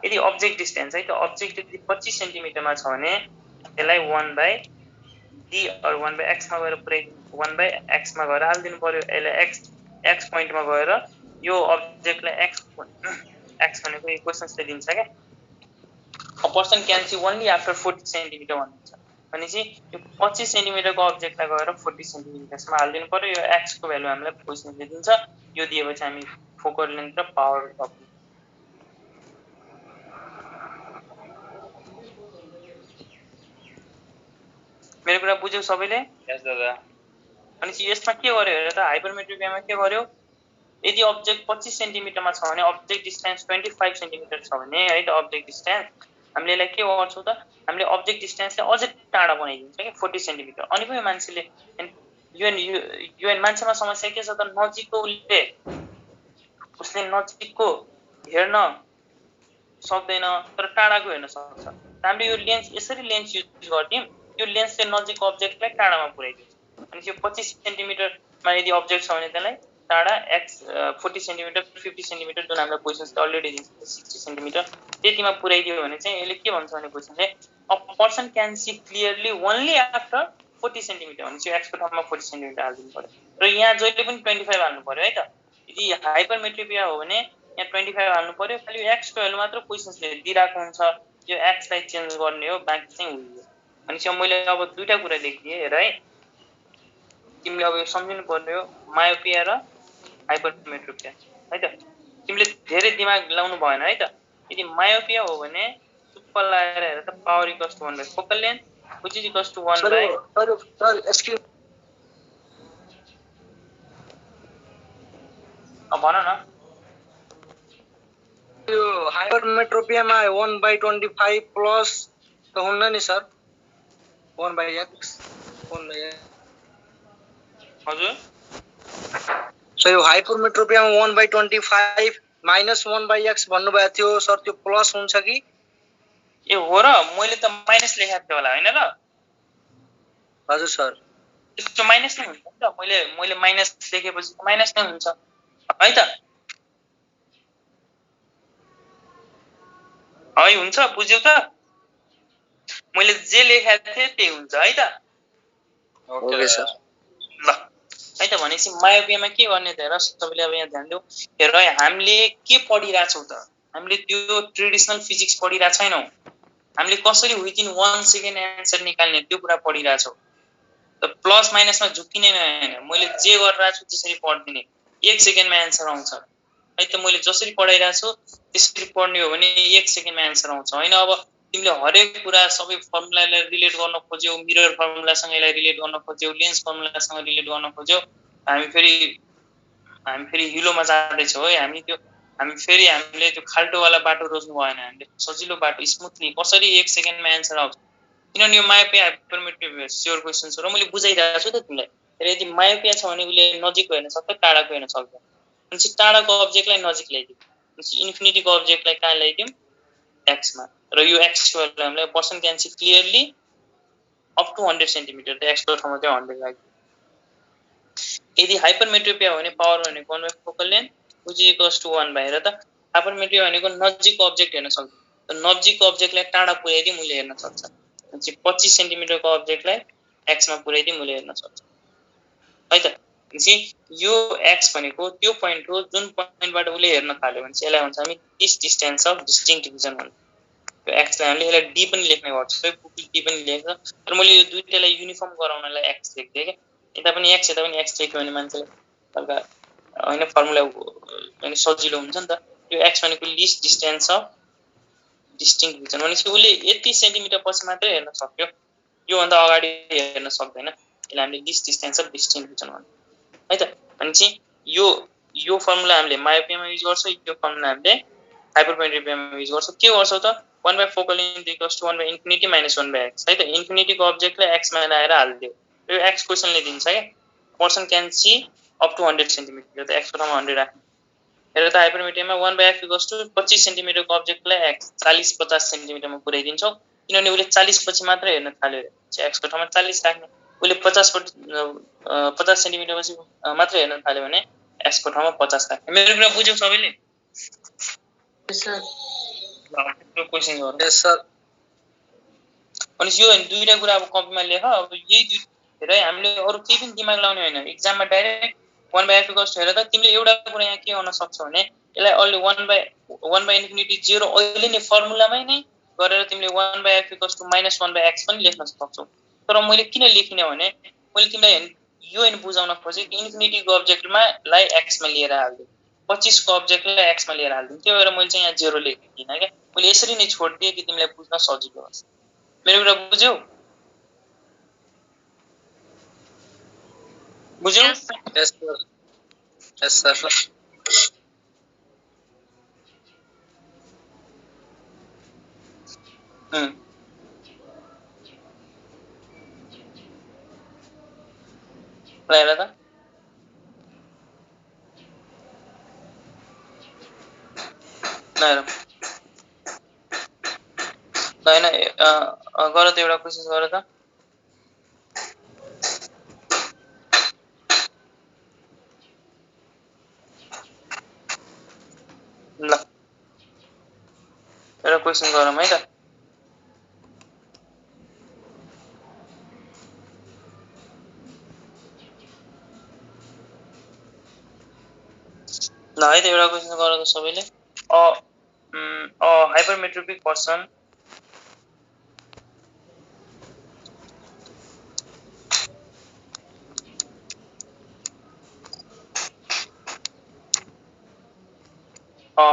यदि अब्जेक्ट डिस्टेन्स है त अब्जेक्ट यदि 25 सेन्टिमिटरमा छ भने त्यसलाई 1/d अर 1/x मा गएर पुरै 1/x मा गएर हाल्दिनु पर्यो यसलाई x पोइन्टमा गएर यो अब्जेक्टलाई x भनेको इक्वेसन्सले दिन्छ के a person can see only after 40 centimetre भन्छ भनेपछि यो 25 सेन्टिमिटरको अब्जेक्टलाई गएर 40 सेन्टिमिटरमा हाल्दिनु पर्यो यो x को भ्यालु हामीलाई क्वेसनले दिन्छ यो दिएपछि हामी फोकल लेन्थ र पावर मेरो कुरा बुझ्यौ सबैले यस दादा अनि यसमा के गर्यो हेर त हाइपरमेट्रोपियामा के गर्यो यदि अब्जेक्ट 25 सेन्टिमिटरमा छ भने अब्जेक्ट डिस्टेन्स 25 सेन्टिमिटर छ भने है त अब्जेक्ट डिस्टेन्स हामीले यसलाई के गर्छौँ त हामीले अब्जेक्ट डिस्टेन्सलाई अझै टाढा बनाइदिन्छ के 40 सेन्टिमिटर अनि पो मान्छेले यो मान्छेमा समस्या के छ त नजिकको उसले नजिकको हेर्न सक्दैन तर टाढाको हेर्न सक्छ हामीले यो लेन्स यसरी लेन्स युज गर्दियौँ यो लेन्सले नजिकको अब्जेक्टलाई टाढामा पुर्याइदिन्छ अनि यो 25 सेन्टिमिटरमा यदि अब्जेक्ट छ भने त्यसलाई टाढा x 40 सेन्टिमिटर 50 सेन्टिमिटर जुन हामीलाई क्वेसन्सले अलरेडी दिन्छ 60 सेन्टिमिटर त्यतिमा पुर्याइदियो भने चाहिँ यसले के भन्छ भने क्वेसनले a person can see clearly only after 40 centimetre भने चाहिँ x को ठाउँमा 40 सेन्टिमिटर हाल्दिनु पर्यो र यहाँ जहिले पनि 25 हाल्नु पर्यो है त यदि हाइपरमेट्रोपिया हो भने यहाँ 25 हाल्नु पर्यो खाली x को भ्यालु मात्र क्वेसन्सले दिइराको हुन्छ यो x लाई चेन्ज गर्ने हो बाँकी चाहिँ हुँदैन अनि चाहिँ मैले अब दुईटा कुरा लेखिदिए हेर है तिमीले अब यो सम्झिनु पर्ने हो मायोपिया र हाइपरमेट्रोपिया है त तिमीले धेरै दिमाग लाउनु भएन है त यदि मायोपिया हो भने चुप्प लागेर हेर त पावर इक्वल्स टु 1/फोकल length which is equals to 1 by sir excuse भन न यो हाइपरमेट्रोपियामा 1/25 प्लस त हुन्न नि सर 1/x 1/x हजुर सो यो हाइपरमेट्रोपियामा 1/25 माइनस 1/x भन्नुभएको थियो सर त्यो प्लस हुन्छ कि ए हो र मैले त माइनस लेखेको थिएँ होला हैन र हजुर सर त्यो माइनस नै हुन्छ नि त मैले माइनस लेखेपछि माइनस नै हुन्छ है त है हुन्छ बुझ्यौ त मैले जे लेखेको थिएँ त्यही हुन्छ है त ओके सर ल है त भनेपछि मायोपियामा के गर्ने त हेर सबैले अब यहाँ ध्यान दिऊ हेर हामीले के पढिरहेछौँ त हामीले त्यो ट्रेडिसनल फिजिक्स पढिरहेको छैनौँ हामीले कसरी विदिन 1 सेकेन्ड एन्सर निकाल्ने त्यो कुरा पढिरहेछौँ त प्लस माइनसमा झुक्किने हैन मैले जे गरिरहेको छु त्यसरी पढ्दिने 1 सेकेन्डमा एन्सर आउँछ है त मैले जसरी पढाइरहेको छु त्यसरी पढ्ने हो भने 1 सेकेन्डमा एन्सर आउँछ हैन अब तिमीले हरेक कुरा सबै फर्मुलालाई रिलेट गर्न खोज्यौ मिरर फर्मुलासँग यसलाई रिलेट गर्न खोज्यौ लेन्स फर्मुलासँग रिलेट गर्न खोज्यौ हामी फेरि हिलोमा जाँदैछौँ है हामीले त्यो खाल्टोवाला बाटो रोज्नु भएन हामीले सजिलो बाटो स्मुथली कसरी 1 सेकेन्डमा एन्सर आउँछ किनभने यो मायोपिया हाइपरमेट्रोपिया स्योर क्वेसन हो र मैले बुझाइरहेको छु त तिमीलाई र यदि मायोपिया छ भने उसले नजिकको हेर्न सक्छ टाढाको हेर्न सक्दैन भनेपछि टाढाको अब्जेक्टलाई नजिक ल्याइदिउँ भनेपछि इन्फिनिटीको अब्जेक्टलाई कहाँ ल्याइदिउँ एक्समा र यो एक्स को हामीलाई person can see clearly up to 100 centimetre त एक्स को ठाउँमा चाहिँ 100 लाग्यो यदि हाइपरमेट्रोपिया हो भने पावर भनेको 1/फोकल length which is equals to 1 by र त हाइपरमेट्रोपिया भनेको नजिकको अब्जेक्ट हेर्न सक्छ त नजिकको अब्जेक्टलाई टाढा पुर्याइदिउँ उसले हेर्न सक्छ भनेपछि 25 सेन्टिमिटरको अब्जेक्टलाई एक्समा पुर्याइदिउँ उसले हेर्न सक्छ है त भनेपछि यो एक्स भनेको त्यो पोइन्ट हो जुन पोइन्टबाट उसले हेर्न थाल्यो भने चाहिँ यसलाई भन्छ हामी this distance of distinct vision भन्छ यो एक्सलाई हामीले यसलाई डी पनि लेख्ने गर्छौँ डी पनि लेख्छ तर मैले यो दुईटैलाई युनिफर्म गराउनलाई एक्स लेख्दिएँ क्या यता पनि एक्स लेख्यो भने मान्छेले हल्का होइन फर्मुला सजिलो हुन्छ नि त यो एक्स भनेको list distance of distinct vision भनेपछि उसले यति सेन्टिमिटर पछि मात्रै हेर्न सक्यो योभन्दा अगाडि हेर्न सक्दैन यसलाई हामीले list distance of distinct vision भन्छ है त भनेपछि यो फर्मुला हामीले मायोपियामा युज गर्छौँ यो फर्मुला हामीले हाइपरमेट्रिकमा युज गर्छौ के गर्छौ त 1 by focal length equals to 1 by infinity minus 1 by x है त इन्फिनिटी को अब्जेक्टलाई x मा ल्याएर हाल्दियो यो x क्वेशनले दिन्छ के person can see up to 100 centimetre त x को ठाउँमा 100 राख्नु हेर त हाइपरमेट्रिकमा 1 by f equals to 25 centimetre को अब्जेक्टलाई x 40 50 सेन्टिमिटरमा पुर्याइदिन्छौ किनभने उले 40 पछि मात्र हेर्न थाल्यो रे x को ठाउँमा 40 राख्ने उले 50 सेन्टिमिटर पछि मात्र हेर्न थाल्यो भने x को ठाउँमा 50 राख्ने मेरो कुरा बुझ्यौ सबैले Yes, sir. त्यो क्वेशन गरौँ यस सर अनि यो दुईटा कुरा अब कपीमा लेख अब यही दुई हेरै हामीले अरु केही पनि दिमाग लाउने हैन एक्जाममा direct 1 by f equals to हेर त तिमीले एउटा कुरा यहाँ के गर्न सक्छौ भने यसलाई अलि 1 by infinity 0 अहिले नै फर्मुलामै नै गरेर तिमीले 1 by f equals to minus 1 by x पनि लेख्न सक्छौ तर मैले किन लेखिने भने मैले तिमीलाई यो हैन बुझाउन खोजे कि इन्फिनिटी को अब्जेक्टमा लाई x मा लिएर हाल्दियो 25 को अब्जेक्टलाई x मा लिएर हाल्दियो त्यो भएर मैले चाहिँ यहाँ 0 लेखिदिन के मैले यसरी नै छोड्दिए कि तिमीलाई बुझ्न सजिलो होस् मेरो कुरा बुझ्यौ बुझ्यौ Yes, sir. यस सर यस सर ल हेर त ल हेर ल हैन गर त एउटा कोसिस गर त ल एउटा क्वेशन गरौँ है त ल है त एउटा क्वेशन गर त सबैले hypermetropic person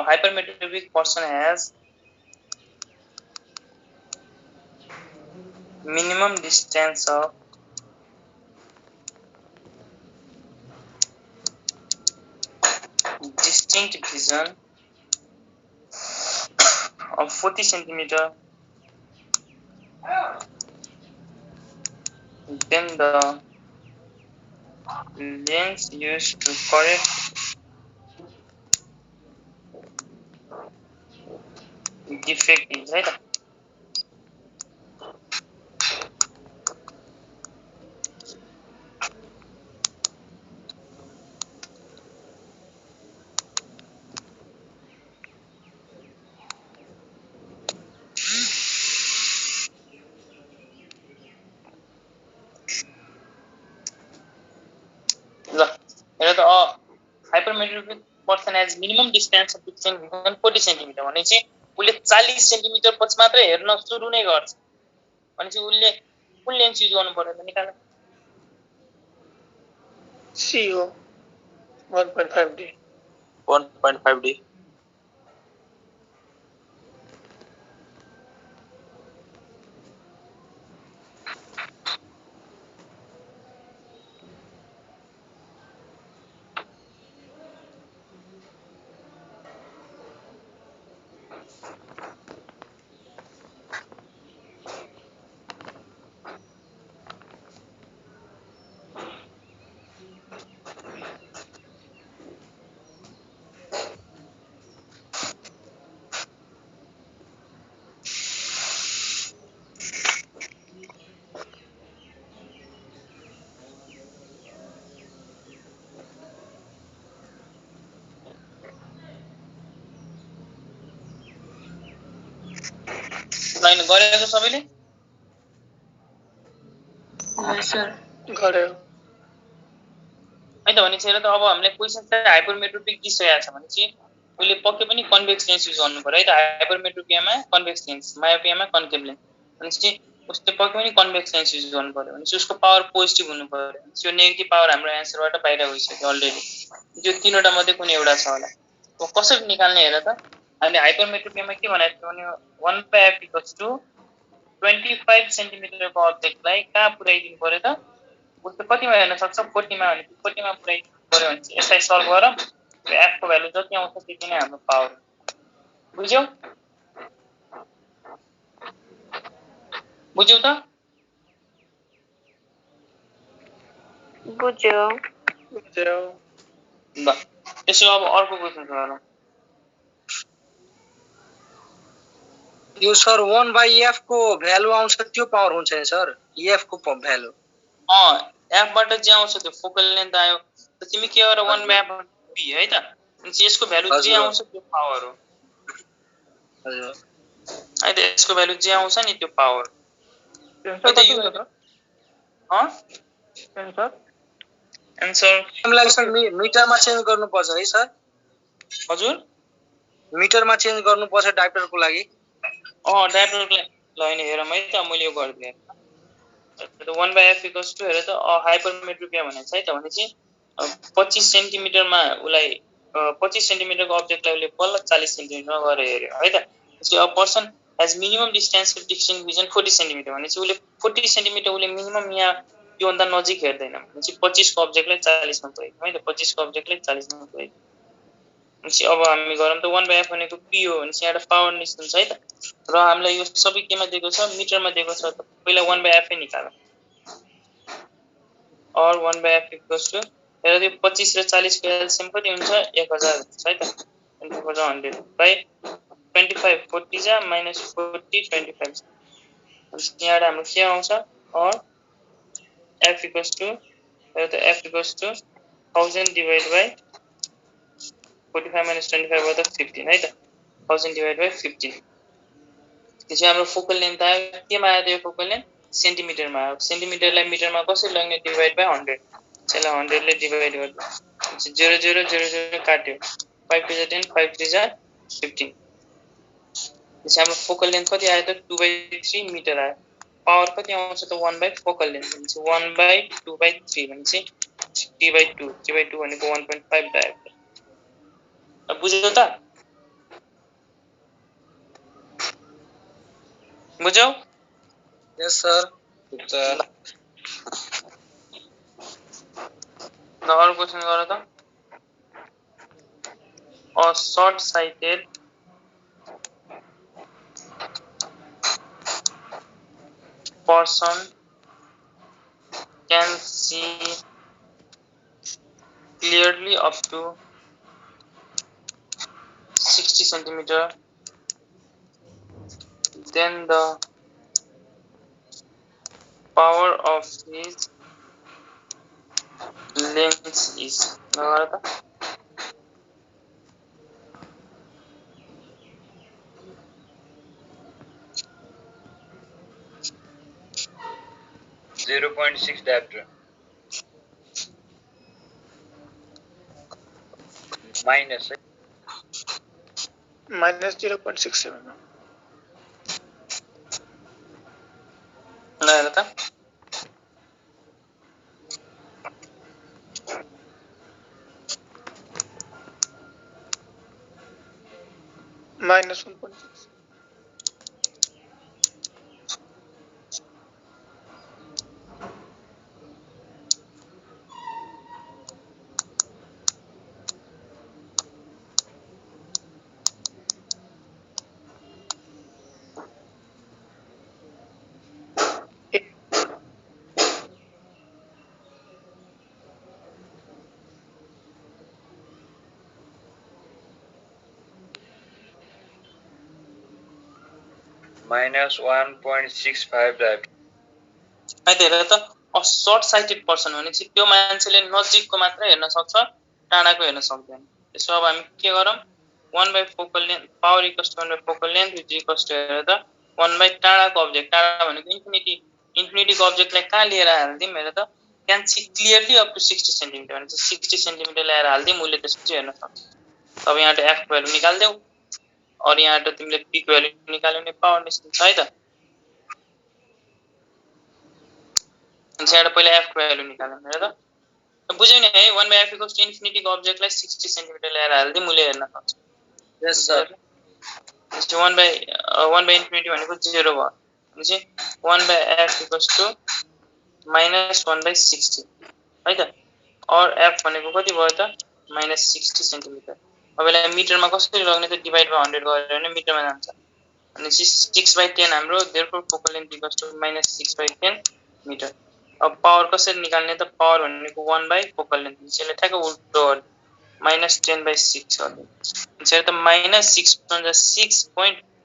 hypermetropic person has minimum distance of distinct vision of 40 centimeter then the lens used to correct defect is right ल हेर त hypermetropic person has minimum distance of distinct vision 40 centimeter भनेपछि उले 40 centimetre पछि मात्र हेर्न सुरु नै गर्छ भनेपछि उले कुन लेन्स युज गर्नु पर्यो त निकाल सी हो 1.5D 1.5D लाइन गरेको सबैले Yes, sir. गऱ्यो है त भनेपछि हेर त अब हामीले क्वेशन चाहिँ हाइपरमेट्रोपिक दिइसकेको छ भनेपछि उले पक्कै पनि कन्भेक्स लेन्स युज गर्नु पर्यो है त हाइपरमेट्रोपियामा कन्भेक्स लेन्स मायोपियामा कन्केभ लेन्स भनेपछि उसले पक्कै पनि कन्भेक्स लेन्स युज गर्नु पर्यो भनेपछि उसको पावर पोजिटिभ हुनु पर्यो भनेपछि यो नेगेटिभ पावर हाम्रो एन्सरबाट बाहिर गइसक्यो अलरेडी त्यो तीनवटा मध्ये कुनै एउटा छ होला अब कसरी निकाल्ने हेर त हामीले हाइपरमेट्रोपियामा के भनेको थियो भने 1 by f equals to 25 centimetre को अब्जेक्टलाई कहाँ पुर्याइदिनु पर्यो त उसले कतिमा हेर्न सक्छ 40 मा भने 40 मा पुर्याइदिनु पर्यो भने यसलाई सल्भ गरौँ यो f को भ्यालु जति आउँछ त्यति नै हाम्रो पावर बुझ्यौ बुझ्यौ त बुझ्यो बुझ्यो ल त्यसो अब अर्को क्वेशन गरौँ यो सर 1/f को भ्यालु आउँछ त्यो पावर हुन्छ नि सर f को भ्यालु f बाट जे आउँछ त्यो फोकल लेन्थ आयो त तिमी के गर 1/f p है त अनि यसको भ्यालु जे आउँछ त्यो पावर हो हजुर है त यसको भ्यालु जे आउँछ नि त्यो पावर एन्सर कति हुन्छ त एन्सर एन्सर तिमीलाई सर मिटरमा चेन्ज गर्नुपर्छ है सर हजुर मिटरमा चेन्ज गर्नुपर्छ डायोप्टरको लागि डायोप्टरको ल हैन हेरौँ है त मैले यो गरिदिएँ त 1/f = हेर त हाइपरमेट्रोपिया भनेको छ है त भनेपछि 25 सेन्टिमिटरमा उलाई 25 सेन्टिमिटरको अब्जेक्टलाई उले बल्ल 40 सेन्टिमिटरमा गरेर हेर्यो है त त्यसपछि a person has minimum distance to distinct vision 40 centimetre भनेपछि उले 40 सेन्टिमिटर उले मिनिमम यहाँ यो भन्दा नजिक हेर्दैन भनेपछि 25 को अब्जेक्टलाई 40 मा पुर्यायो है त 25 को अब्जेक्टलाई 40 मा पुर्यायो भनेपछि अब हामी गरौँ त 1/f भनेको p हो भनेपछि यहाँ पावर निस्किन्छ है त र हामीलाई यो सबै केमा दिएको छ मिटरमा दिएको छ त पहिला 1/f निकालौँ और 1/f = हेर त्यो 25 र 40 को एलसीएम कति हुन्छ 1000 हुन्छ है त 100 बाइ 25 40 जा -40 25 यहाँ हाम्रो के आउँछ और f = हेर त f = 1000 डिवाइड बाइ 45 - 25 गर्दा 15 है त 1000 डिवाइड बाइ 15 त्यसै हाम्रो फोकल लेन्थ आयो केमा आयो त्यो फोकल लेन्थ सेन्टिमिटरमा आयो सेन्टिमिटरलाई मिटरमा कसरी लग्ने डिवाइड बाइ 100 त्यसलाई 100 ले डिवाइड गर्दा 0 0 0 0 काट्यो 5 2 10 5 3 15 त्यसै हाम्रो फोकल लेन्थ कति आयो त 2/3 मिटर आयो पावर कति आउँछ त 1/4 फोकल लेन्थ भनेपछि 1/2/3 भनेपछि 3/2 3/2 भनेको 1.5 डायोप्टर अब बुझ्यौ त बुझ्यौ यस सर अरू क्वेशन गर त a short sighted person can see clearly up to 60 centimeter then the power of his lens is नगर त 0.6 diopter minus -0.67 नगर त -1.6 -1.65 diopter है त हेर त सर्ट साइटेड पर्सन भनेपछि त्यो मान्छेले नजिकको मात्र हेर्न सक्छ टाढाको हेर्न सक्दैन त्यसो अब हामी के गरौँ 1/4 focal length power = 1/4 focal length हेर त 1/4 टाढाको अब्जेक्ट टाढा भनेको इन्फिनिटीको अब्जेक्टलाई कहाँ लिएर हाल्दिम हेर त can see clearly up to 60 centimetre भनेपछि 60 सेन्टिमिटर ल्याएर हाल्दिम उसले त्यसपछि हेर्न सक्छ अब यहाँ f को भ्यालु निकाल्देऊ और यहाँ तिमीले p को भ्यालु निकाल्यो भने पावर निस्किन्छ है त यहाँ पहिला f को भ्यालु निकालौँ हेर त बुझ्यौ नि है 1/f = इन्फिनिटीको अब्जेक्टलाई 60 सेन्टिमिटर ल्याएर हाल्दिम उसले हेर्न सक्छ यस सर 1/infinity भनेको 0 भयो भनेपछि 1/f = -1/60 है त और f भनेको कति भयो त -60 सेन्टिमिटर अब यसलाई मिटरमा कसरी लग्ने त डिभाइड बाइ 100 गरेर भने मिटरमा जान्छ अनि 6/10 हाम्रो therefore focal length equals to -6/10 metre अब पावर कसरी निकाल्ने त पावर भनेको 1 बाइ फोकल लेन्थ यसले ठ्याक्क उल्टो गर्नु -10/6 गर्नु यसरी त -6 हुन्छ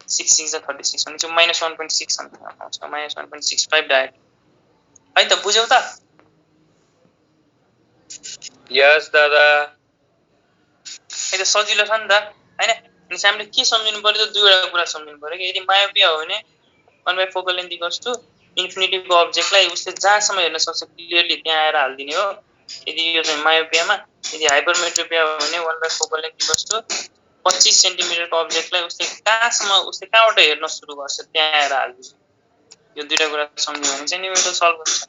6.66 36 भने चाहिँ -1.6 समथिङ आउँछ -1.65 डायरेक्ट है त बुझ्यौ त यस दादा है त सजिलो छ नि त हैन अनि हामीले के सम्झिनु पर्यो त दुईवटा कुरा सम्झिनु पर्यो कि यदि मायोपिया हो भने 1 by focal length equals to इन्फिनिटीको अब्जेक्टलाई उसले जहाँसम्म हेर्न सक्छ क्लियरली त्यहाँ आएर हाल्दिने हो यदि यो चाहिँ मायोपियामा यदि हाइपरमेट्रोपिया हो भने 1 by focal length equals to 25 सेन्टिमिटरको अब्जेक्टलाई उसले कहाँबाट हेर्न सुरु गर्छ त्यहाँ आएर हाल्दिन्छ यो दुईटा कुरा सम्झ्यो भने चाहिँ निमेटो सल्भ हुन्छ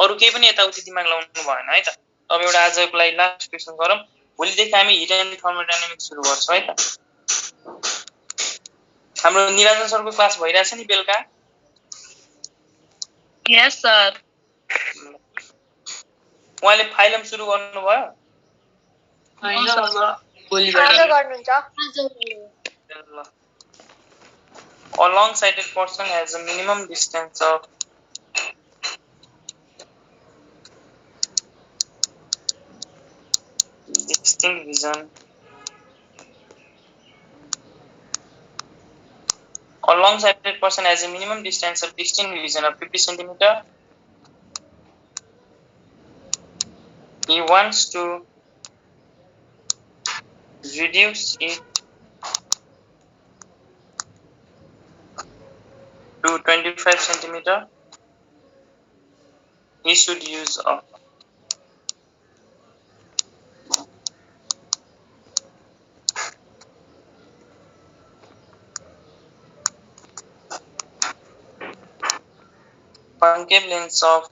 अरु केही पनि यताउति दिमाग लाउनु भएन है त अब एउटा आजको लागि लास्ट क्वेसन गरौँ भोलिदेखि हामी हिट एन्ड थर्मोडायनामिक्स सुरु गर्छौँ है त हाम्रो निरञ्जन सरको क्लास भइरहेछ नि बेलुका यस सर उहाँले फाइलम सुरु गर्नुभयो हैन अब भोलिबाट आज गर्नुहुन्छ A long-sighted person has a minimum distance of distinct vision. A long-sighted person has a minimum distance of distinct vision of 50 centimeter. He wants to reduce it to 25 centimeter. He should use a concave lens of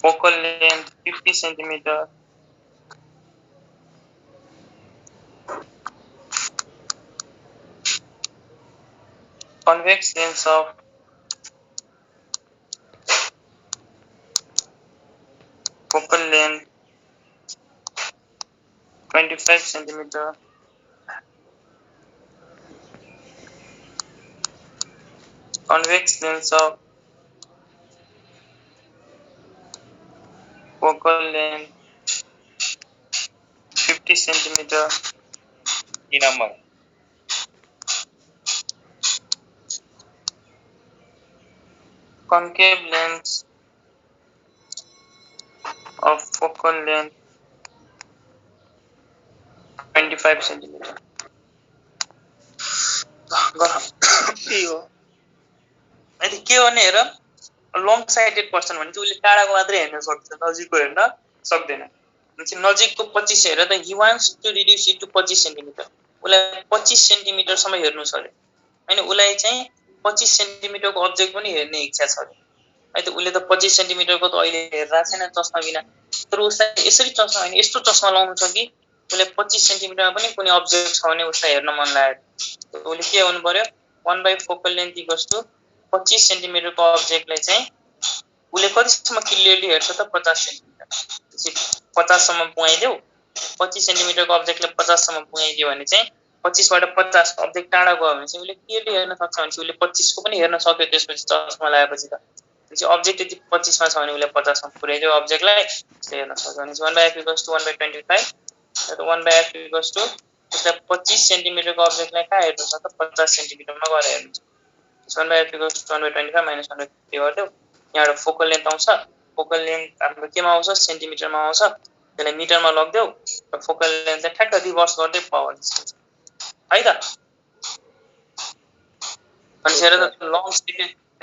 focal length 50 centimeter convex lens of focal length 25 centimeter convex lens of focal length 50 centimeter number concave lens of focal length 25 centimeter यही हो यदि के गर्ने हेर long sided person भने चाहिँ उसले टाढाको मात्रै हेर्न सक्छ नजिकको हेर्न सक्दैन चाहिँ नजिकको 25 हेर त he wants to reduce it to 25 centimetre उसलाई 25 सेन्टिमिटरसम्म हेर्नु छ अरे हैन उसलाई चाहिँ 25 सेन्टिमिटरको अब्जेक्ट पनि हेर्ने इच्छा छ अरे है त उसले त 25 सेन्टिमिटरको त अहिले हेरिरहेको छैन चस्मा बिना तर उसलाई यसरी चस्मा हैन यस्तो चस्मा लाउनु छ कि उसले 25 सेन्टिमिटरमा पनि कुनै अब्जेक्ट छ भने उसलाई हेर्न मन लाग्यो उसले के गर्नु पर्यो 1 by focal length equals to 25 सेन्टिमिटरको अब्जेक्टलाई चाहिँ उसले कतिसम्म क्लियरली हेर्छ त 50 सेन्टिमिटर 50 सम्म पुगाइदेऊ 25 सेन्टिमिटरको अब्जेक्टलाई 50 सम्म पुगाइदियो भने चाहिँ 25 बाट 50 अब्जेक्ट टाढा गयो भने चाहिँ उसले क्लियरली हेर्न सक्छ भने चाहिँ उसले 25 को पनि हेर्न सक्यो त्यसपछि चस्मा लगाएपछि त चाहिँ अब्जेक्ट यदि 25 मा छ भने उसले 50 सम्म पुर्याइदियो अब्जेक्टलाई त्यसले हेर्न सक्छ भने 1 by f equals to 1 by 25 र 1 बाइ f इक्वल्स टु उसलाई 25 सेन्टिमिटरको अब्जेक्टलाई कहाँ हेर्नु छ त 50 सेन्टिमिटरमा गएर हेर्नु छ 1 by f equals to 1 by 25 minus 1 by 50 गरिदेऊ यहाँबाट फोकल लेन्थ आउँछ फोकल लेन्थ हाम्रो केमा आउँछ सेन्टिमिटरमा आउँछ त्यसलाई मिटरमा लग्देऊ र फोकल लेन्थलाई ठ्याक्क रिभर्स गर्दै पावर निस्किन्छ है त अनि हेर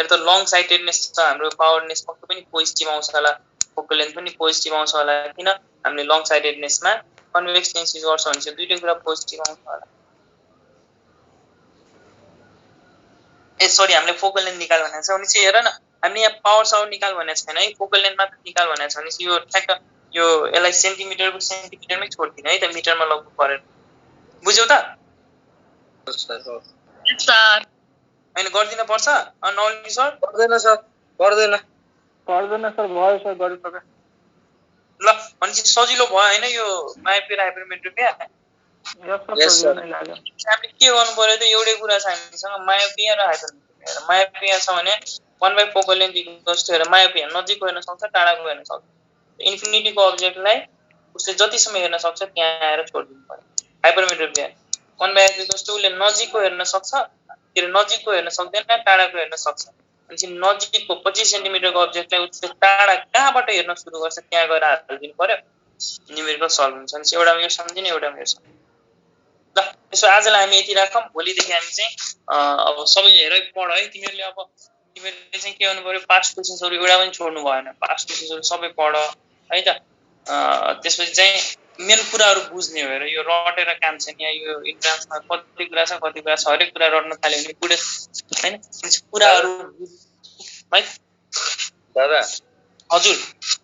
त लङ साइटेडनेस छ हाम्रो पावरनेस पक्कै पनि पोजिटिभ आउँछ होला फोकल लेन्थ पनि पोजिटिभ आउँछ होला किन हामीले लङ साइटेडनेसमा कन्भेक्स लेन्स युज गर्छौँ भने चाहिँ दुईटै कुरा पोजिटिभ आउँछ होला ए सरी हामीले फोकल लेन्थ निकाल भनेको छ भने चाहिँ हेर न हामीले यहाँ पावर सावर निकाल भनेको छैन है फोकल लेन्थ मात्र निकाल भनेको छ भने चाहिँ यो ठ्याक्क यो यसलाई सेन्टिमिटरको सेन्टिमिटरमै छोड्दिने है त मिटरमा लग्नु परेन बुझ्यौ त सर हैन गर्दिन पर्छ नौली सर पर्दैन सर पर्दैन पर्दैन सर भयो सर गरिसके ल भनेपछि सजिलो भयो हैन यो मायापियर हाइपरमेट्रोपिया Yes, sir. हामीले के गर्नु पर्यो त एउटै कुरा छ हामीसँग मायोपिया र हाइपरमेट्रोपिया मायोपिया छ भने 1/4 फोकल लेन्थ इक्वल्स टु हेर मायोपिया नजिकको हेर्न सक्छ टाढाको हेर्न सक्छ इन्फिनिटीको अब्जेक्टलाई उसले जतिसम्म हेर्न सक्छ त्यहाँ आएर छोड्दिनु पर्यो हाइपरमेट्रोपिया 1/f इक्वल्स टु उसले नजिकको हेर्न सक्छ के रे नजिकको हेर्न सक्दैन टाढाको हेर्न सक्छ भनेपछि नजिकको 25 सेन्टिमिटरको अब्जेक्टलाई उसले टाढा कहाँबाट हेर्न सुरु गर्छ त्यहाँ गएर हालिदिनु पर्यो न्युमेरिकल सल्भ हुन्छ भनेपछि एउटा यो सम्झिने एउटा यो सम्झिने ल त्यसो आजलाई हामी यति राखौँ भोलिदेखि हामी चाहिँ अब सबै हेरै पढ है तिमीहरूले अब तिमीहरूले चाहिँ के गर्नु पर्यो पास्ट क्वेसन्सहरू एउटा पनि छोड्नु भएन पास्ट क्वेसन्सहरू सबै पढ है त त्यसपछि चाहिँ मेन कुराहरू बुझ्ने हो हेर यो रटेर काम छैन यहाँ यो इन्ट्रान्समा कति कुरा छ हरेक कुरा रट्न थाल्यो भने बुढे हैन कुराहरू है दादा हजुर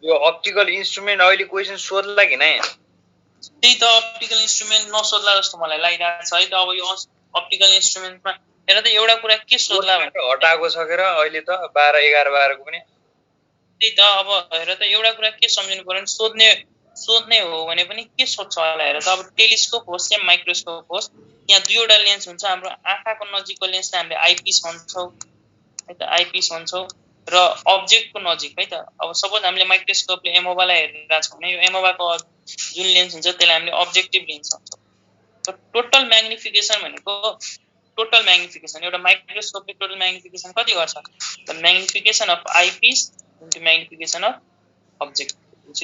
यो अप्टिकल इन्स्ट्रुमेन्ट अहिले क्वेसन सोध्ला कि नै त्यही त अप्टिकल इन्स्ट्रुमेन्ट नसोध्ला जस्तो मलाई लागिरहेको छ है त अब यो अप्टिकल इन्स्ट्रुमेन्टमा हेर त एउटा कुरा के सोध्ला भने हटाएको छ के र अहिले त 12 11 12 को पनि त्यही त अब हेर त एउटा कुरा के सम्झिनु पर्यो भने सोध्ने हो भने पनि के सोध्छ होला हेर त अब टेलिस्कोप होस् या माइक्रोस्कोप होस् यहाँ दुईवटा लेन्स हुन्छ हाम्रो आँखाको नजिकको लेन्सलाई हामीले आइपिस भन्छौँ है त आइपिस भन्छौँ र अब्जेक्टको नजिक है त अब सपोज हामीले माइक्रोस्कोपले एमोबालाई हेरिरहेको छौँ भने यो एमोबाको जुन लेन्स हुन्छ त्यसलाई हामीले अब्जेक्टिभ लेन्स भन्छौँ र टोटल म्याग्निफिकेसन भनेको टोटल म्याग्निफिकेसन एउटा माइक्रोस्कोपले टोटल म्याग्निफिकेसन कति गर्छ the magnification of eyepiece into magnification of object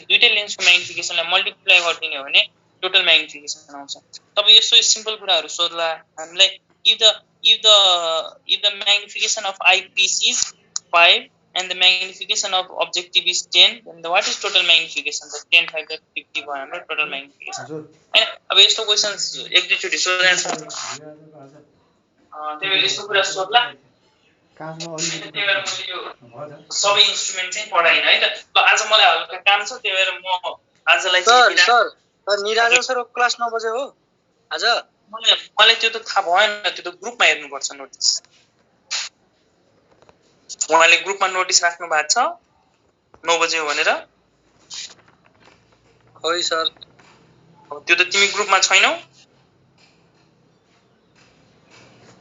दुईटै लेन्सको म्याग्निफिकेसनलाई मल्टिप्लाई गरिदिने हो भने टोटल म्याग्निफिकेसन आउँछ तब यस्तो सिम्पल कुराहरू सोध्ला हामीलाई if the magnification of eyepiece is 5 and the magnification of objective is 10 then what is total magnification the 10 factor 50 भयो हाम्रो total magnification हैन अब यस्तो क्वेशन्स एक दुई चोटी सोधेको छ त्यही भएर यस्तो कुरा सोध्ला सबै इन्स्ट्रुमेन्ट चाहिँ पढाइन है त ल आज मलाई हल्का काम छ त्यही भएर म आजलाई चाहिँ सर निराजन सरको क्लास 9 बजे हो आज मलाई त्यो त थाहा भएन त्यो त ग्रुपमा हेर्नुपर्छ नोटिस उहाँले ग्रुपमा नोटिस राख्नु भएको छ 9 बजे हो भनेर खै सर त्यो त तिमी ग्रुपमा छैनौ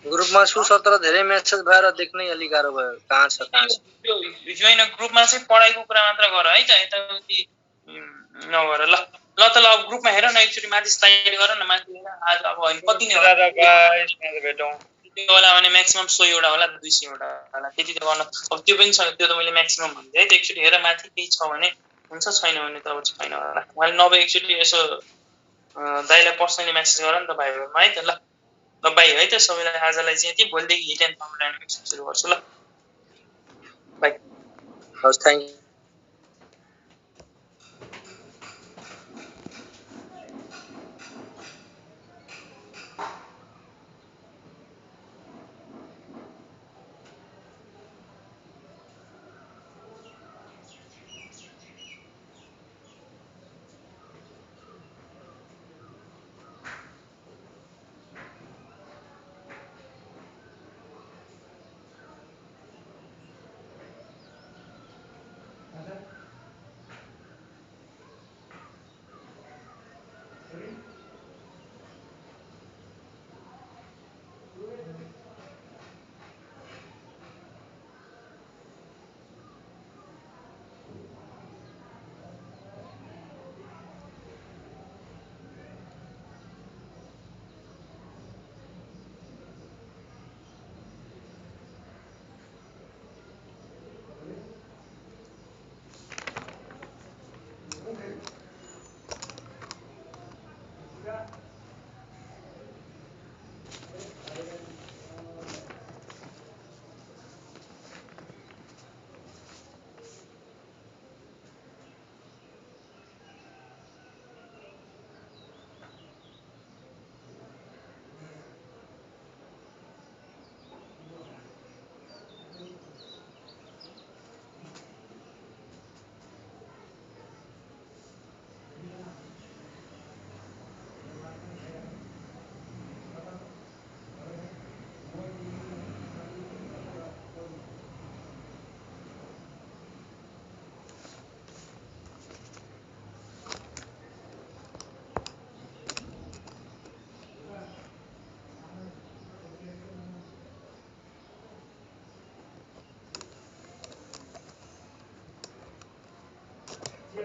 ग्रुपमा छु 17 धेरै मेसेज भएर देख्नै अलि गाह्रो भयो कहाँ छ त्यो जोइन ग्रुपमा चाहिँ पढाइको कुरा मात्र गर है त यताउति नगर ल ल त ल अब ग्रुपमा हेर न एकचोटी माथि स्लाइड गर न माथि हेर आज अब होइन कति नै होला गाइस भेटौं त्यो होला भने म्याक्सिमम 100 वटा होला 200 वटा होला त्यति त गर्न अब त्यो पनि छ त्यो त मैले म्याक्सिमम भन्दै है त एकचोटी हेर माथि केही छ भने हुन्छ छैन भने त अब छैन होला मैले नभए एकचोटी यसो दाइलाई पर्सनली मेसेज गर नि त भाइहरुमा है त ल बाइ है त सबैलाई आजलाई चाहिँ यति भोलिदेखि हिट एन्ड थर्मोडायनामिक्स सुरु गर्छु ल बाइ हस् थ्यांक यू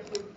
थियो